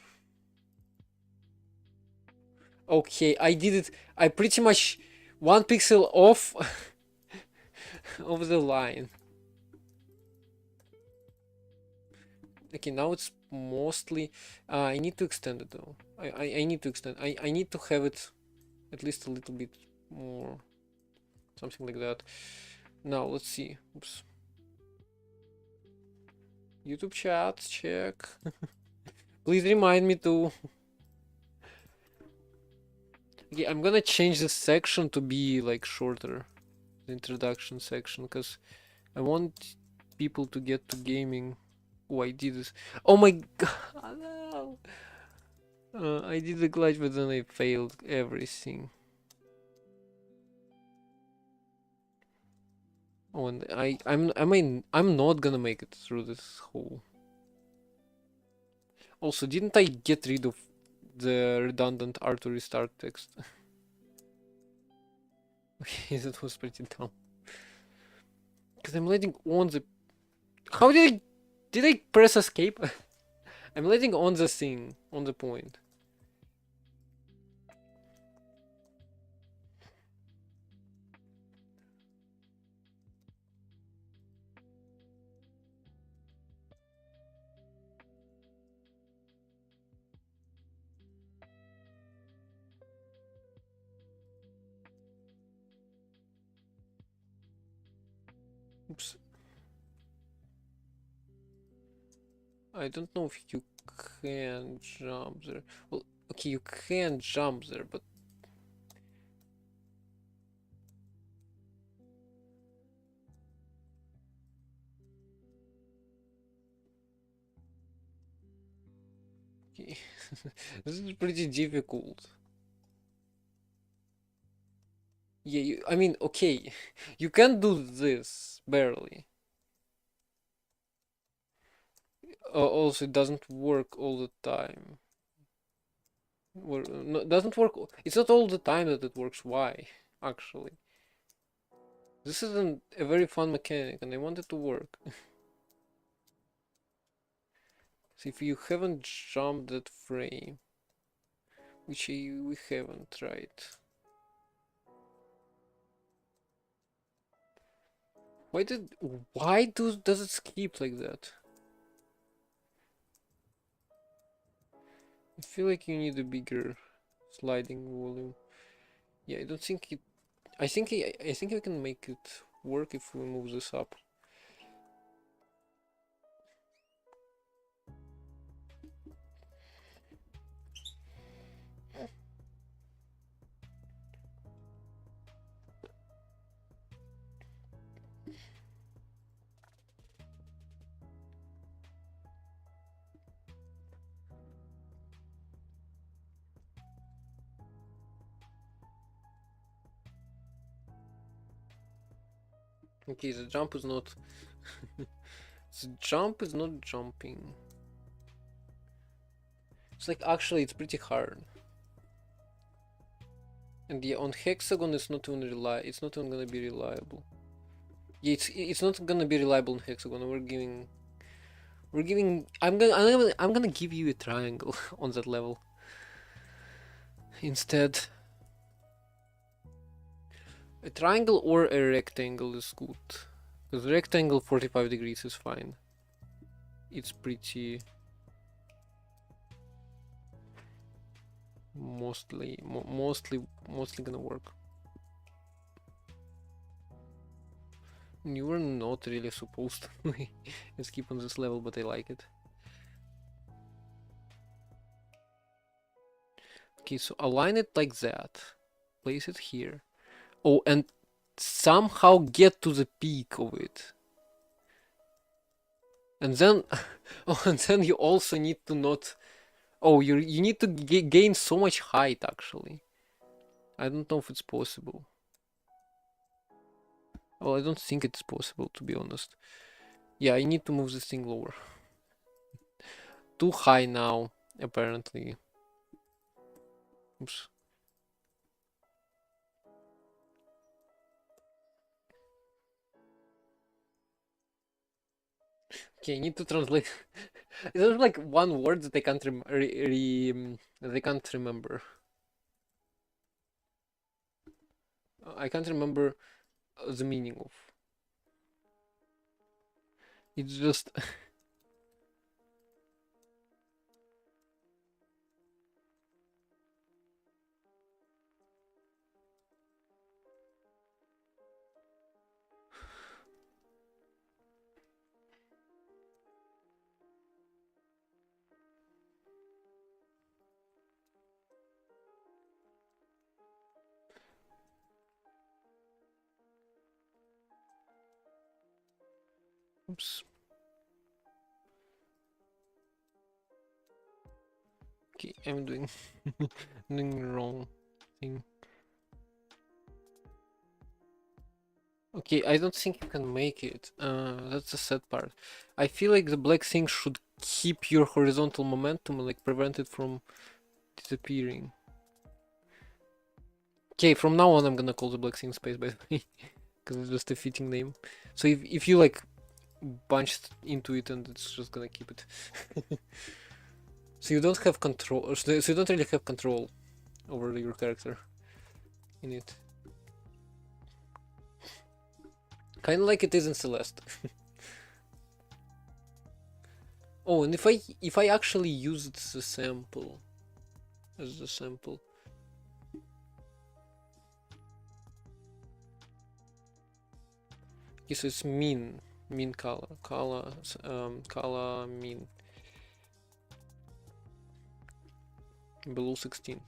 Okay, I did it. I pretty much 1 pixel off of the line. Okay, now it's mostly. I need to extend it though. I need to extend. I need to have it at least a little bit more, something like that. Now let's see. Oops. YouTube chat check. Please remind me to. Okay, I'm gonna change this section to be like shorter, the introduction section, because I want people to get to gaming. Oh, I did this. Oh my god! No. I did the glitch, but then I failed everything. Oh, and I'm not gonna make it through this hole. Also, didn't I get rid of the redundant R to restart text? Okay, that was pretty dumb. Because I'm letting on the... How did I... Did I press escape? I'm letting on the thing, on the point. Oops. I don't know if you can jump there. Well, Okay, you can't jump there, but okay. This is pretty difficult. Yeah, I mean, okay, you can do this barely. Also, it doesn't work all the time. Well, no, doesn't work. It's not all the time that it works. Why? Actually, this isn't a very fun mechanic, and I want it to work. So if you haven't jumped that frame, which we haven't, right? Why did? Why does it skip like that? I feel like you need a bigger sliding volume. Yeah, I don't think it. I think we can make it work if we move this up. Okay, the jump is not. The jump is not jumping. It's like actually it's pretty hard. And yeah, on hexagon it's not even it's not even gonna be reliable. Yeah, it's not gonna be reliable on hexagon. We're giving I'm gonna give you a triangle on that level instead. A triangle or a rectangle is good. Because rectangle 45 degrees is fine. It's pretty mostly gonna work. You were not really supposed to skip on this level, but I like it. Okay, so align it like that. Place it here. Oh, and somehow get to the peak of it. And then, oh, and then you also need to not. Oh, you need to gain so much height actually. I don't know if it's possible. Well, I don't think it's possible to be honest. Yeah, I need to move this thing lower. Too high now, apparently. Oops. Okay, I need to translate. There's like one word that I can't that I can't remember. I can't remember the meaning of. It's just oops. Okay, I'm doing doing wrong thing. Okay, I don't think you can make it. That's the sad part. I feel like the black thing should keep your horizontal momentum and like prevent it from disappearing. Okay, from now on I'm gonna call the black thing space by the way, because it's just a fitting name. So if you like bunch into it and it's just gonna keep it. So you don't have control. So you don't really have control over your character in it. Kind of like it is in Celeste. Oh, and if I actually used the sample as the sample. Okay, so it's mean color mean. below 16.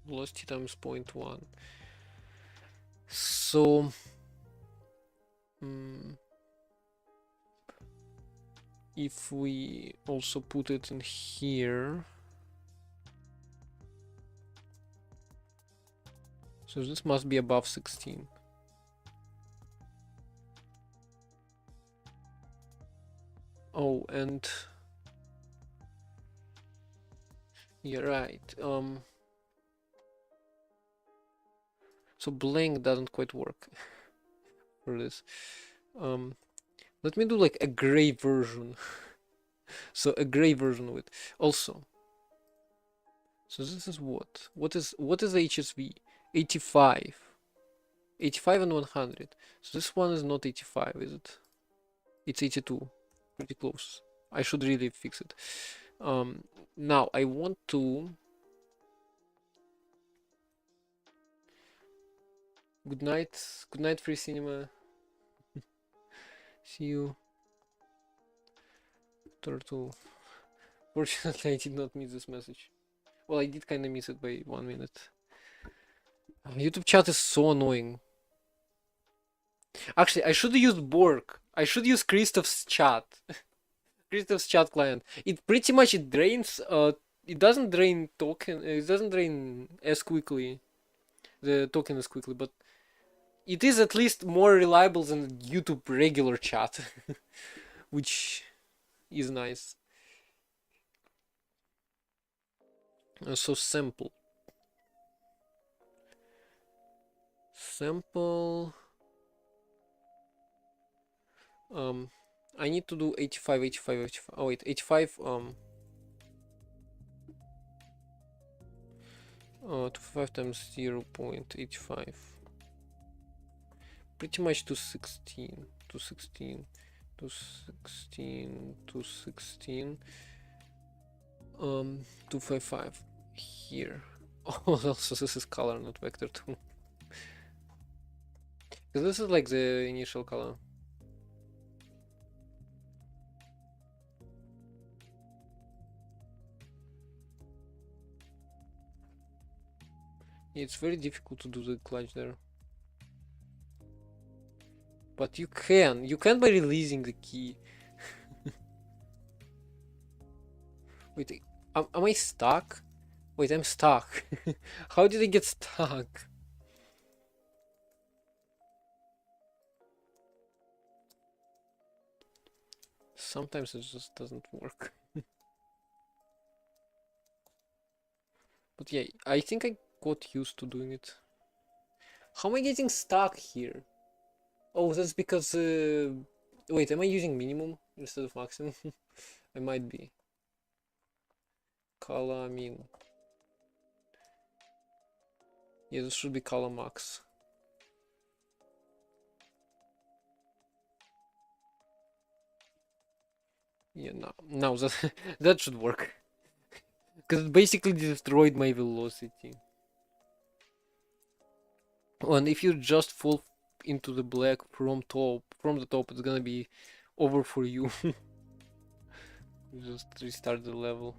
Velocity times 0.1. So if we also put it in here, so this must be above 16. Oh, and you're right. So blank doesn't quite work for this. Let me do like a gray version. So a gray version with also. So this is what? What is HSV? 85. 85 and 100. So this one is not 85, is it? It's 82. Pretty close. I should really fix it. Now I want to. Good night, free cinema. See you, Turtle. Fortunately, I did not miss this message. Well, I did kind of miss it by 1 minute. YouTube chat is so annoying. Actually, I should use Borg. I should use Christoph's chat. Christoph's chat client. It pretty much it drains. It doesn't drain token. It doesn't drain as quickly. The token as quickly, but it is at least more reliable than YouTube regular chat, which is nice. So sample. I need to do 85, 85, 85. Oh wait, 85. 25 times 0.85. Pretty much to 16, to 16, to 16, to 16. 255 here. Oh, also this is color, not vector too. Because this is like the initial color. It's very difficult to do the clutch there. But you can by releasing the key. Wait, am I stuck? Wait, I'm stuck. How did I get stuck? Sometimes it just doesn't work. But yeah, I think I got used to doing it. How am I getting stuck here? Oh, that's because... Wait, am I using minimum instead of maximum? I might be. Color min. Yeah, this should be color max. Yeah, now that that should work. Because it basically destroyed my velocity. And if you just fall into the black from the top, it's gonna be over for you. Just restart the level.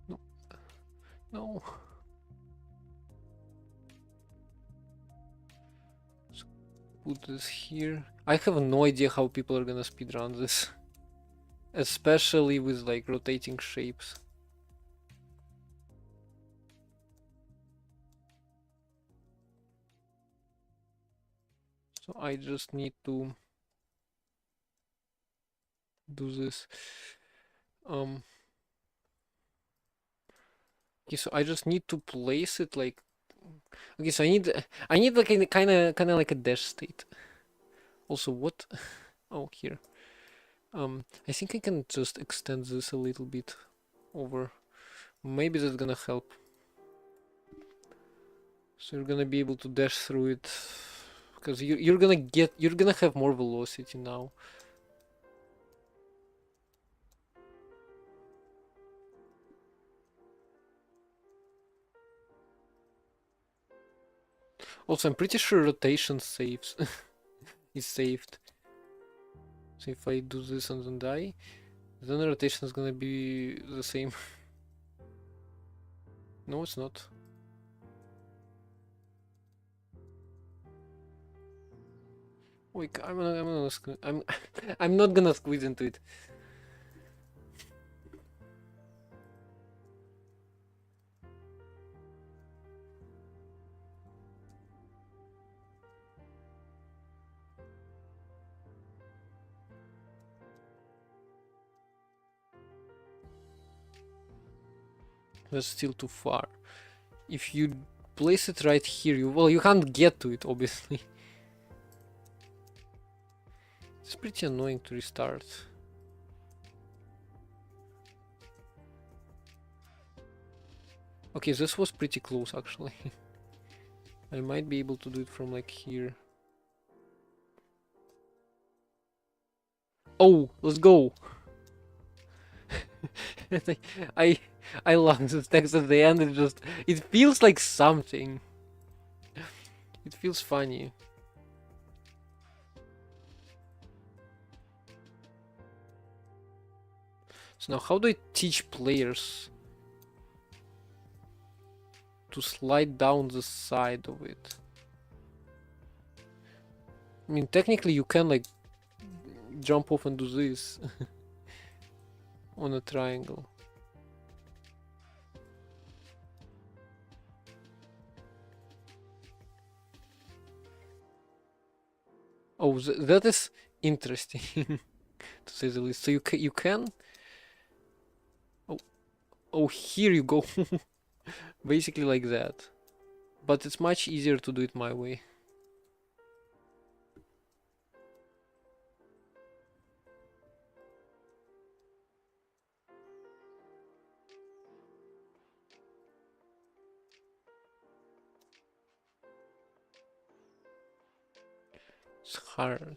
No. No. Let's put this here. I have no idea how people are gonna speedrun this. Especially with like rotating shapes. So I just need to do this. Okay, so I just need to place it like. Okay, so I need like a kind of like a dash state. Also, what? Oh, here. I think I can just extend this a little bit over. Maybe that's gonna help. So you're gonna be able to dash through it because you're gonna have more velocity now. Also, I'm pretty sure rotation saves is saved. So if I do this and then die, then the rotation is gonna be the same. No, it's not. Wait, I'm not gonna squeeze into it. That's still too far. If you place it right here, you can't get to it, obviously. It's pretty annoying to restart. Okay, this was pretty close actually. I might be able to do it from like here. Oh, let's go! I I love this text at the end. It feels like something. It feels funny. So now, how do I teach players to slide down the side of it? I mean, technically, you can like jump off and do this on a triangle. Oh, that is interesting to say the least. So you can. Oh, here you go. Basically like that. But it's much easier to do it my way. It's hard.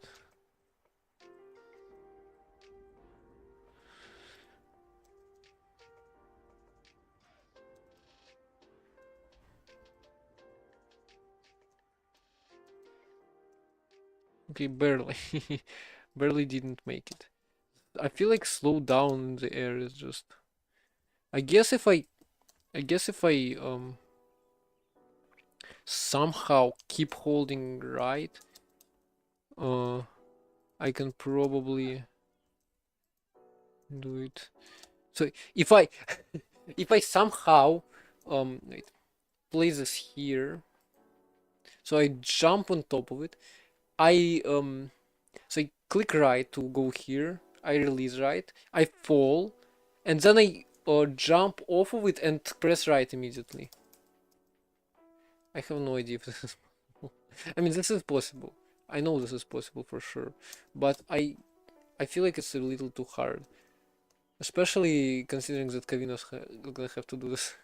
Okay, barely. Barely didn't make it. I feel like slow down in the air is just. I guess if I somehow keep holding right, I can probably do it. So if I if I somehow wait, place this here, so I jump on top of it, I so I click right to go here, I release right, I fall, and then I jump off of it and press right immediately. I have no idea if this is possible. I mean, this is possible. I know this is possible for sure, but I feel like it's a little too hard, especially considering that Kavina's gonna have to do this.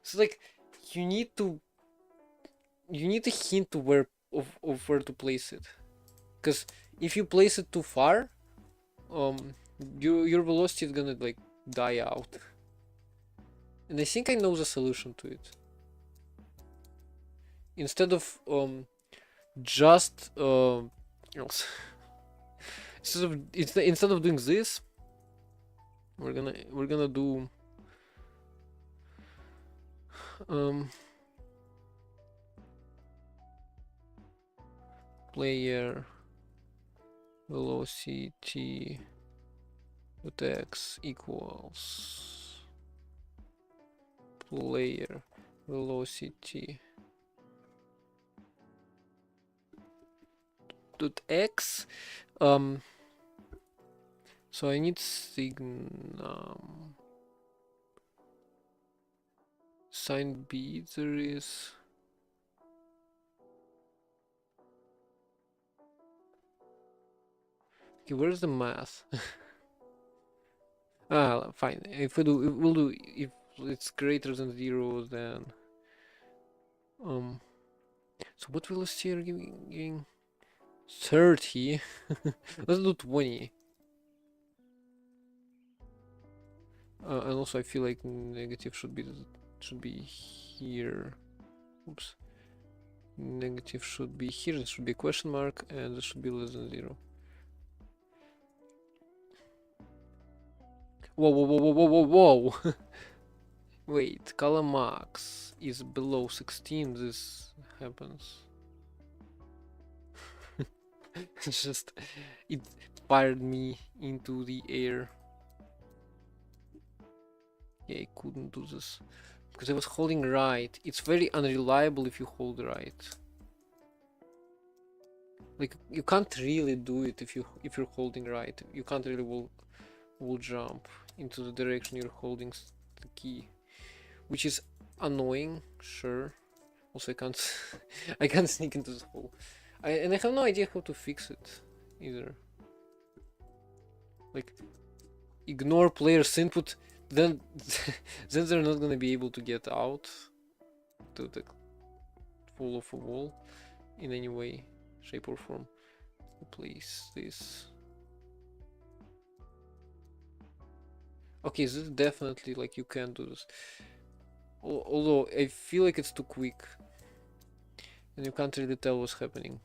So like, you need to a hint to of where to place it, because if you place it too far, your velocity is gonna like die out. And I think I know the solution to it. Instead of just instead of doing this, we're gonna do player velocity dot x equals player velocity dot x. So I need signum sign b. There is okay. Where's the math? Ah, fine. If we'll do if it's greater than 0, then So what velocity are you giving? 30. Let's do 20. And also I feel like negative should be here. Oops. Negative should be here. This should be a question mark, and this should be less than 0. Whoa, whoa, whoa, whoa, whoa, whoa, whoa! Wait, column max is below 16. This happens. It's just it fired me into the air. Yeah, I couldn't do this because I was holding right. It's very unreliable if you hold right. Like you can't really do it if you're holding right. You can't really will jump into the direction you're holding the key, which is annoying. Sure. Also, I can't I can't sneak into the hole. And I have no idea how to fix it either. Like ignore player's input, then then they're not gonna be able to get out to the fall of a wall in any way, shape or form. Replace this. Okay, this is definitely like you can do this. Although I feel like it's too quick and you can't really tell what's happening.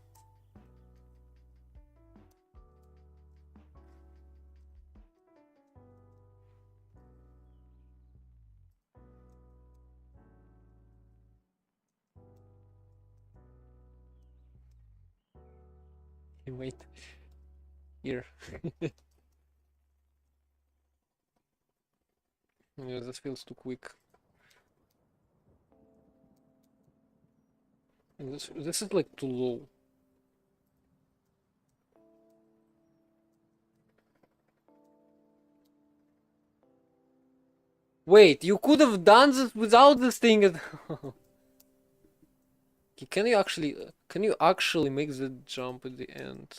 Wait. Here. Yeah, this feels too quick. And this is like too low. Wait, you could have done this without this thing at Okay, can you actually make the jump at the end?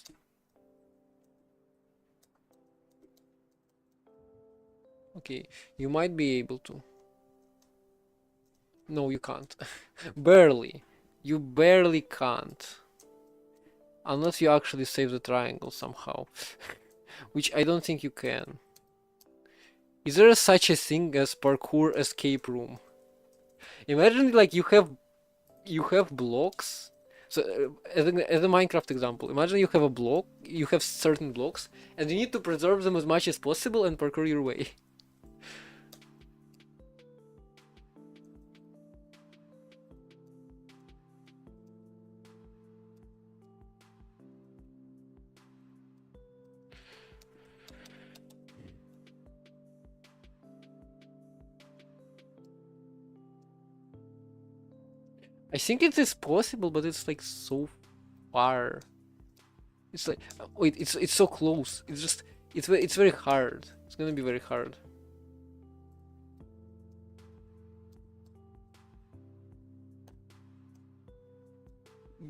Okay, you might be able to. No, you can't. Barely. You barely can't. Unless you actually save the triangle somehow. Which I don't think you can. Is there such a thing as parkour escape room? Imagine like you have blocks. So as a Minecraft example, imagine you have a block, you have certain blocks, and you need to preserve them as much as possible and parkour your way. I think it is possible, but it's like so far. It's like wait, it's so close. It's very hard. It's gonna be very hard.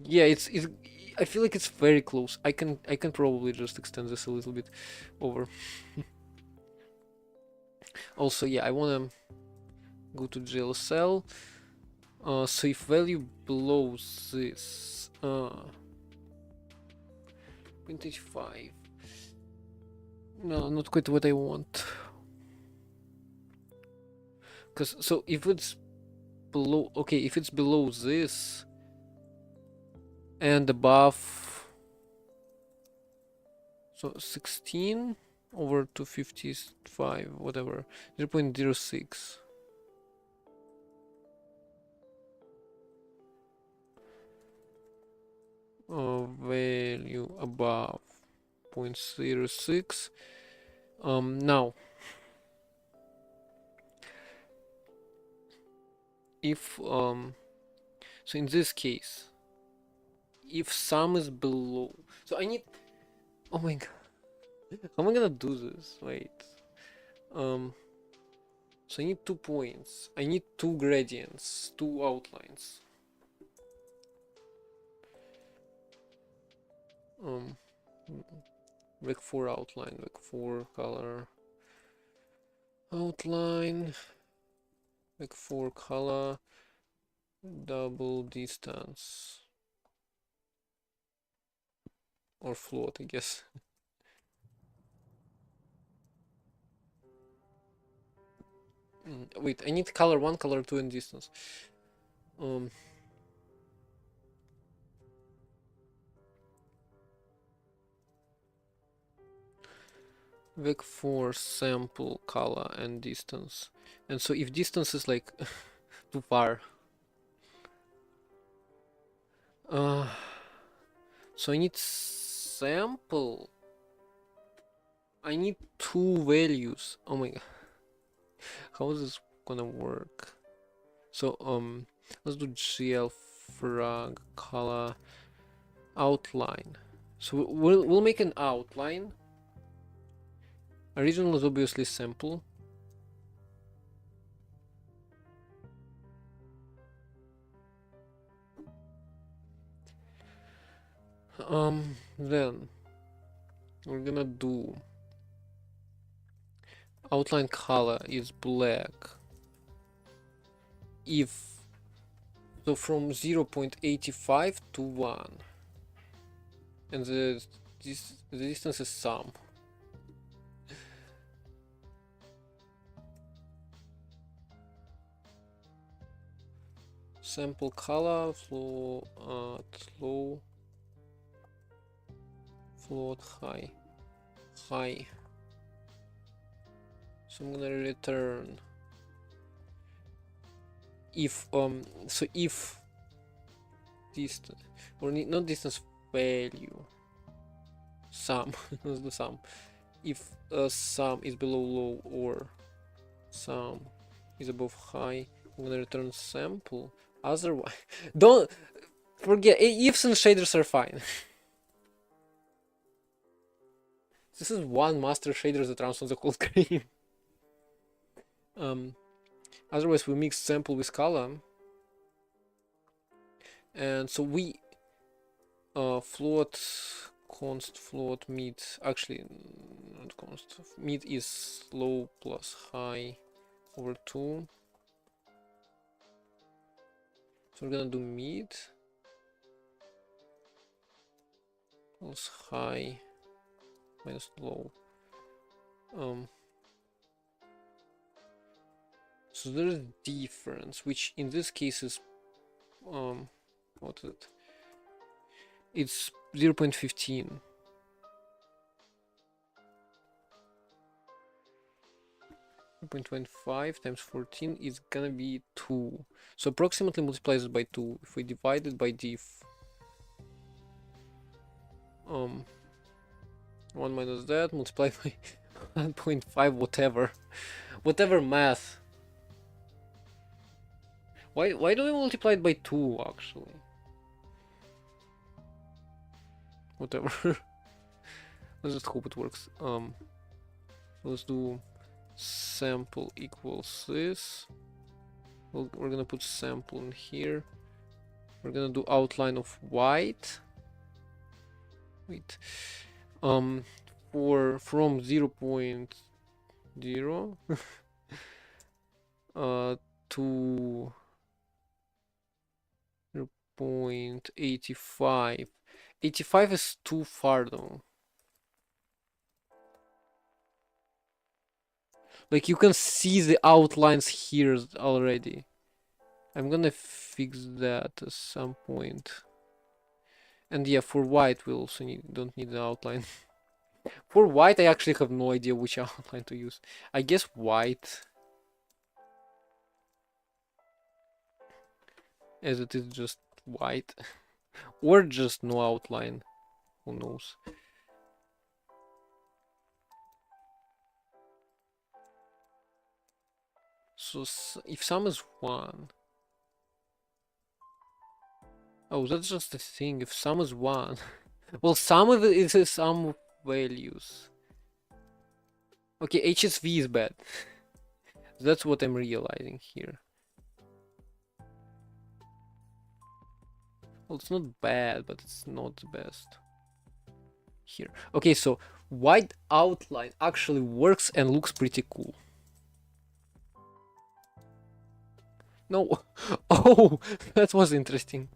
Yeah, it's. I feel like it's very close. I can probably just extend this a little bit over. Also, yeah, I wanna go to GLSL. So if value below this, 0.85. No, not quite what I want. Cause so if it's below, okay, if it's below this and above, so 16 over 255, whatever, 0.06. Value above 0.06. Now if so in this case, if sum is below, so I need, oh my god, how am I gonna do this? Wait, so I need 2 points, I need 2 gradients, 2 outlines. Vec 4 outline, Vec 4 color outline, Vec 4 color, double distance or float, I guess. Wait, I need color 1, color 2, and distance. Vec for sample, color, and distance. And so if distance is like too far, so I need sample. I need 2 values. Oh my god, how is this gonna work? So let's do GL frag color outline. So we'll make an outline. Original is obviously sample. Then we're gonna do outline color is black if so from 0.85 to 1, and the distance is sum. Sample color float low, float high. So I'm gonna return if so if distance or not distance value sum let's do sum. If sum is below low or sum is above high, I'm gonna return sample. Otherwise, don't forget ifs and shaders are fine. This is one master shader that runs on the whole screen. Otherwise we mix sample with color, and so we float const float mid, actually not const, mid is low plus high over 2. So we're gonna do mid plus high minus low. So there's a difference, which in this case is what is it? It's 0.15. 0.25 times 14 is gonna be 2. So approximately multiplies it by 2. If we divide it by diff 1 minus that multiplied by 1.5, whatever math. Why do we multiply it by 2 actually? Whatever. Let's just hope it works. Let's do sample equals this. We're gonna put sample in here. We're gonna do outline of white. Wait. For from 0.0 to 0.85. 85 is too far though. Like you can see the outlines here already. I'm gonna fix that at some point. And yeah, for white we also don't need the outline. For white I actually have no idea which outline to use. I guess white, as it is just white. Or just no outline. Who knows? So if sum is 1. Oh, that's just the thing. If sum is 1. Well, sum of it is a sum of values. Okay, HSV is bad. That's what I'm realizing here. Well, it's not bad, but it's not the best. Here. Okay, so white outline actually works and looks pretty cool. No. Oh, that was interesting.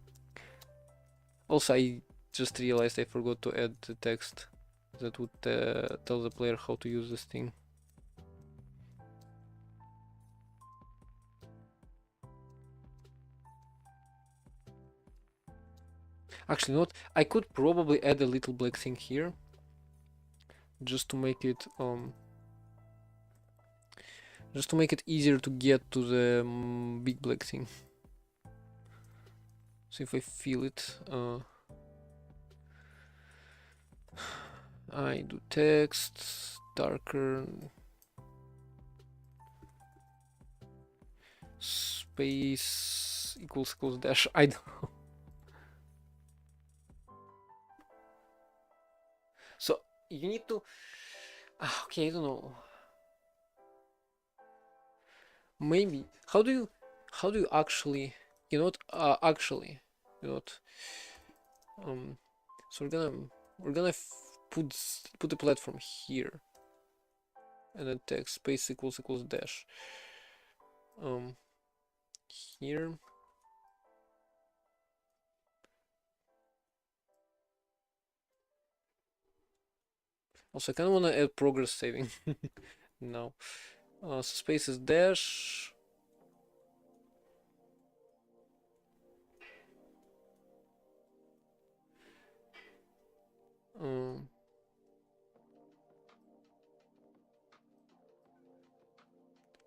Also, I just realized I forgot to add the text that would tell the player how to use this thing. Actually, not. I could probably add a little black thing here, just to make it easier to get to the big black thing. So if I feel it, I do text darker, space equals dash. I don't know. So you need to. Okay, I don't know. Maybe how do you actually, actually, you know what, so we're gonna put the platform here, and then text space equals dash here. Also, I kind of want to add progress saving now. So space is dash.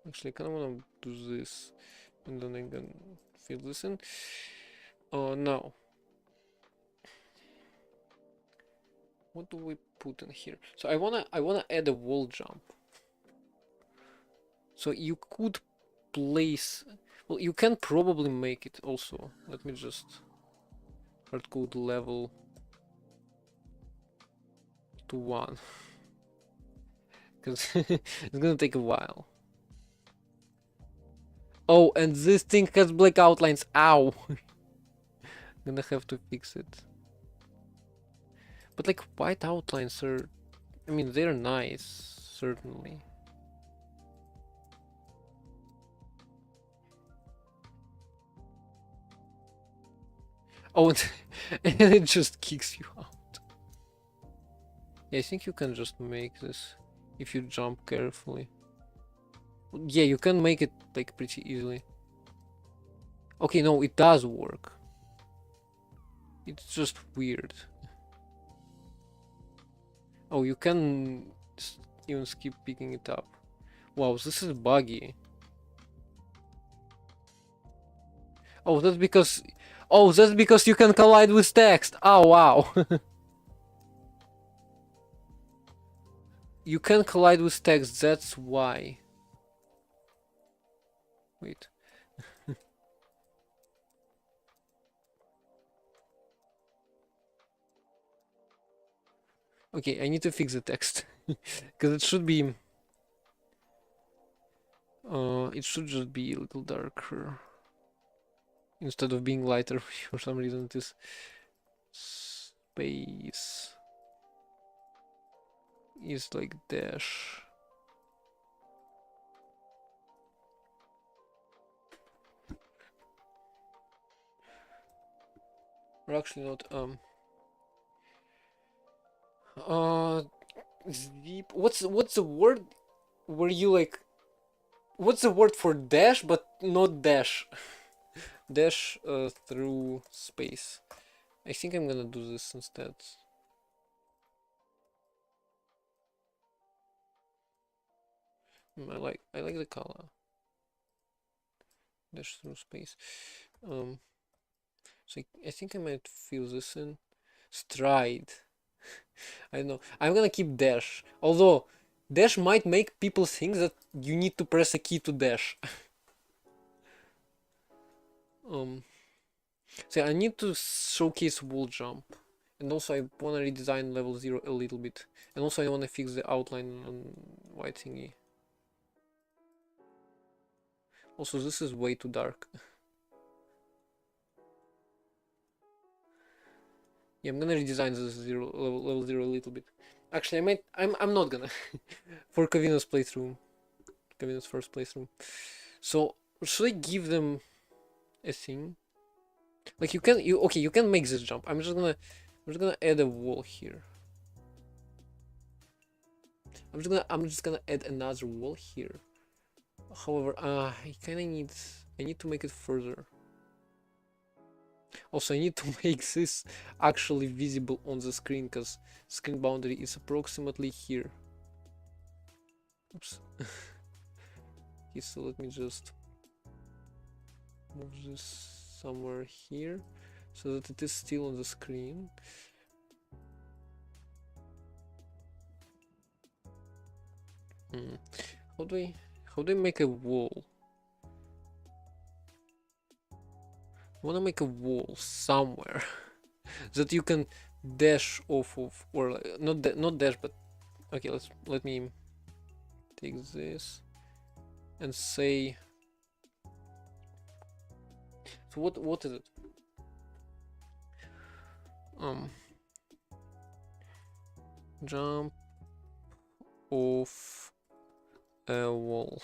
Actually, I kind of want to do this, and then I can fill this in. Now, what do we put in here? So I wanna add a wall jump. So you could place. Well, you can probably make it also. Let me just hardcode level to 1. Because it's gonna take a while. Oh, and this thing has black outlines. Ow! Gonna have to fix it. But like white outlines are, I mean, they're nice, certainly. Oh, and it just kicks you out. Yeah, I think you can just make this if you jump carefully. Yeah, you can make it like pretty easily. Okay, no, it does work. It's just weird. Oh, you can even skip picking it up. Wow, this is buggy. Oh, that's because... Oh, that's because you can collide with text. Oh, wow. You can collide with text, that's why. Wait. Okay, I need to fix the text. Because it should be... it should just be a little darker. Instead of being lighter, for some reason it is space is like dash. Or actually not, Zip. What's the word where you like, what's the word for dash but not dash? Dash through space. I think I'm gonna do this instead. I like the color. Dash through space. So I think I might fill this in. Stride. I don't know. I'm gonna keep dash. Although dash might make people think that you need to press a key to dash. So I need to showcase wall jump. And also I wanna redesign level 0 a little bit. And also I wanna fix the outline on white thingy. Also this is way too dark. Yeah, I'm gonna redesign this level 0 a little bit. Actually, I'm not gonna. For Kavina's playthrough. Kavina's first playthrough. So, should I give them... a thing. Like you can make this jump. I'm just gonna add a wall here. I'm just gonna add another wall here. However, I need to make it further. Also, I need to make this actually visible on the screen, because screen boundary is approximately here. Oops. Okay, so let me just move this somewhere here so that it is still on the screen. How do I make a wall? I want to make a wall somewhere that you can dash off of, or not dash, but okay. Let me take this and say. So what is it? Jump off a wall.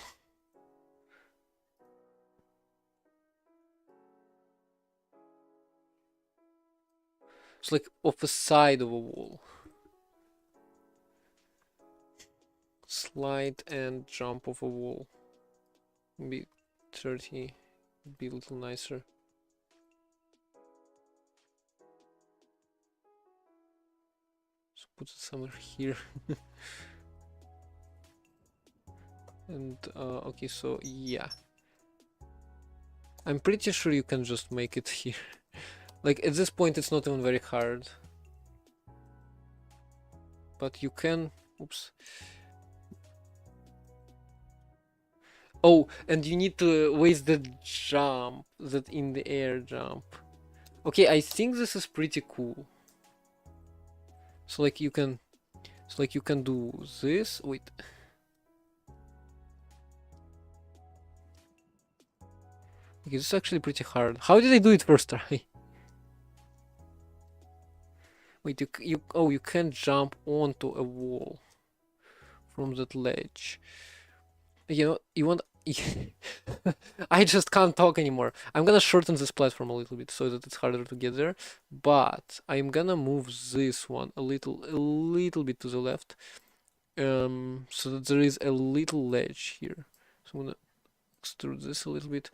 It's like off the side of a wall. Slide and jump off a wall. Be 30. Be a little nicer. So put it somewhere here. And okay, so yeah. I'm pretty sure you can just make it here. Like at this point it's not even very hard. But you can, oops. Oh, and you need to waste the jump, that in the air jump. Okay, I think this is pretty cool. So like you can do this. Wait. Okay, this is actually pretty hard. How did I do it first try? Wait, you can't jump onto a wall from that ledge. You know, you want I just can't talk anymore. I'm gonna shorten this platform a little bit so that it's harder to get there, but I'm gonna move this one a little bit to the left, so that there is a little ledge here. So I'm gonna extrude this a little bit.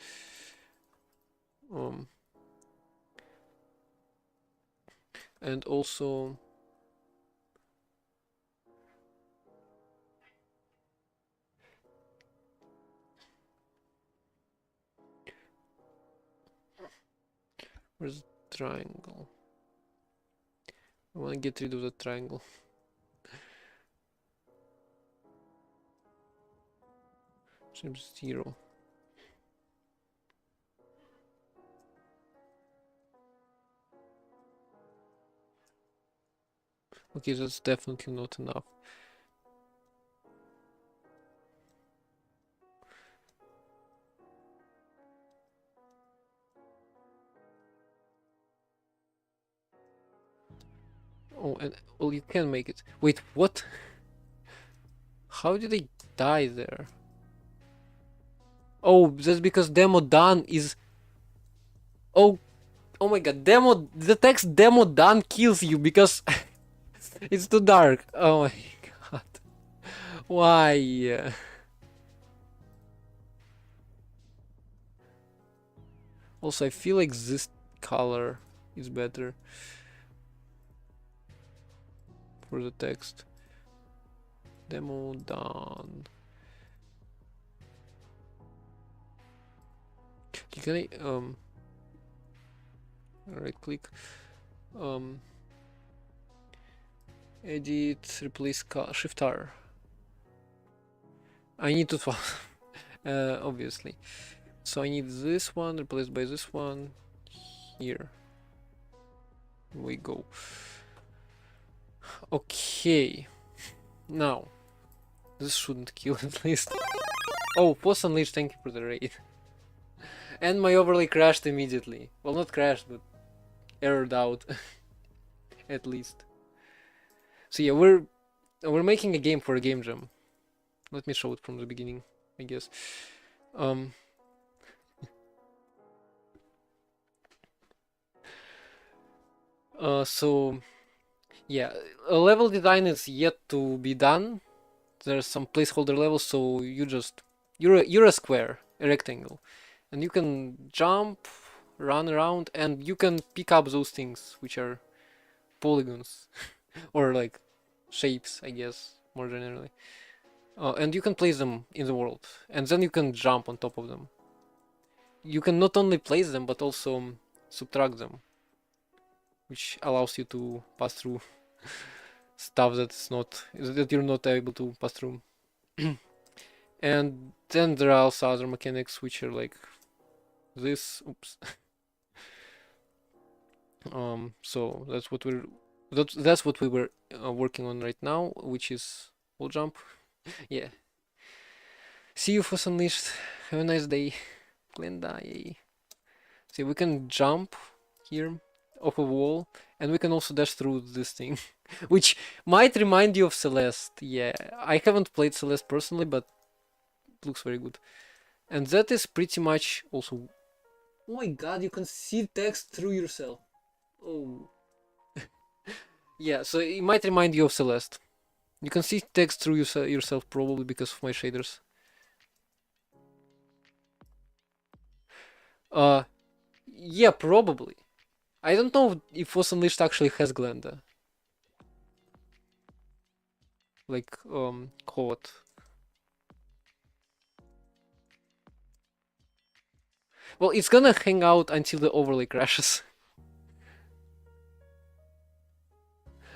And also where's the triangle? I want to get rid of the triangle. Seems 0. Okay, that's definitely not enough. Oh, and well, you can make it. Wait, what? How did I die there? Oh, that's because demo done is. Oh, oh my god, the text demo done kills you because it's too dark. Oh my god. Why? Also, I feel like this color is better for the text. Demo done. Can I right click, edit, replace Shift R. I need to obviously. So I need this one replaced by this one here. We go. Okay. Now, this shouldn't kill at least. Oh, Post Unleashed, thank you for the raid. And my overlay crashed immediately. Well, not crashed, but errored out. At least. So yeah, we're making a game for a game jam. Let me show it from the beginning, I guess. So yeah, a level design is yet to be done. There's some placeholder levels, so you're a square, a rectangle, and you can jump, run around, and you can pick up those things which are polygons or like shapes, I guess, more generally. And you can place them in the world, and then you can jump on top of them. You can not only place them but also subtract them, which allows you to pass through stuff that you're not able to pass through. And then there are also other mechanics which are like this. Oops. So that's what we were working on right now, which is wall jump. Yeah. See you, Force Unleashed. Have a nice day, Glenda. Yay. See, we can jump here off a wall, and we can also dash through this thing, which might remind you of Celeste. Yeah, I haven't played Celeste personally, but it looks very good. And that is pretty much also. Oh my god, you can see text through yourself. Oh. Yeah, so it might remind you of Celeste. You can see text through yourself probably because of my shaders. Uh, yeah, probably. I don't know if Force Unleashed actually has Glenda. Like, Hot. Well, it's gonna hang out until the overlay crashes.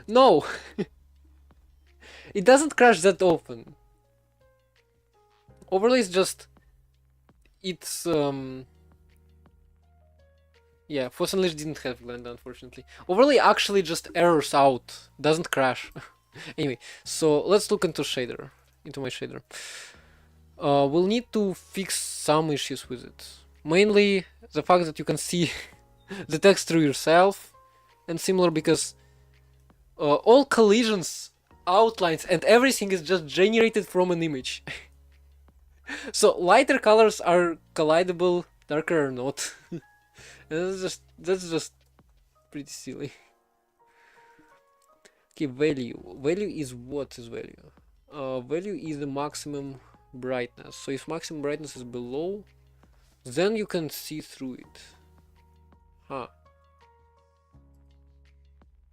No! It doesn't crash that often. Overlay is just... It's, Yeah, Force Unleashed didn't have Glenda, unfortunately. Overlay actually just errors out, doesn't crash. Anyway, so let's look into my shader. We'll need to fix some issues with it. Mainly the fact that you can see the text through yourself, and similar because all collisions, outlines, and everything is just generated from an image. So lighter colors are collidable, darker are not. That's just pretty silly. Okay, value. Value is what is value? Value is the maximum brightness. So if maximum brightness is below, then you can see through it. Huh.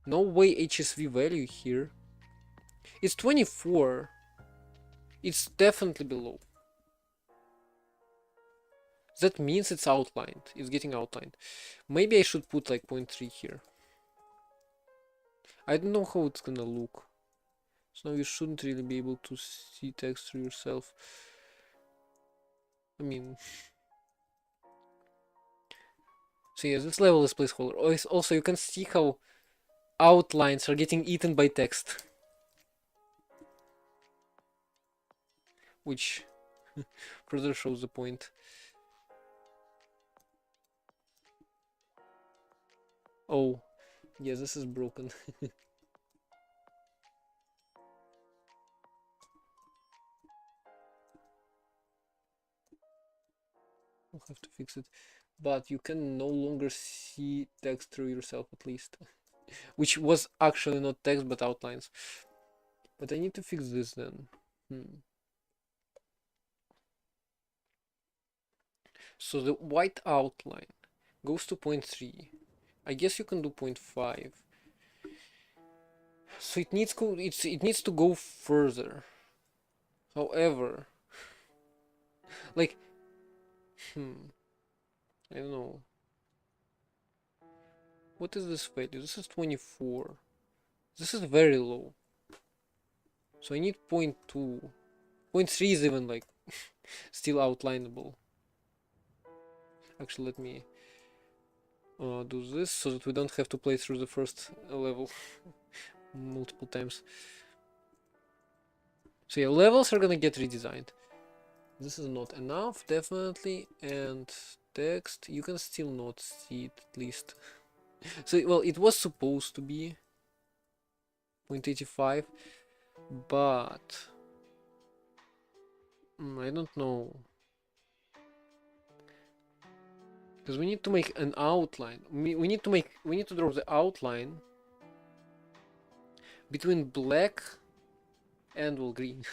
No way HSV value here. It's 24. It's definitely below. That means it's outlined. It's getting outlined. Maybe I should put like 0.3 here. I don't know how it's gonna look. So now you shouldn't really be able to see text through yourself. I mean... So yeah, this level is placeholder. Also, you can see how outlines are getting eaten by text. Which further shows the point. Oh, yeah, this is broken. I'll have to fix it. But you can no longer see text through yourself, at least. Which was actually not text, but outlines. But I need to fix this then. So the white outline goes to 0.3. I guess you can do 0.5. So it needs to go further. However, like, I don't know. What is this value? This is 24. This is very low. So I need 0.2. 0.3 is even like still outlineable. Actually, let me do this so that we don't have to play through the first level multiple times. So yeah, levels are gonna get redesigned. This is not enough, definitely, and text, you can still not see it, at least. So, well, it was supposed to be 0.85, but I don't know. Because we need to make an outline. We need to draw the outline between black and well green.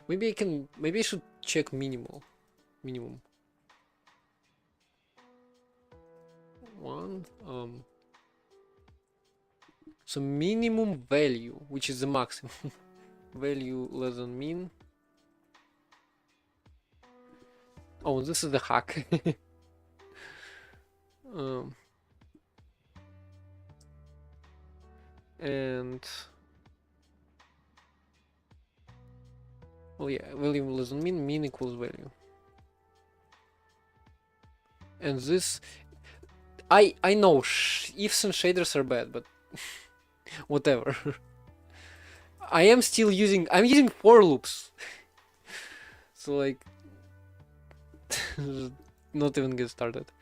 Maybe I should check minimum. One so minimum value, which is the maximum value less than min. Oh, this is the hack. And well, yeah, value less than min equals value. And this, I know ifs and shaders are bad, but whatever. I'm using for loops. So like, not even get started.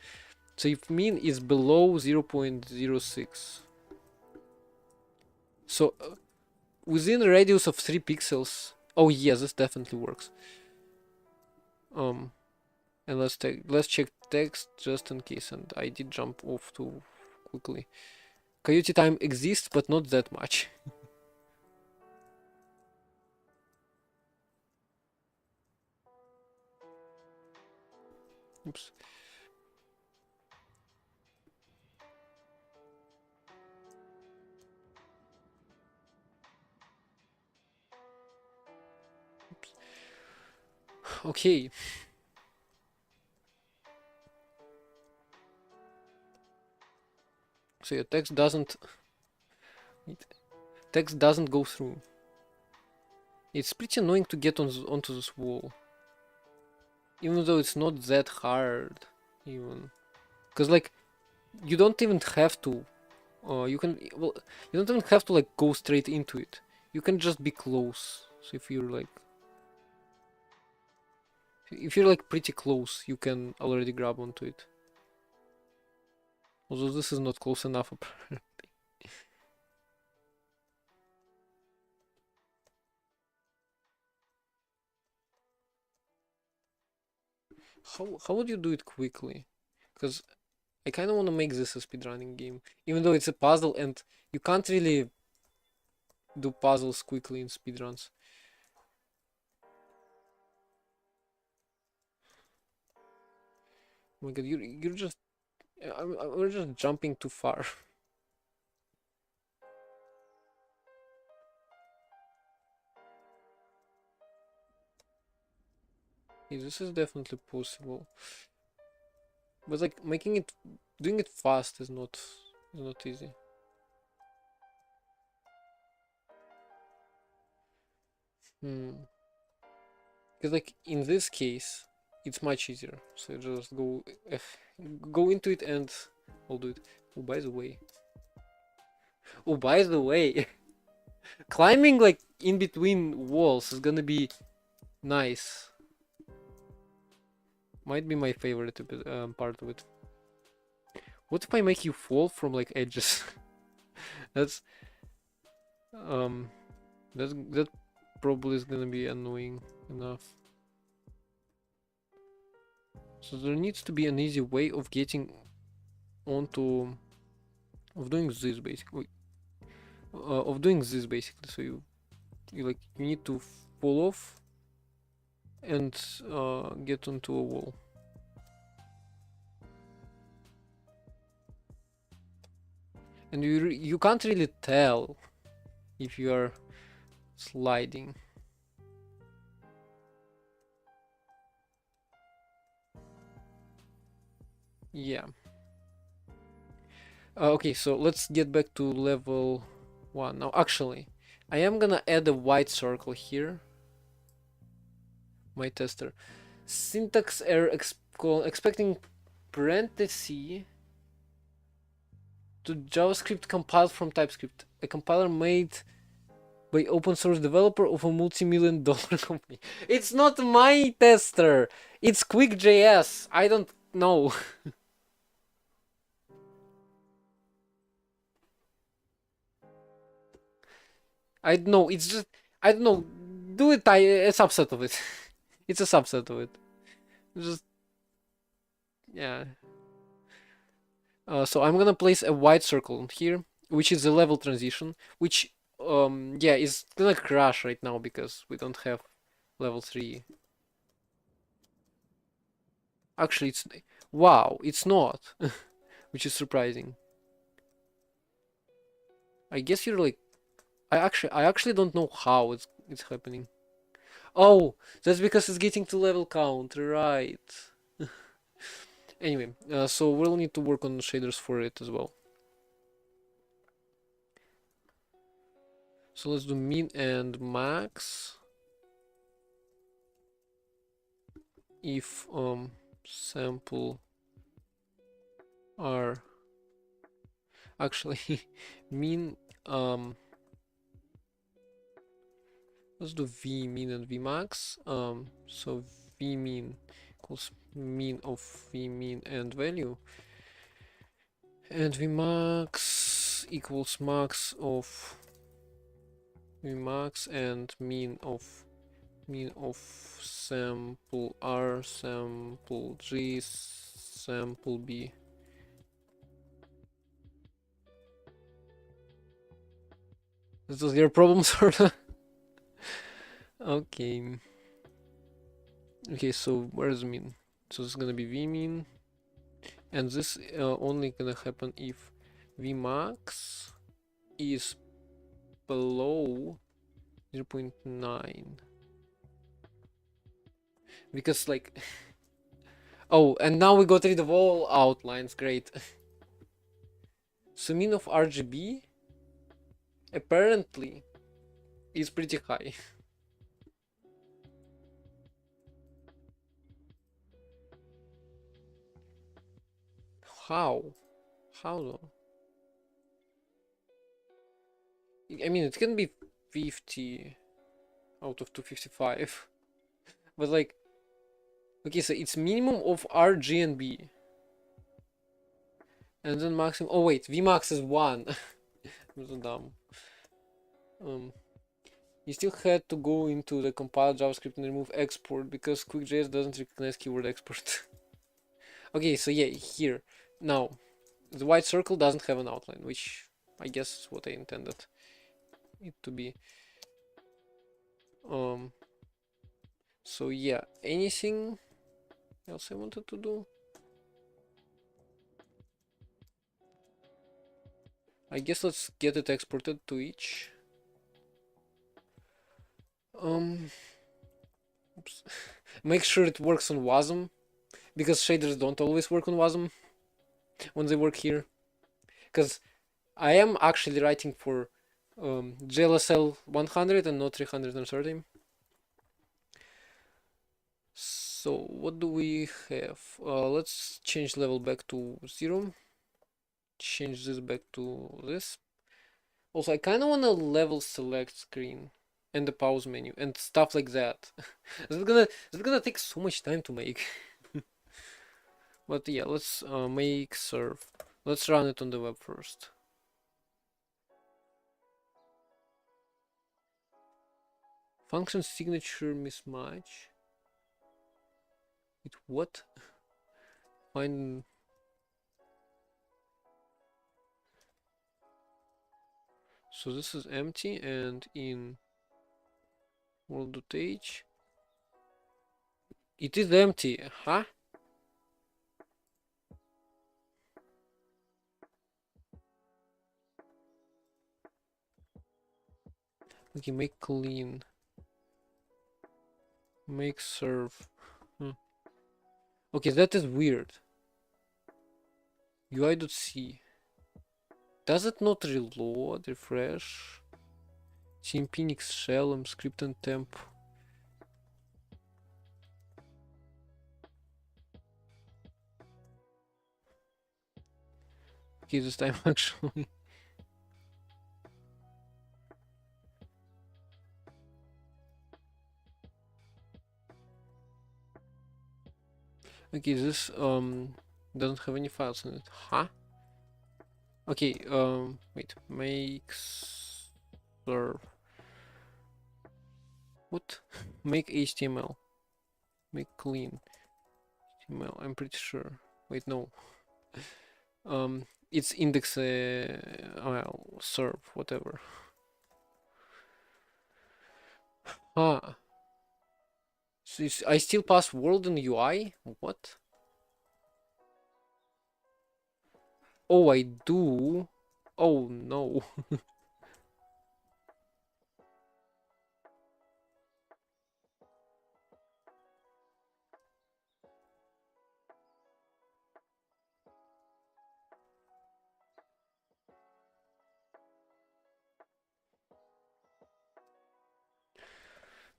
So if min is below 0.06, so within a radius of 3 pixels, oh yeah, this definitely works. And let's check text just in case, and I did jump off too quickly. Coyote time exists, but not that much. Oops. Okay. So your text doesn't go through. It's pretty annoying to get onto this wall, even though it's not that hard, even because like you don't even have to. You don't even have to like go straight into it. You can just be close. So if you're like pretty close, you can already grab onto it. Although this is not close enough apparently. How would you do it quickly? Because I kind of want to make this a speedrunning game, even though it's a puzzle and you can't really do puzzles quickly in speedruns. Oh my god, you're just we're just jumping too far. Yeah, this is definitely possible, but like doing it fast is not easy. Because like in this case, it's much easier. So just go into it and I'll do it. Oh, by the way. Oh, by the way. Climbing like in between walls is gonna be nice. Might be my favorite part of it. What if I make you fall from like edges? That's that probably is gonna be annoying enough. So there needs to be an easy way of getting onto doing this basically. Of doing this basically. So you need to fall off and get onto a wall. And you can't really tell if you are sliding. Yeah. Okay, so let's get back to level 1. Now, actually, I am gonna add a white circle here. My tester. Syntax error expecting parenthesis to JavaScript compiled from TypeScript. A compiler made by open source developer of a multi-million-dollar company. It's not my tester. It's Quick.js. I don't know. I don't know. It's just I don't know. Do it. A subset of it. It's a subset of it. Just Yeah. So I'm gonna place a white circle here, which is the level transition, which yeah is gonna crash right now because we don't have level 3. Actually, it's wow, it's not, which is surprising. I guess you're like I actually don't know how it's happening. Oh, that's because it's getting to level count, right? Anyway, so we'll need to work on shaders for it as well. So let's do min and max. If sample are actually min let's do v min and v max. So v min equals min of v min and value, and v max equals max of v max and min of sample R, sample G, sample B. This was your problem, sort of. Okay. Okay, so where's min? So it's gonna be v min, and this only gonna happen if v max is below 0.9. Because like oh, and now we got rid of all outlines, great. So min of RGB apparently is pretty high. How? How though? I mean, it can be 50 out of 255. But like, okay, so it's minimum of R, G, and B. And then maximum. Oh wait, Vmax is 1. I'm so dumb. You still had to go into the compile JavaScript and remove export because QuickJS doesn't recognize keyword export. Okay, so yeah, here. Now, the white circle doesn't have an outline, which I guess is what I intended it to be. So yeah, anything else I wanted to do? I guess let's get it exported to each. Oops. Make sure it works on WASM, because shaders don't always work on WASM when they work here. Because I am actually writing for GLSL 100 and not 330. So what do we have? Let's change level back to 0. Change this back to this. Also, I kind of want a level select screen and the pause menu and stuff like that. It's gonna take so much time to make. But yeah, let's make serve. Let's run it on the web first. Function signature mismatch. It what? Find. So this is empty, and in world.h it is empty, huh? Okay, make clean. Make serve. Okay, that is weird. UI.c. Does it not reload, refresh? Tmpinix shell, script and temp. Okay, this time actually. Okay, this doesn't have any files in it. Huh? Okay, wait, make serve. What? Make HTML. Make clean HTML, I'm pretty sure. Wait, no. It's index, well, serve, whatever. Ah, so I still pass world in UI? What? Oh, I do. Oh no.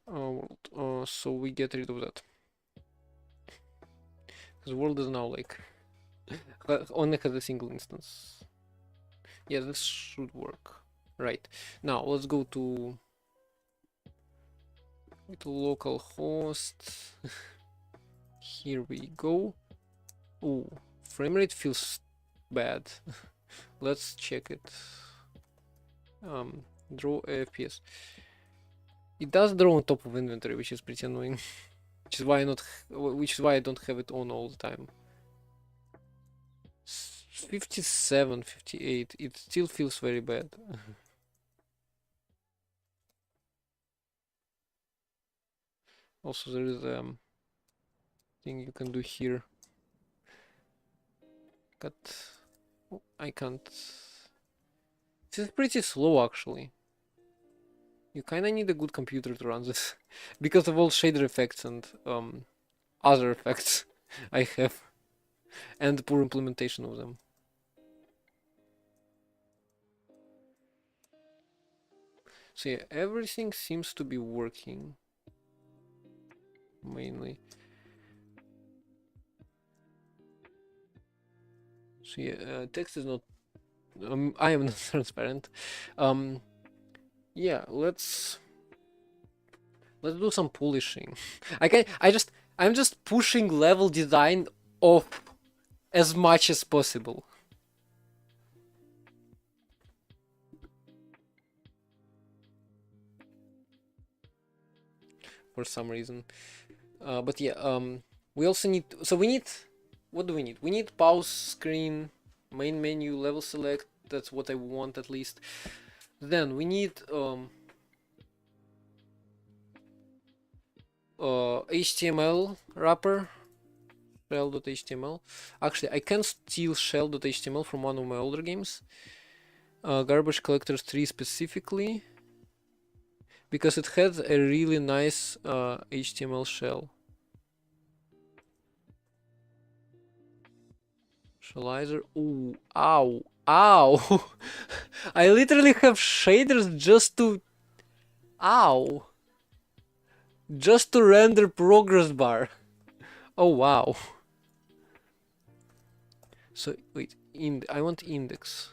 World. So we get rid of that. Because world is now like only has a single instance. Yeah, this should work. Right. Now let's go to localhost. Here we go. Oh, frame rate feels bad. Let's check it. Draw FPS. It does draw on top of inventory, which is pretty annoying. Which is why I don't have it on all the time. 57, 58. It still feels very bad. Also, there is thing you can do here. Cut. Oh, I can't. This is pretty slow, actually. You kind of need a good computer to run this because of all shader effects and other effects I have and poor implementation of them. So yeah, everything seems to be working mainly. So yeah, text is not. I am not transparent. Yeah, let's do some polishing. I'm just pushing level design up as much as possible. For some reason. But yeah, we also need, so we need, what do we need? We need pause screen, main menu, level select, that's what I want at least. Then we need HTML wrapper, shell.html. Actually, I can steal shell.html from one of my older games. Garbage Collector 3 specifically, because it has a really nice HTML shell. Shellizer. Ooh, ow, ow! I literally have shaders just to. Ow! Just to render progress bar. Oh wow. So wait, I want index.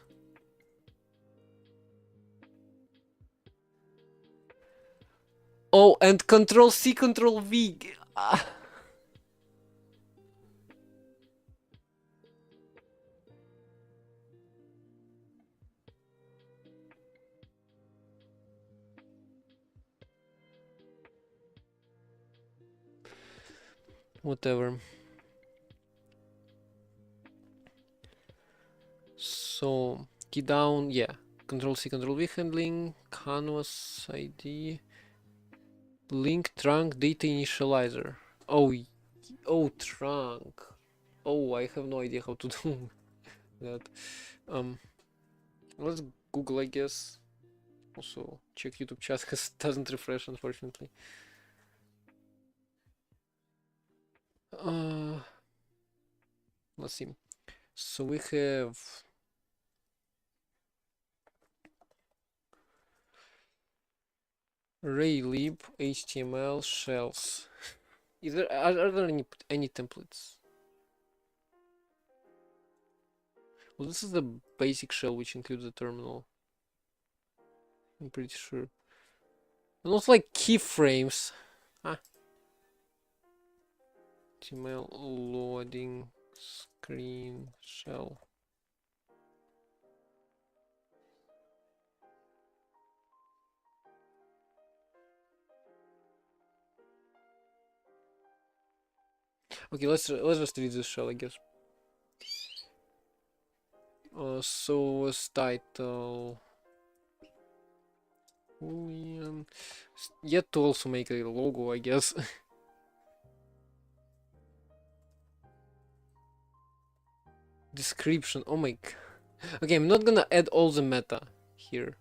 Oh, and Control C, Control V. Whatever. So key down, yeah. Control C, Control V handling, canvas ID, link trunk data initializer. Oh, trunk. Oh, I have no idea how to do that. Let's Google, I guess. Also check YouTube chat because it doesn't refresh, unfortunately. Let's see. So we have Raylib, HTML, shells. Are there any templates? Well, this is the basic shell which includes the terminal. I'm pretty sure. And also like keyframes. HTML loading screen shell. Okay, let's just read this shell, I guess. Source title. Yet to also make a logo, I guess. Description. Oh my god. Okay, I'm not gonna add all the meta here.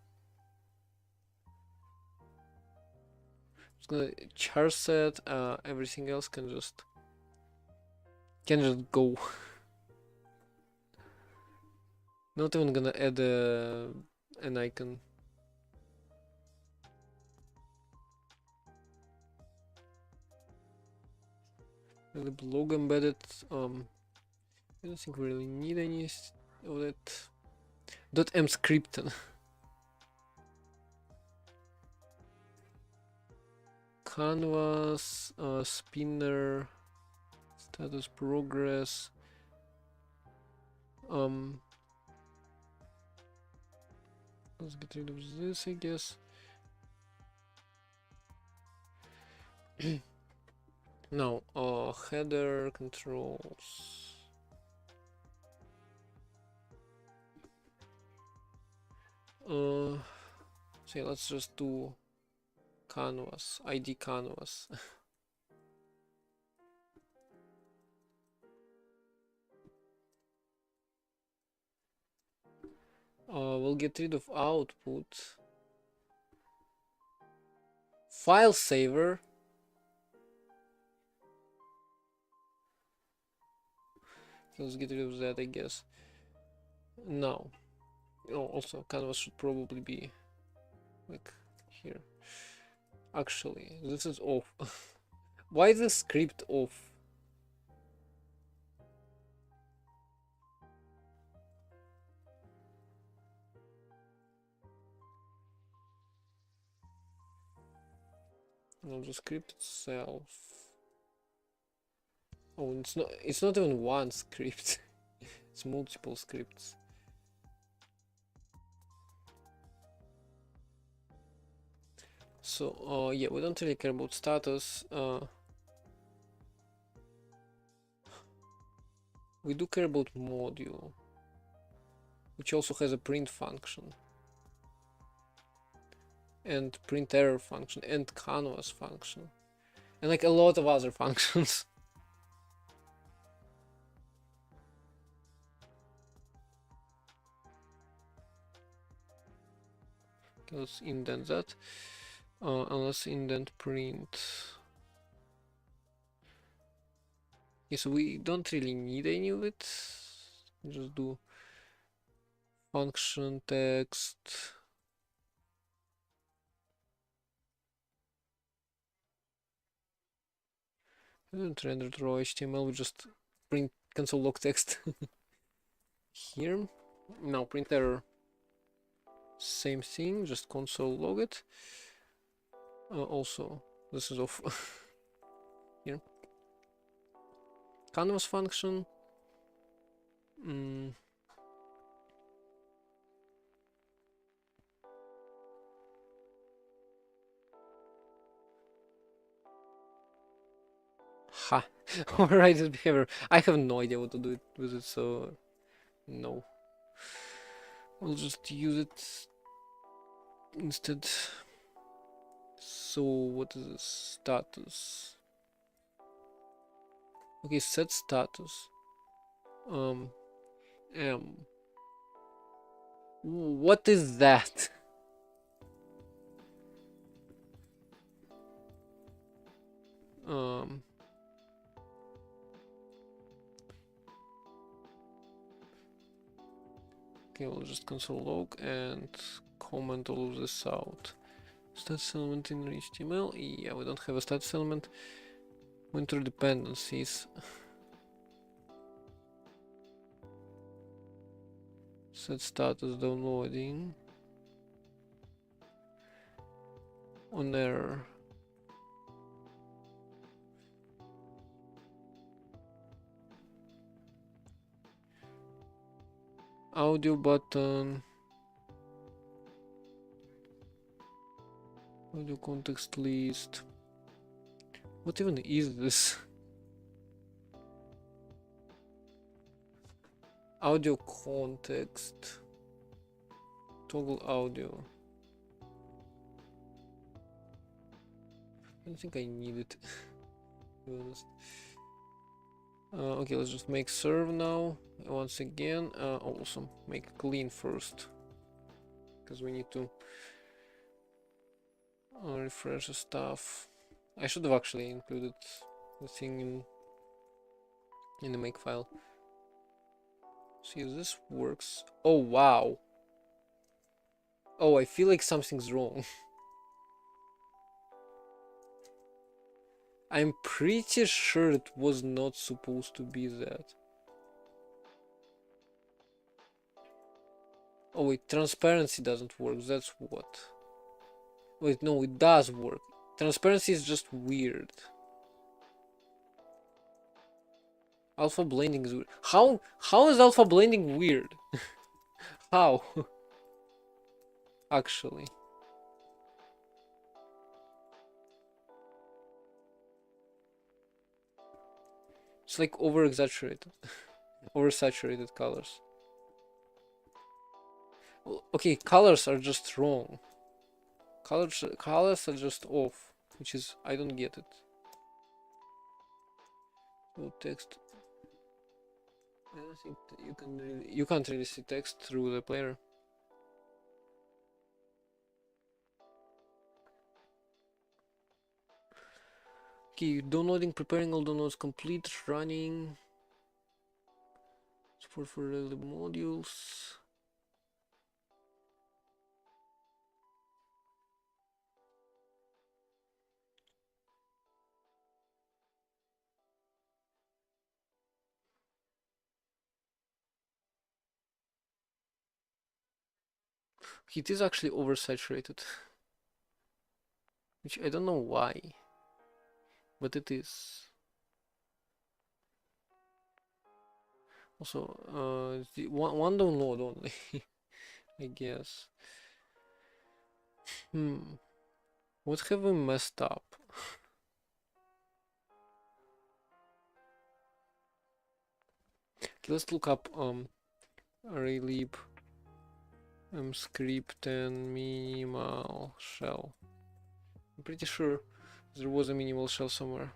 Just gonna char set. Everything else can just go. Not even gonna add an icon. The blog embedded. I don't think we really need any of that. .m scripted. Canvas, spinner, status progress. Let's get rid of this, I guess. Now, header controls. So let's just do canvas, ID canvas. We'll get rid of output. File saver. Let's get rid of that, I guess. No. Oh, also, canvas should probably be like here. Actually, this is off. Why is the script off? No, the script itself. Oh, it's not even one script. It's multiple scripts. So, yeah, we don't really care about status. We do care about module, which also has a print function, and print error function, and canvas function, and like a lot of other functions. Okay, let's indent that. And let's indent print. Okay, so we don't really need any of it. Just do function text. I don't render raw HTML, we just print console log text. Here. Now print error. Same thing, just console log it. Also, this is off. Here. Canvas function. Ha! Overrided behavior. I have no idea what to do with it, so no. We'll just use it instead. So what is the status? Okay, set status. What is that? Okay, we'll just console log and comment all of this out. Status element in HTML. Yeah, we don't have a status element. Winter dependencies. Set status downloading. On error. Audio button. Audio context list. What even is this? Audio context. Toggle audio. I don't think I need it, to be honest. Okay, let's just make serve now. Once again, awesome. Make clean first, because we need to refresh the stuff. I should have actually included the thing in the make file. See if this works. Oh wow. Oh, I feel like something's wrong. I'm pretty sure it was not supposed to be that. Oh wait, transparency doesn't work, that's what. Wait, no, it does work. Transparency is just weird. Alpha blending is weird. How is alpha blending weird? How? Actually. It's like over exaggerated. Oversaturated colors. Well, okay, colors are just wrong. Colors are just off, which is I don't get it. No text. I don't think you can't really see text through the player. Okay, downloading, preparing all downloads complete, running. Support for the modules. It is actually oversaturated, which I don't know why, but it is. Also, one download only, I guess. What have we messed up? Okay, let's look up arraylib script and minimal shell. I'm pretty sure there was a minimal shell somewhere.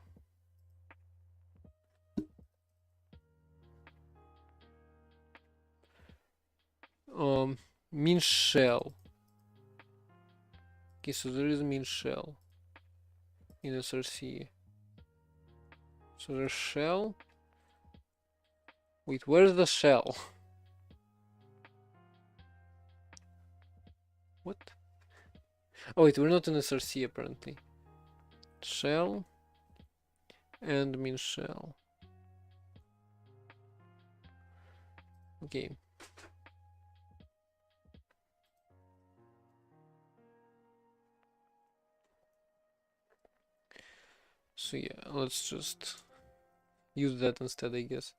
Min shell. Okay, so there is a min shell in SRC. So there's shell. Wait, where's the shell? What? Oh wait, we're not in SRC apparently. Shell and min shell. Okay. So yeah, let's just use that instead, I guess.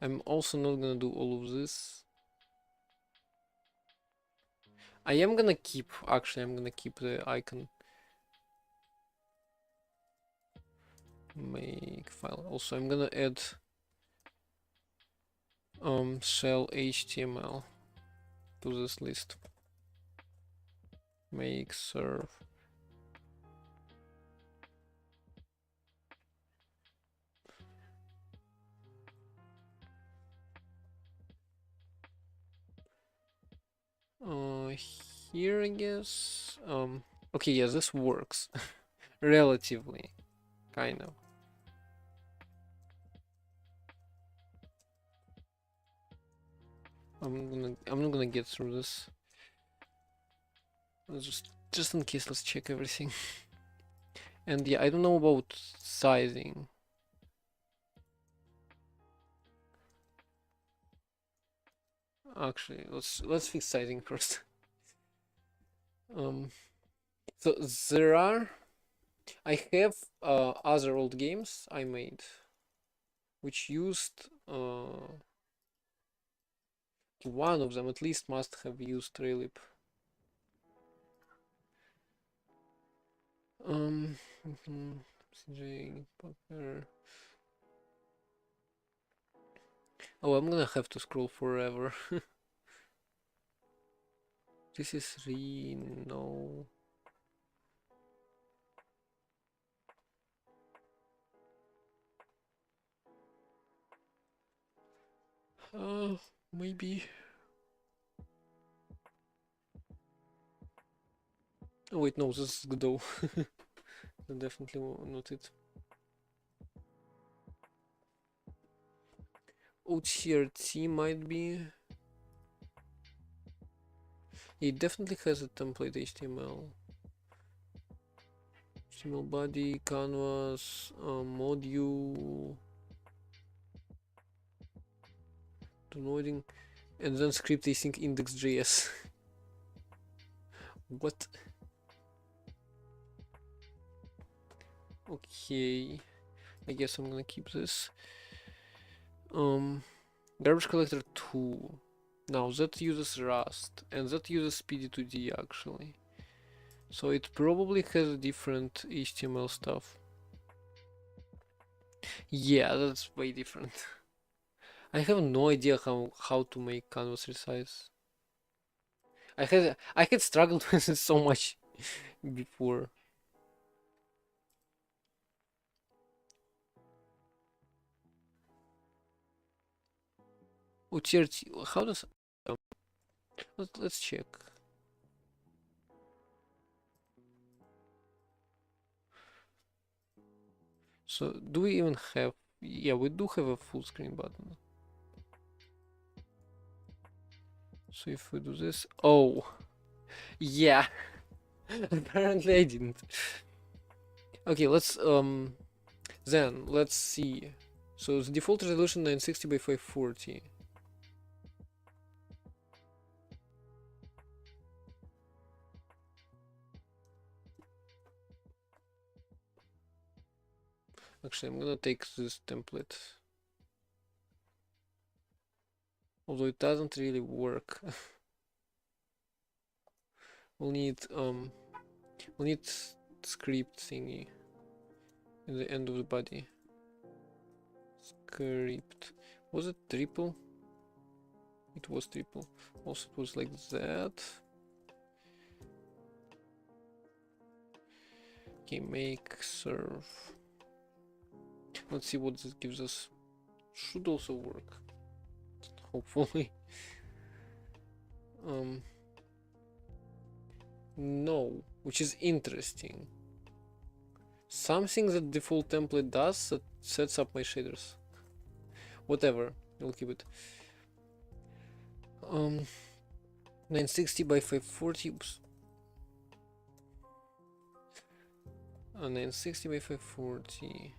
I'm also not gonna do all of this. I am gonna keep, actually, I'm gonna keep the icon make file. Also, I'm gonna add shell HTML to this list. Make serve. Here I guess. Okay, yeah, this works relatively, kind of. I'm not gonna get through this. Let's just in case, let's check everything. And yeah, I don't know about sizing. Actually, let's fix sizing first. So there are, I have other old games I made, which used one of them at least must have used Raylib. CJ Packer. Oh, I'm gonna have to scroll forever. This is no. Maybe. Oh wait, no, this is Godot. Definitely not it. OTRT might be. It definitely has a template HTML. HTML body, canvas, module, downloading, and then script async index.js. What? Okay, I guess I'm gonna keep this. Garbage collector 2. Now that uses Rust, and that uses PD2D actually. So it probably has different HTML stuff. Yeah, that's way different. I have no idea how to make canvas resize. I had struggled with it so much before. Oh, TRT, how does let's check. So do we even have? Yeah, we do have a full screen button. So if we do this, oh, yeah. Apparently I didn't. Okay, let's see. So the default resolution 960 by 540. Actually, I'm gonna take this template. Although it doesn't really work. we'll need script thingy in the end of the body. Script. Was it triple? It was triple. Also it was like that. Okay, make serve. Let's see what this gives us. Should also work. Hopefully. No, which is interesting. Something that default template does that sets up my shaders. Whatever, we'll keep it. 960 by 540. Oops. 960 by 540.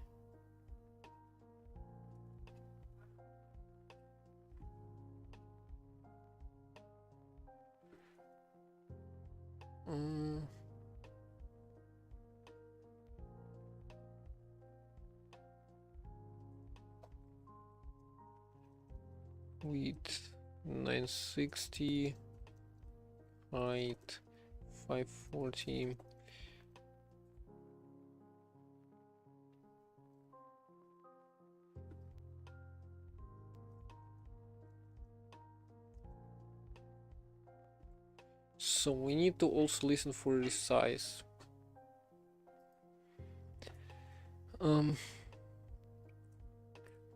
Width 960, height 540. So we need to also listen for resize.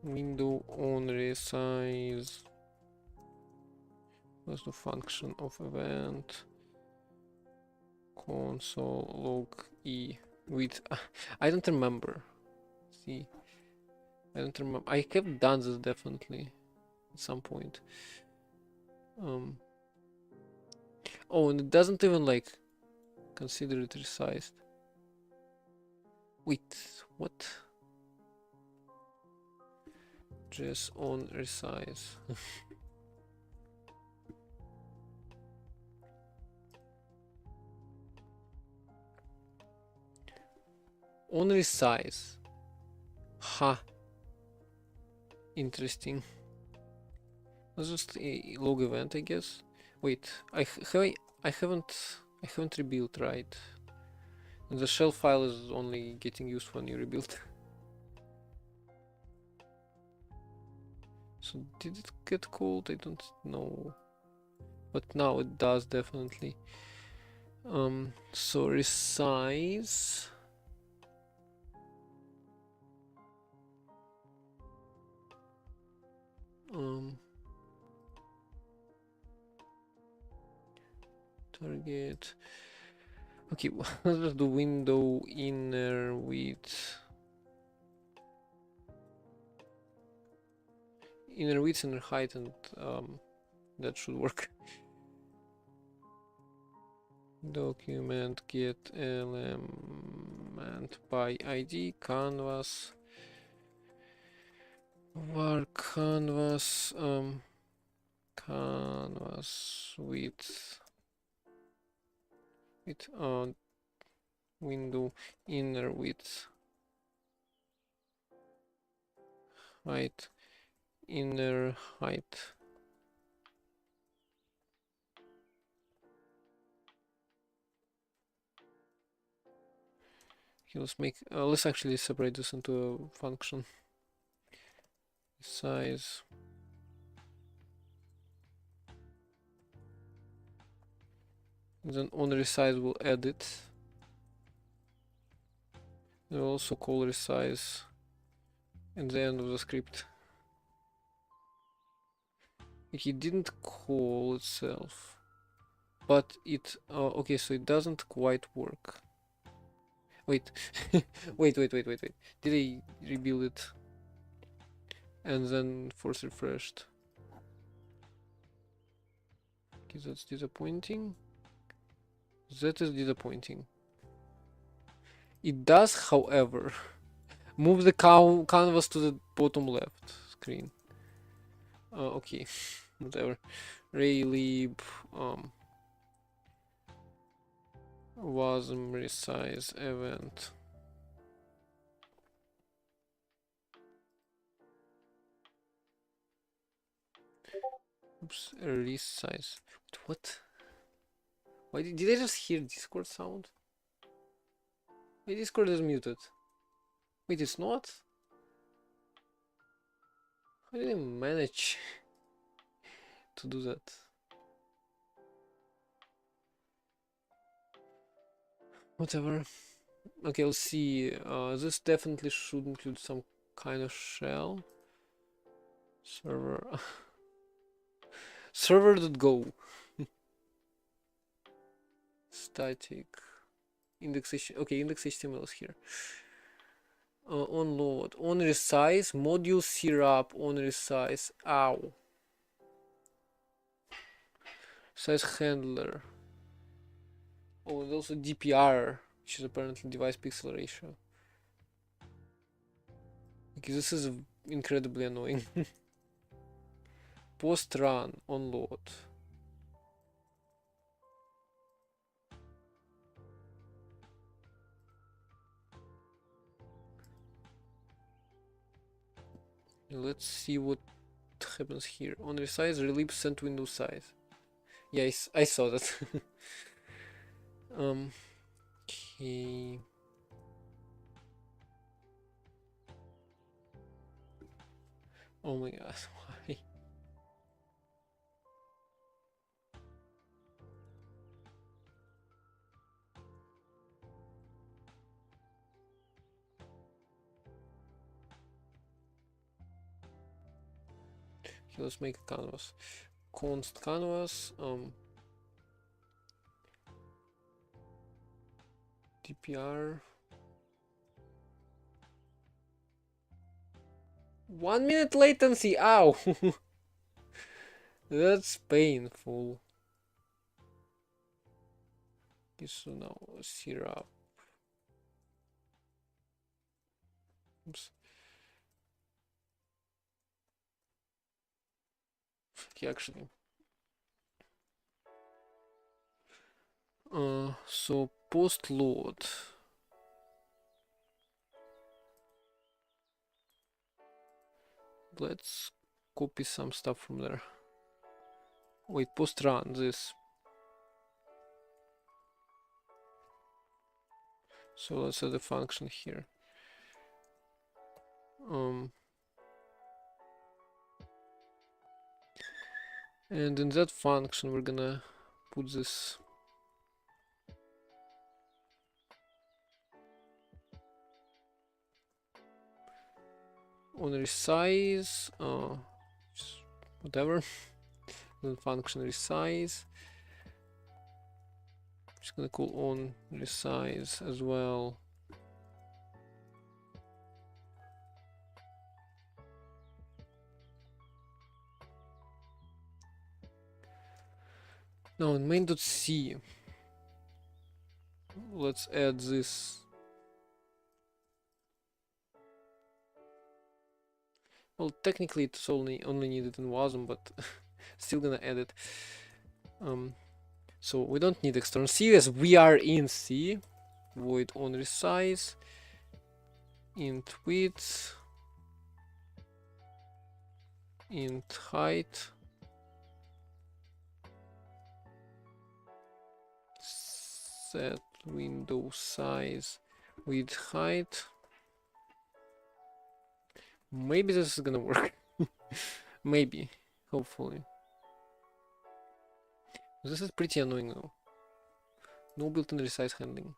Window on resize. What's the function of event? Console log e with I don't remember. See, I don't remember. I have done this definitely at some point. Oh, and it doesn't even like consider it resized. Wait, what? Just on resize. On resize. Ha. Interesting. That's just a log event, I guess. Wait, I haven't rebuilt, right? And the shell file is only getting used when you rebuild. So did it get called? I don't know. But now it does definitely. So resize. Target. Okay, let's just do window inner width. Inner width, inner height, and that should work. Document get element by ID canvas var canvas canvas width with window inner width height inner height. Okay, let's actually separate this into a function. Size. Then on resize we'll add it. We'll also call resize at the end of the script. It didn't call itself, but it okay, so it doesn't quite work. Wait, wait. Did I rebuild it and then force refreshed? Okay, that's disappointing. That is disappointing. It does, however, move the canvas to the bottom left screen. Okay, whatever. Raylib wasm resize event. Oops, release size. What? Why did I just hear Discord sound? My Discord is muted. Wait, it's not? How did I manage to do that? Whatever. Okay, let's see. This definitely should include some kind of shell. Server. Server.go. Static. Indexation. Okay, index.html is here. On load. On resize. Module syrup. On resize. Ow. Size handler. Oh, and also DPR, which is apparently device pixel ratio. Okay, this is incredibly annoying. Post run on load. Let's see what happens here. On resize, relieve sent window size. Yeah, I saw that. Okay. Oh my god, why? Okay, let's make a canvas. Const canvas, DPR. 1 minute latency, ow! That's painful. Okay, so now syrup. Oops. Okay, actually. So post load. Let's copy some stuff from there. Wait, post run this. So let's add a function here. And in that function, we're gonna put this on resize, whatever. Then function resize. Just gonna call on resize as well. Now in main.c, let's add this. Well, technically it's only needed in Wasm, but still gonna add it. So we don't need external C as we are in C. Void on resize, int width, int height, set window size with height. Maybe this is gonna work. Maybe, hopefully. This is pretty annoying though. No built-in resize handling.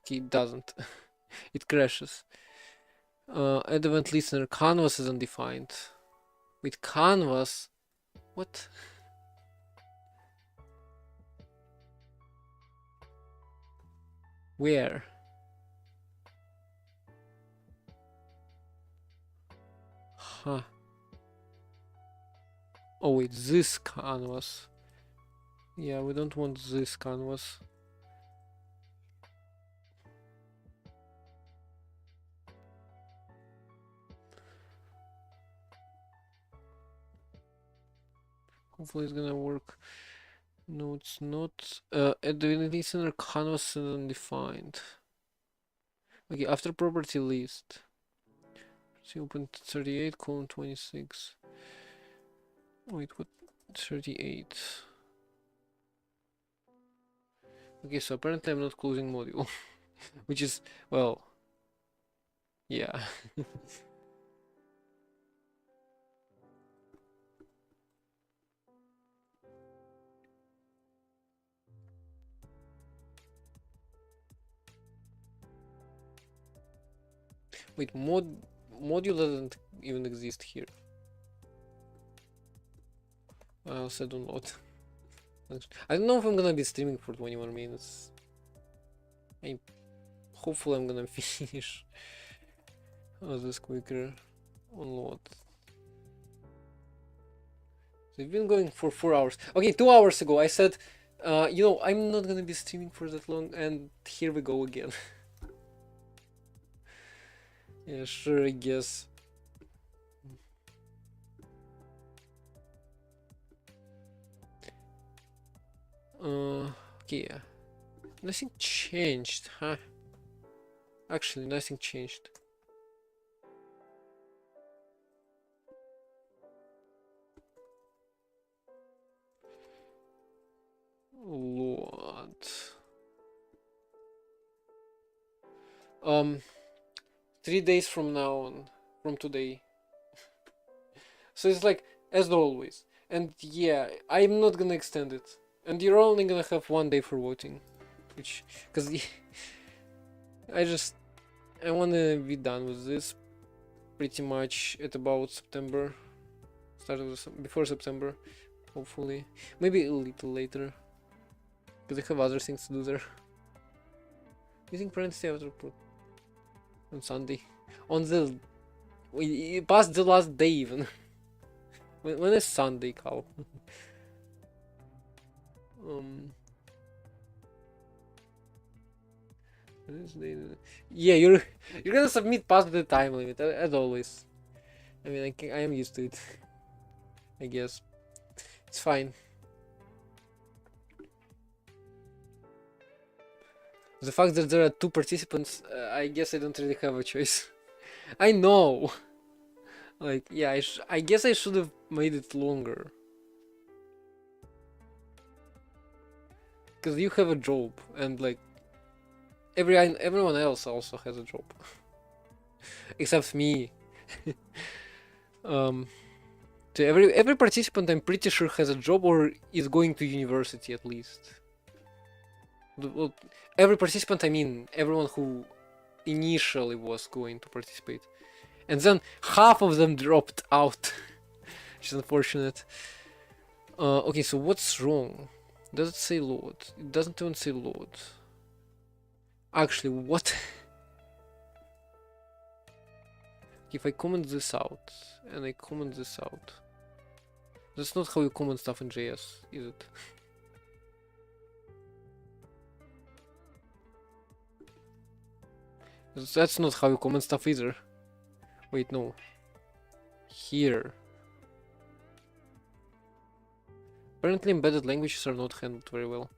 Okay, it doesn't. It crashes. Add event listener. Canvas is undefined. With canvas, what? Where? Huh. Oh wait, this canvas. Yeah, we don't want this canvas. Hopefully it's gonna work. No, it's not. Add the listener canvas is undefined. Okay, after property list. So open 38, column 26. Wait, what? 38. Okay, so apparently I'm not closing module. Which is, well, yeah. Wait, module doesn't even exist here. I'll set on load. I don't know if I'm gonna be streaming for 21 minutes. Hopefully I'm gonna finish this quicker on load. They've been going for 4 hours. Okay, 2 hours ago I said, you know, I'm not gonna be streaming for that long, and here we go again. Yeah, sure, I guess. Okay, nothing changed, huh? Actually, nothing changed. Load. 3 days from now on, from today. So it's like, as always. And yeah, I'm not gonna extend it. And you're only gonna have 1 day for voting. Which, because I wanna be done with this pretty much at about September. Start of before September, hopefully. Maybe a little later. Because I have other things to do there. Using parentheses after on Sunday. On the... past the last day even. when is Sunday, Cal? Yeah, you're gonna submit past the time limit, as always. I mean, I am used to it. I guess. It's fine. The fact that there are 2 participants, I guess I don't really have a choice. I know! Like, yeah, I guess I should have made it longer. Because you have a job, and like, everyone else also has a job. Except me. To To every participant, I'm pretty sure has a job or is going to university at least. Well, every participant, I mean everyone who initially was going to participate, and then half of them dropped out, which is unfortunate. Okay, so what's wrong? Does it say load? It doesn't even say load. Actually, what? If I comment this out and I comment this out, that's not how you comment stuff in JS, is it? That's not how you comment stuff either. Wait, no. Here. Apparently embedded languages are not handled very well.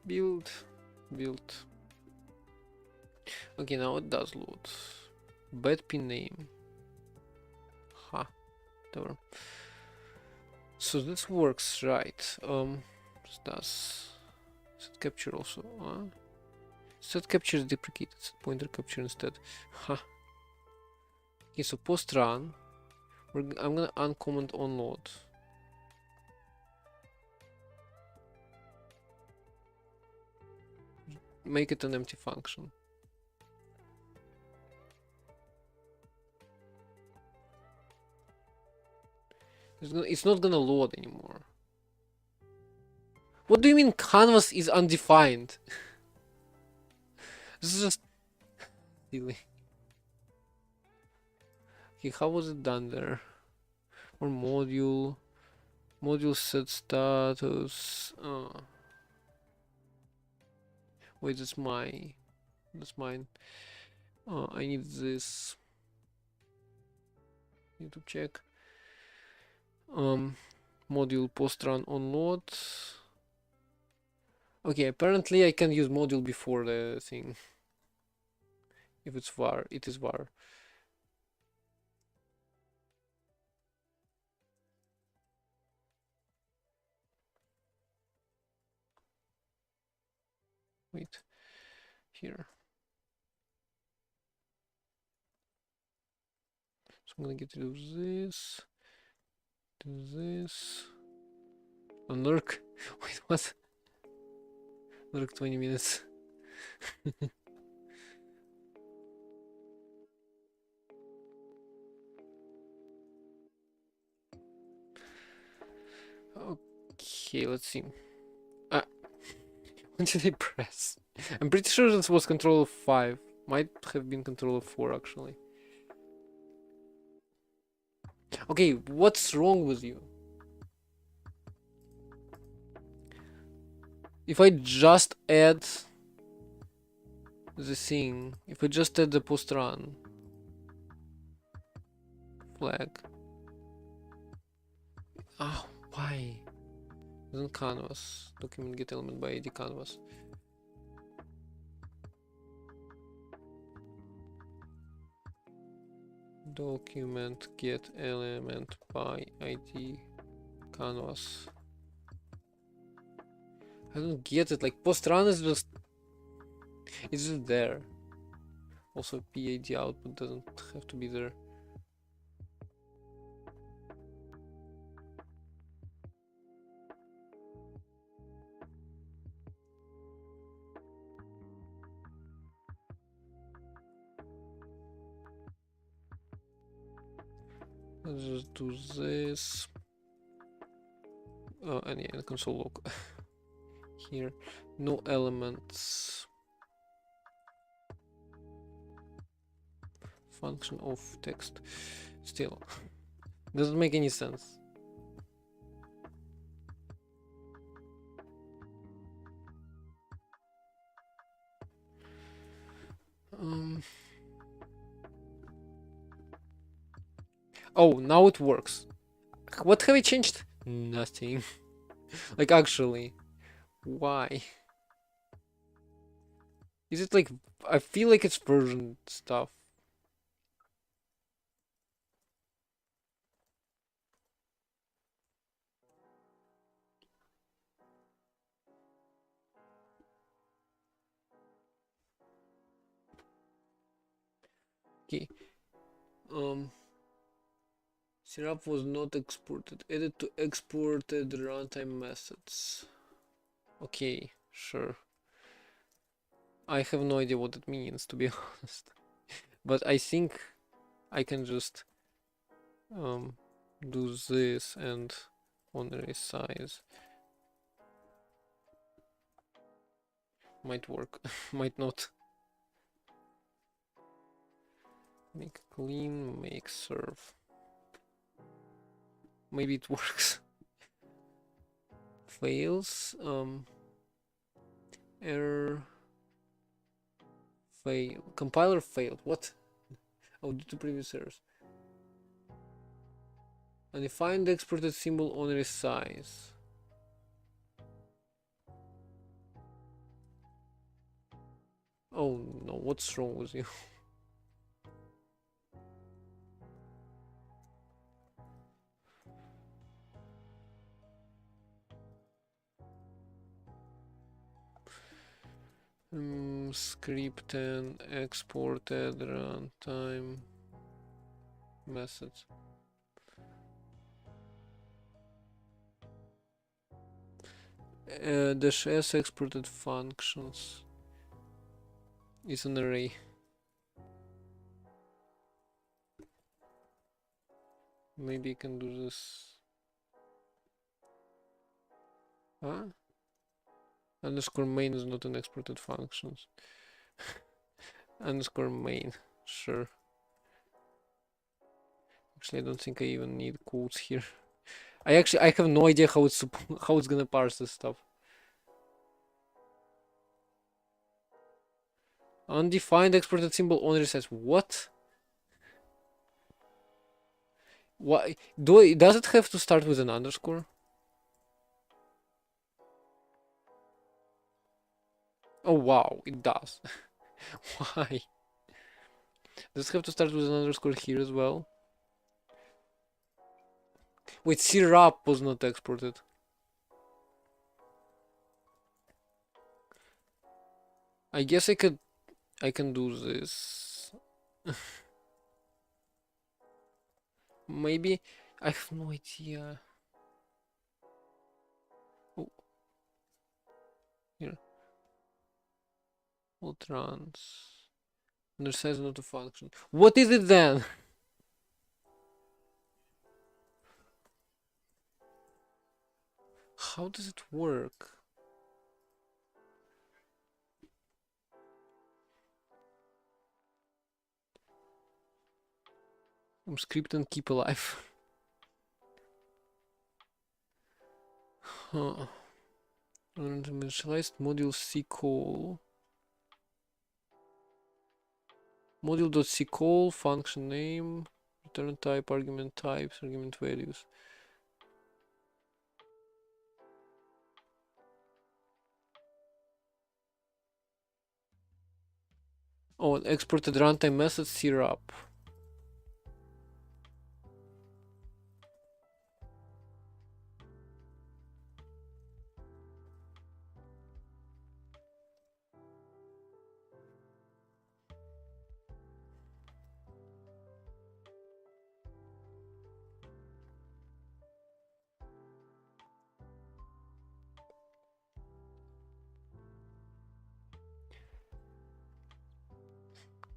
Build. Build. Okay, now it does load. Bad pin name. Ha. Whatever. So this works, right? Does set capture also? Set capture is deprecated. Set pointer capture instead. Ha. Okay, so post run. I'm gonna uncomment on load. Make it an empty function. It's not gonna load anymore. What do you mean canvas is undefined? This is just silly. Okay, how was it done there? Or module set status. Wait, that's mine. I need this. Need to check. Module post run on load. Okay, apparently I can use module before the thing. If it's var, it is var. Wait, here. So I'm gonna get rid of this. Do this. Lurk. Wait, what? Lurk 20 minutes. Okay, let's see. What did I press? I'm pretty sure this was Control F5. Might have been Control F4 actually. Okay, what's wrong with you? If I just add the thing, if I just add the post run flag. Ah, why? Then canvas. Document get element by ID canvas. Document get element by ID canvas. I don't get it. Like post run is just it's just there. Also PID output doesn't have to be there. Let's just do this. And yeah, the console log. Here, no elements. Function of text. Still, doesn't make any sense. Oh, now it works. What have we changed? Nothing. Like actually, why? Is it like I feel like it's version stuff. Okay. Syrup was not exported. Added to exported runtime methods. Okay, sure. I have no idea what it means, to be honest. But I think I can just do this and on resize. Might work, might not. Make clean, make serve. Maybe it works. Fails. Error. Fail. Compiler failed. What? Oh, due to previous errors. Undefined exported symbol on resize. Oh no, what's wrong with you? Script and exported runtime methods. Dash s exported functions is an array. Maybe you can do this. Huh? Underscore main is not an exported functions. Underscore main, sure. Actually, I don't think I even need quotes here. I have no idea how it's gonna parse this stuff. Undefined exported symbol on resize. What? Why does it have to start with an underscore? Oh wow, it does. Why? Does it have to start with an underscore here as well? Wait, syrup was not exported. I guess I can do this. Maybe I have no idea. Oh, here. All trans. Undersize not a function. What is it then? How does it work? Script and keep alive. Huh. Initialized moduleccall. Module.ccall, function name, return type, argument types, argument values. Oh, exported runtime method syrup.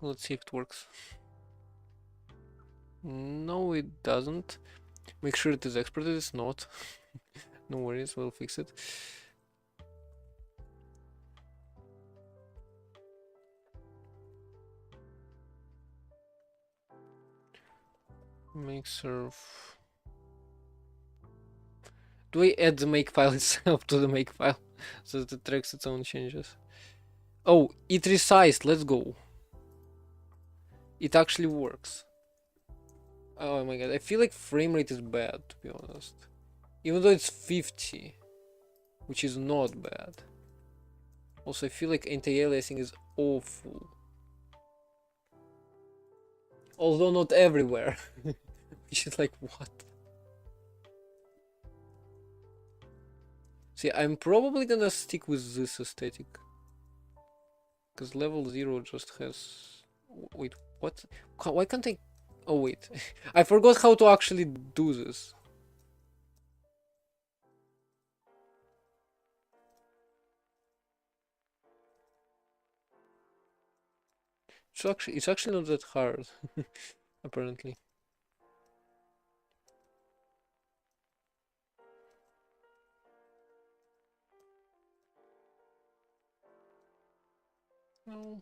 Let's see if it works. No, it doesn't. Make sure it is exported. It's not. No worries, we'll fix it. Make serve. Do I add the make file itself to the make file so that it tracks its own changes? Oh, it resized. Let's go. It actually works. Oh my god, I feel like frame rate is bad, to be honest. Even though it's 50, which is not bad. Also, I feel like anti-aliasing is awful. Although not everywhere. Which is like, what? See, I'm probably gonna stick with this aesthetic. Because level 0 just has... Wait, what? Why can't I Oh wait, I forgot how to actually do this. It's actually not that hard, apparently. No.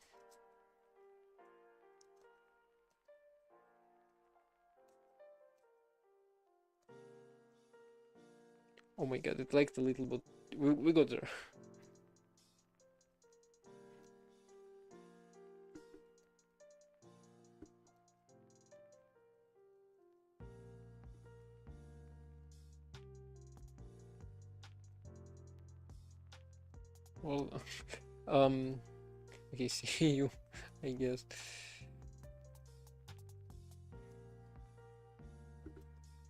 Oh my god, it lagged a little, but we got there. Well, um, okay, see you, I guess.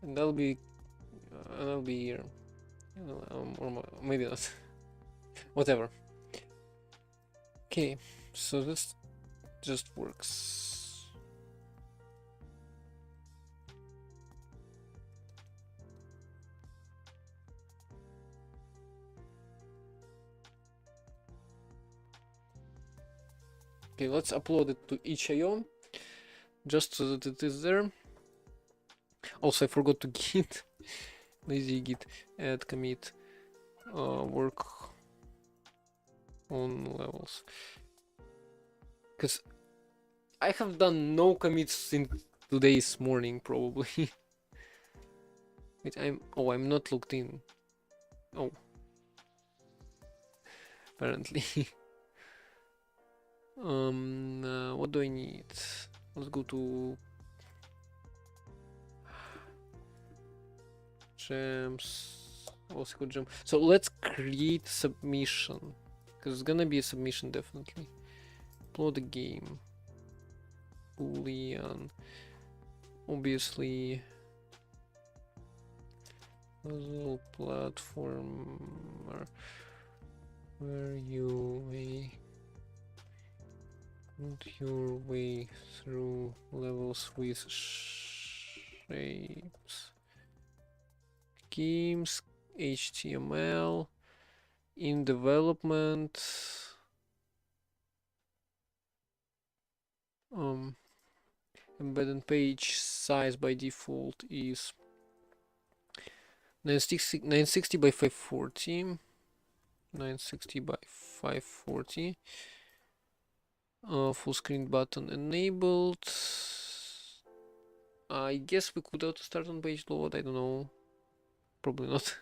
And I'll be here. You know, or maybe not. Whatever. Okay, so this just works. Okay, let's upload it to itch.io just so that it is there. Also, I forgot to git lazy git add commit work on levels, because I have done no commits since today's morning probably. Wait, I'm not logged in. Oh, apparently. What do I need? Let's go to gems. Also go gem. So let's create submission, because it's gonna be a submission definitely. Upload the game. Boolean. Obviously. Puzzle platformer where you may put your way through levels with shapes. Games, HTML, in development. Embedded page size by default is 960 by 540. 960 by 540. Full screen button enabled. I guess we could auto start on page load. I don't know. Probably not.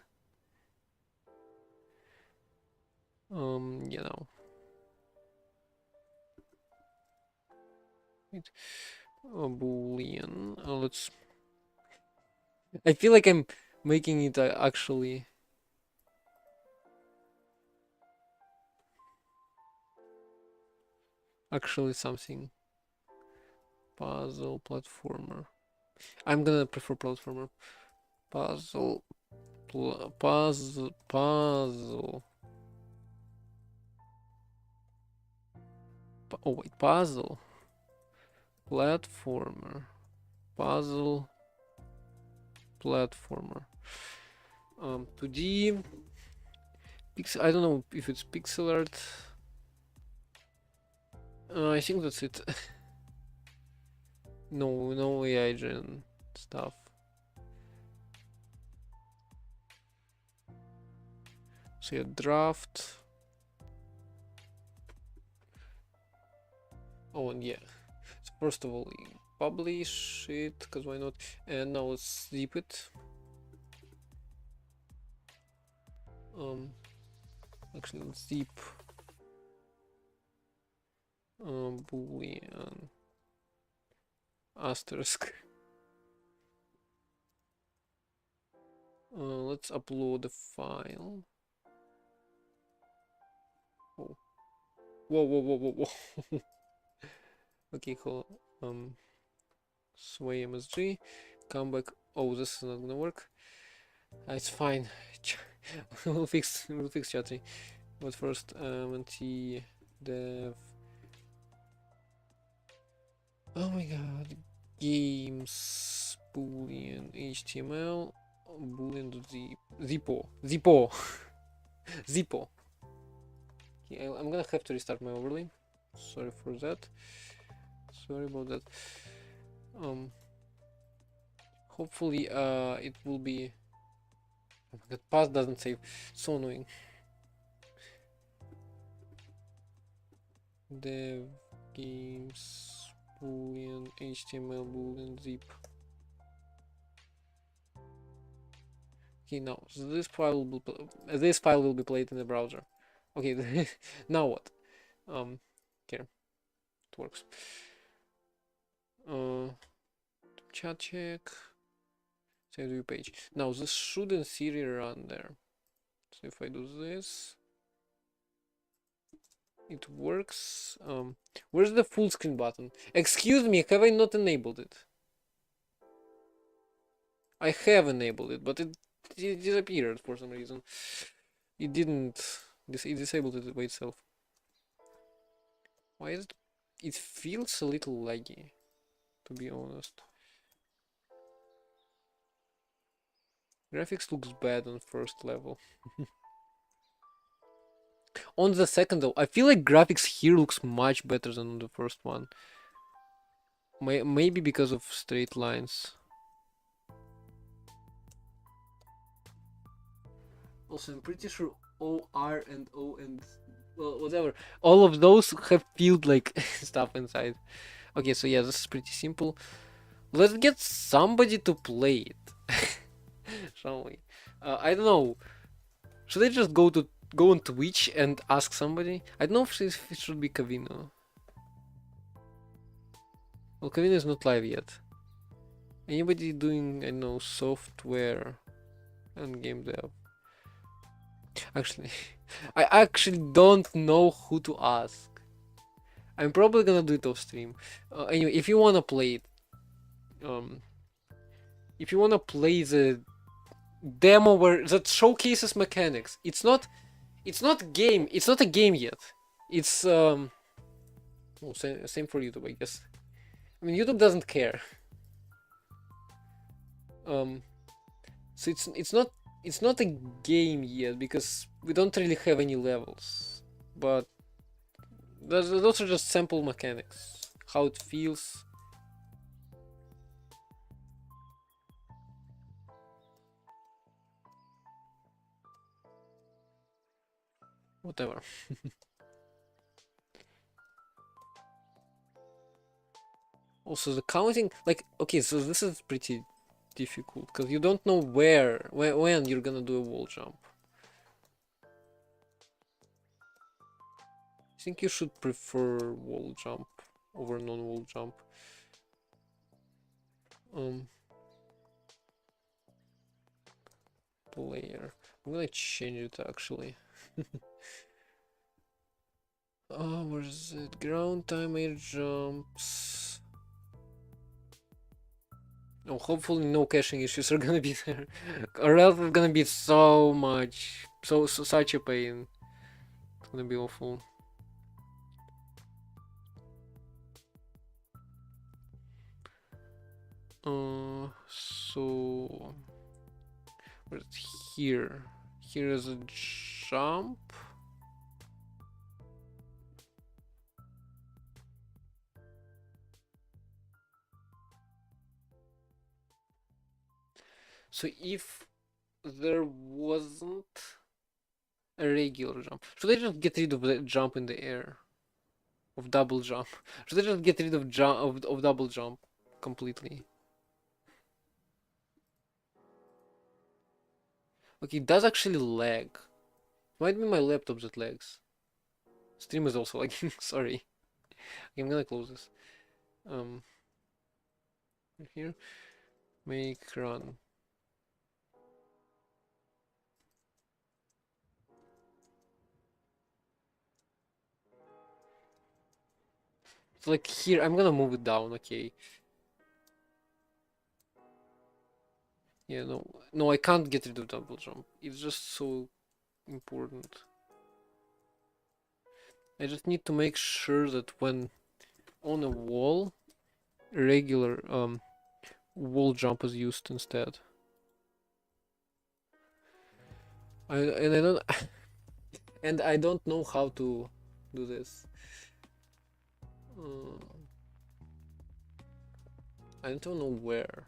Yeah, no. Wait. Boolean. Let's. I feel like I'm making it actually something. Puzzle platformer. I'm gonna prefer platformer. Puzzle. Puzzle. Oh wait, puzzle. Platformer. Puzzle. Platformer. 2D. I don't know if it's pixel art. I think that's it. No AI gen stuff. So yeah, draft. Oh, and yeah. So first of all, publish it, because why not? And now let's zip it. Actually, let's zip boolean asterisk. Let's upload the file. Oh. Whoa. Okay, cool. Sway MSG. Come back. Oh, this is not gonna work. It's fine. we'll fix chatting. But first, dev. Oh my god. games boolean HTML boolean zippo zippo zippo. Okay, I'm gonna have to restart my overlay. Sorry for that. Sorry about that. Hopefully it will be. That path doesn't save. So annoying. Dev games boolean HTML boolean zip. Okay, now so this file will be played in the browser. Okay, now what? Here it works. Chat check. Save view page. Now this should in theory run there. So if I do this, it works. Where's the full screen button? Excuse me, have I not enabled it? I have enabled it, but it disappeared for some reason. It didn't. It disabled it by itself. Why is it? It feels a little laggy, to be honest. Graphics looks bad on first level. On the second though, I feel like graphics here looks much better than on the first one. Maybe because of straight lines. Also, I'm pretty sure OR and O and well, whatever, all of those have field like stuff inside. Okay, so yeah, this is pretty simple. Let's get somebody to play it, shall we? I don't know. Should I just go on Twitch and ask somebody? I don't know if it should be Kavino. Well, Kavino is not live yet. Anybody doing, I don't know, software and game dev? Actually, I actually don't know who to ask. I'm probably gonna do it off stream. Anyway, if you wanna play it, if you wanna play the demo that showcases mechanics, it's not a game yet. It's well, same for YouTube, I guess. I mean, YouTube doesn't care. So it's not a game yet because we don't really have any levels, but those are just sample mechanics, how it feels. Whatever. Also the counting, like, okay, so this is pretty difficult because you don't know when you're gonna do a wall jump. I think you should prefer wall jump over non-wall jump. Player. I'm gonna change it actually. Oh, where's it? Ground time air jumps. Oh, hopefully no caching issues are gonna be there, or else it's gonna be such a pain. It's gonna be awful. So where's it? Here is a jump. So if there wasn't a regular jump, should I just get rid of the jump in the air? Of double jump? Should I just get rid of double jump completely? Okay, it does actually lag. Might be my laptop that lags. Stream is also lagging, sorry. Okay, I'm gonna close this. Here. Make run. So like here, I'm gonna move it down, okay. Yeah, no, I can't get rid of double jump. It's just so important. I just need to make sure that when on a wall, regular wall jump is used instead. And I don't and I don't know how to do this. Uh, I don't know where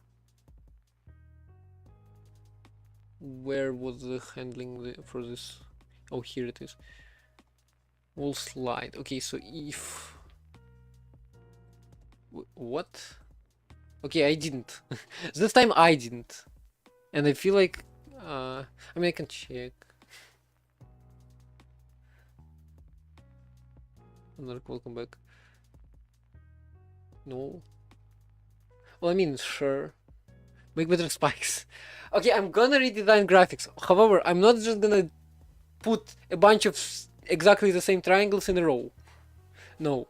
was the handling for this. Oh, here it is. Wall slide. Okay, so if what? Okay, I didn't. This time I didn't, and I feel like I mean I can check. Another welcome back. No. Well, I mean sure. Make better spikes. Okay, I'm gonna redesign graphics. However, I'm not just gonna put a bunch of exactly the same triangles in a row. No,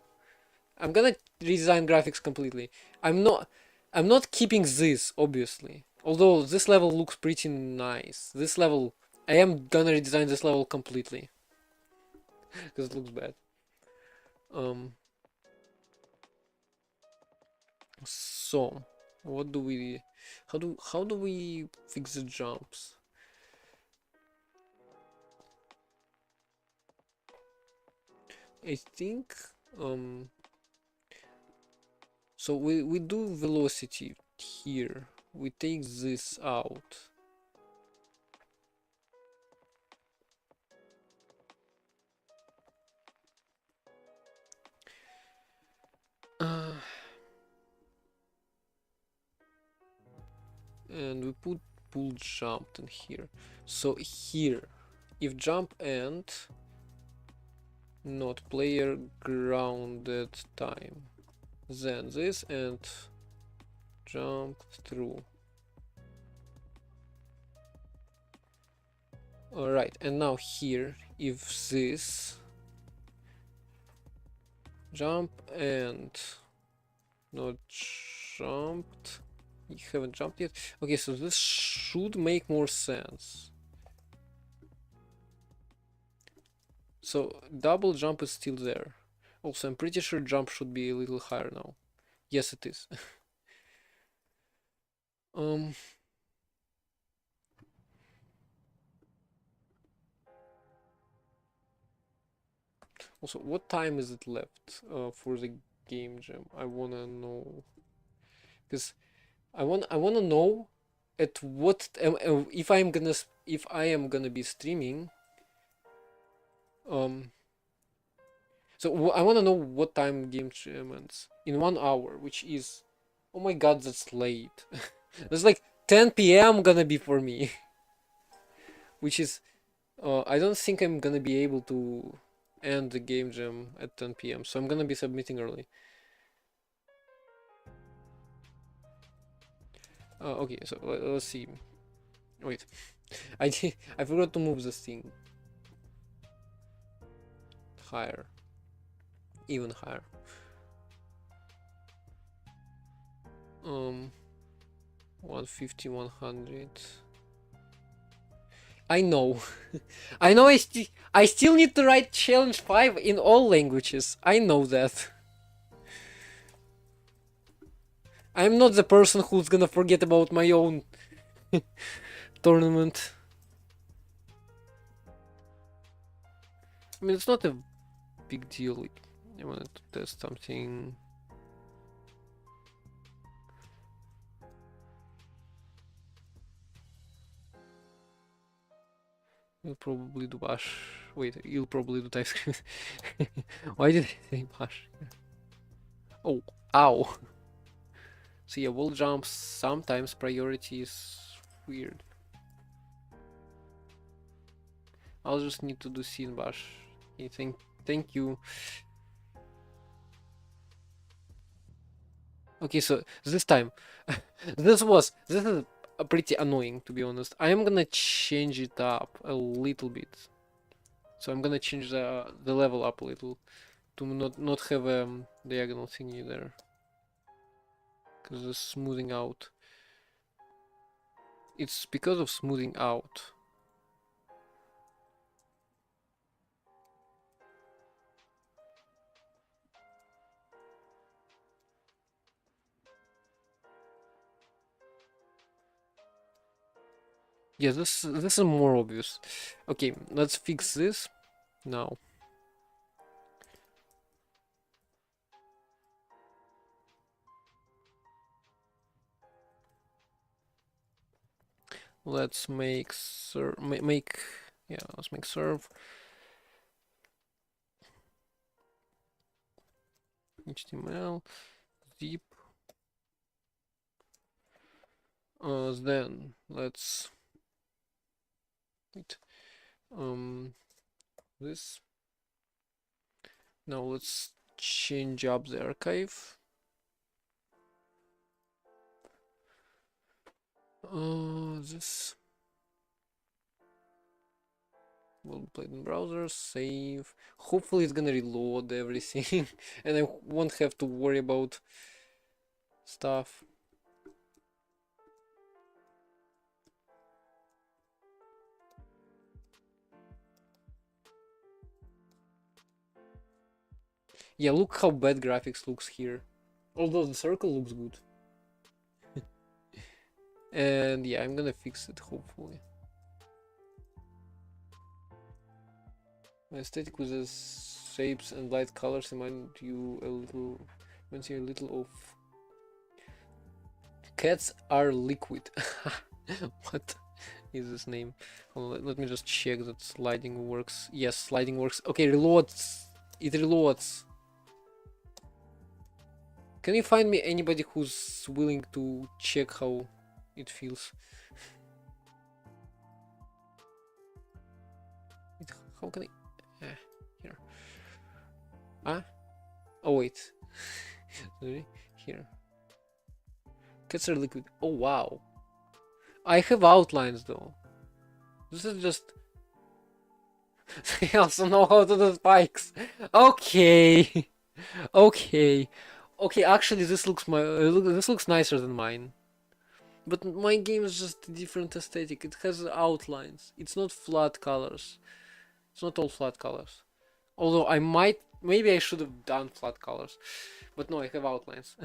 I'm gonna redesign graphics completely. I'm not. I'm not keeping this, obviously. Although this level looks pretty nice. This level, I am gonna redesign this level completely because it looks bad. Um. So, what do we? How do we fix the jumps? I think. So we do velocity here. We take this out. And we put pull jump in here. So here, if jump and not player grounded time, then this and jump through. Alright, and now here, if this jump and not jumped, you haven't jumped yet. Okay, so this should make more sense. So double jump is still there. Also, I'm pretty sure jump should be a little higher now. Yes, it is. um. Also, what time is it left for the game jam? I wanna know, because I wanna know at what if I am gonna be streaming. Um. So I wanna know what time game jam ends in 1 hour, which is, oh my god, that's late. That's like 10 p.m. gonna be for me, which is I don't think I'm gonna be able to end the game jam at 10 p.m. So I'm gonna be submitting early. Okay, so let's see. Wait, I forgot to move this thing higher, even higher. 150, 100. I know, I know. I still need to write challenge 5 in all languages. I know that. I'm not the person who's gonna forget about my own tournament. I mean, it's not a big deal. I wanted to test something. You'll probably do bash. Wait, you'll probably do TypeScript. Why did I say bash? Oh, ow. So yeah, wall jumps, sometimes priority is weird. I'll just need to do scene bash. Okay, thank you. Okay, so this time, this is pretty annoying, to be honest. I am gonna change it up a little bit. So I'm gonna change the level up a little to not have a diagonal thingy there, because it's smoothing out. It's because of smoothing out. Yeah, this is more obvious. Okay, let's fix this now. Let's make let's make serve HTML zip. Then let's wait. This. Now let's change up the archive. This will play in browser, save. Hopefully it's gonna reload everything and I won't have to worry about stuff. Yeah, look how bad graphics looks here. Although the circle looks good. And yeah, I'm gonna fix it hopefully. My aesthetic with the shapes and light colors remind you a little of cats are liquid. What is this name? Let me just check that sliding works. Yes, sliding works. Okay, reloads. It reloads. Can you find me anybody who's willing to check how it feels? How can I? Here. Ah? Oh wait. Sorry. Here. Cats are liquid. Oh wow. I have outlines though. This is just. I also know how to do spikes. Okay. Okay. Okay. Actually, this looks this looks nicer than mine. But my game is just a different aesthetic. It has outlines. It's not flat colors. It's not all flat colors. Although maybe I should have done flat colors. But no, I have outlines.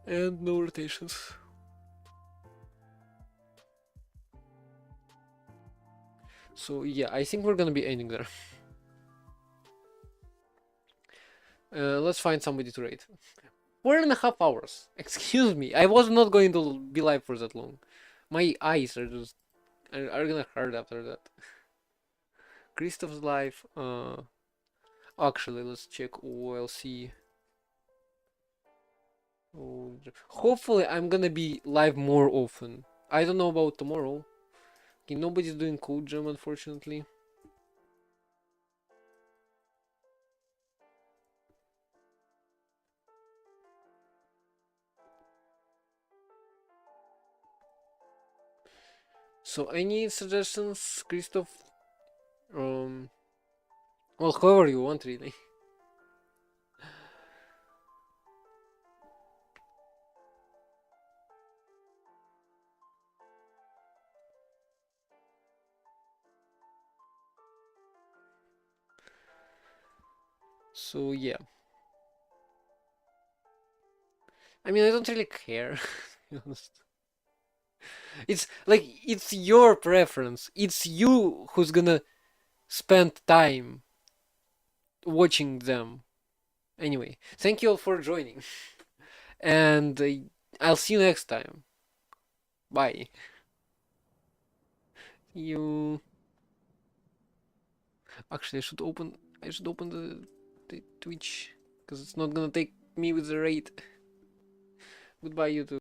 And no rotations. So yeah, I think we're gonna be ending there. Let's find somebody to rate. 4.5 hours. Excuse me, I was not going to be live for that long. My eyes are just are gonna hurt after that. Christoph's live. Actually, let's check OLC. Oh, hopefully, I'm gonna be live more often. I don't know about tomorrow. Okay, nobody's doing code jam, unfortunately. So, any suggestions, Christoph? Well, however you want, really. So, yeah. I mean, I don't really care, to be honest. It's like, it's your preference. It's you who's gonna spend time watching them. Anyway, thank you all for joining. And I'll see you next time. Bye. You actually I should open the Twitch because it's not gonna take me with the rate. Goodbye, YouTube.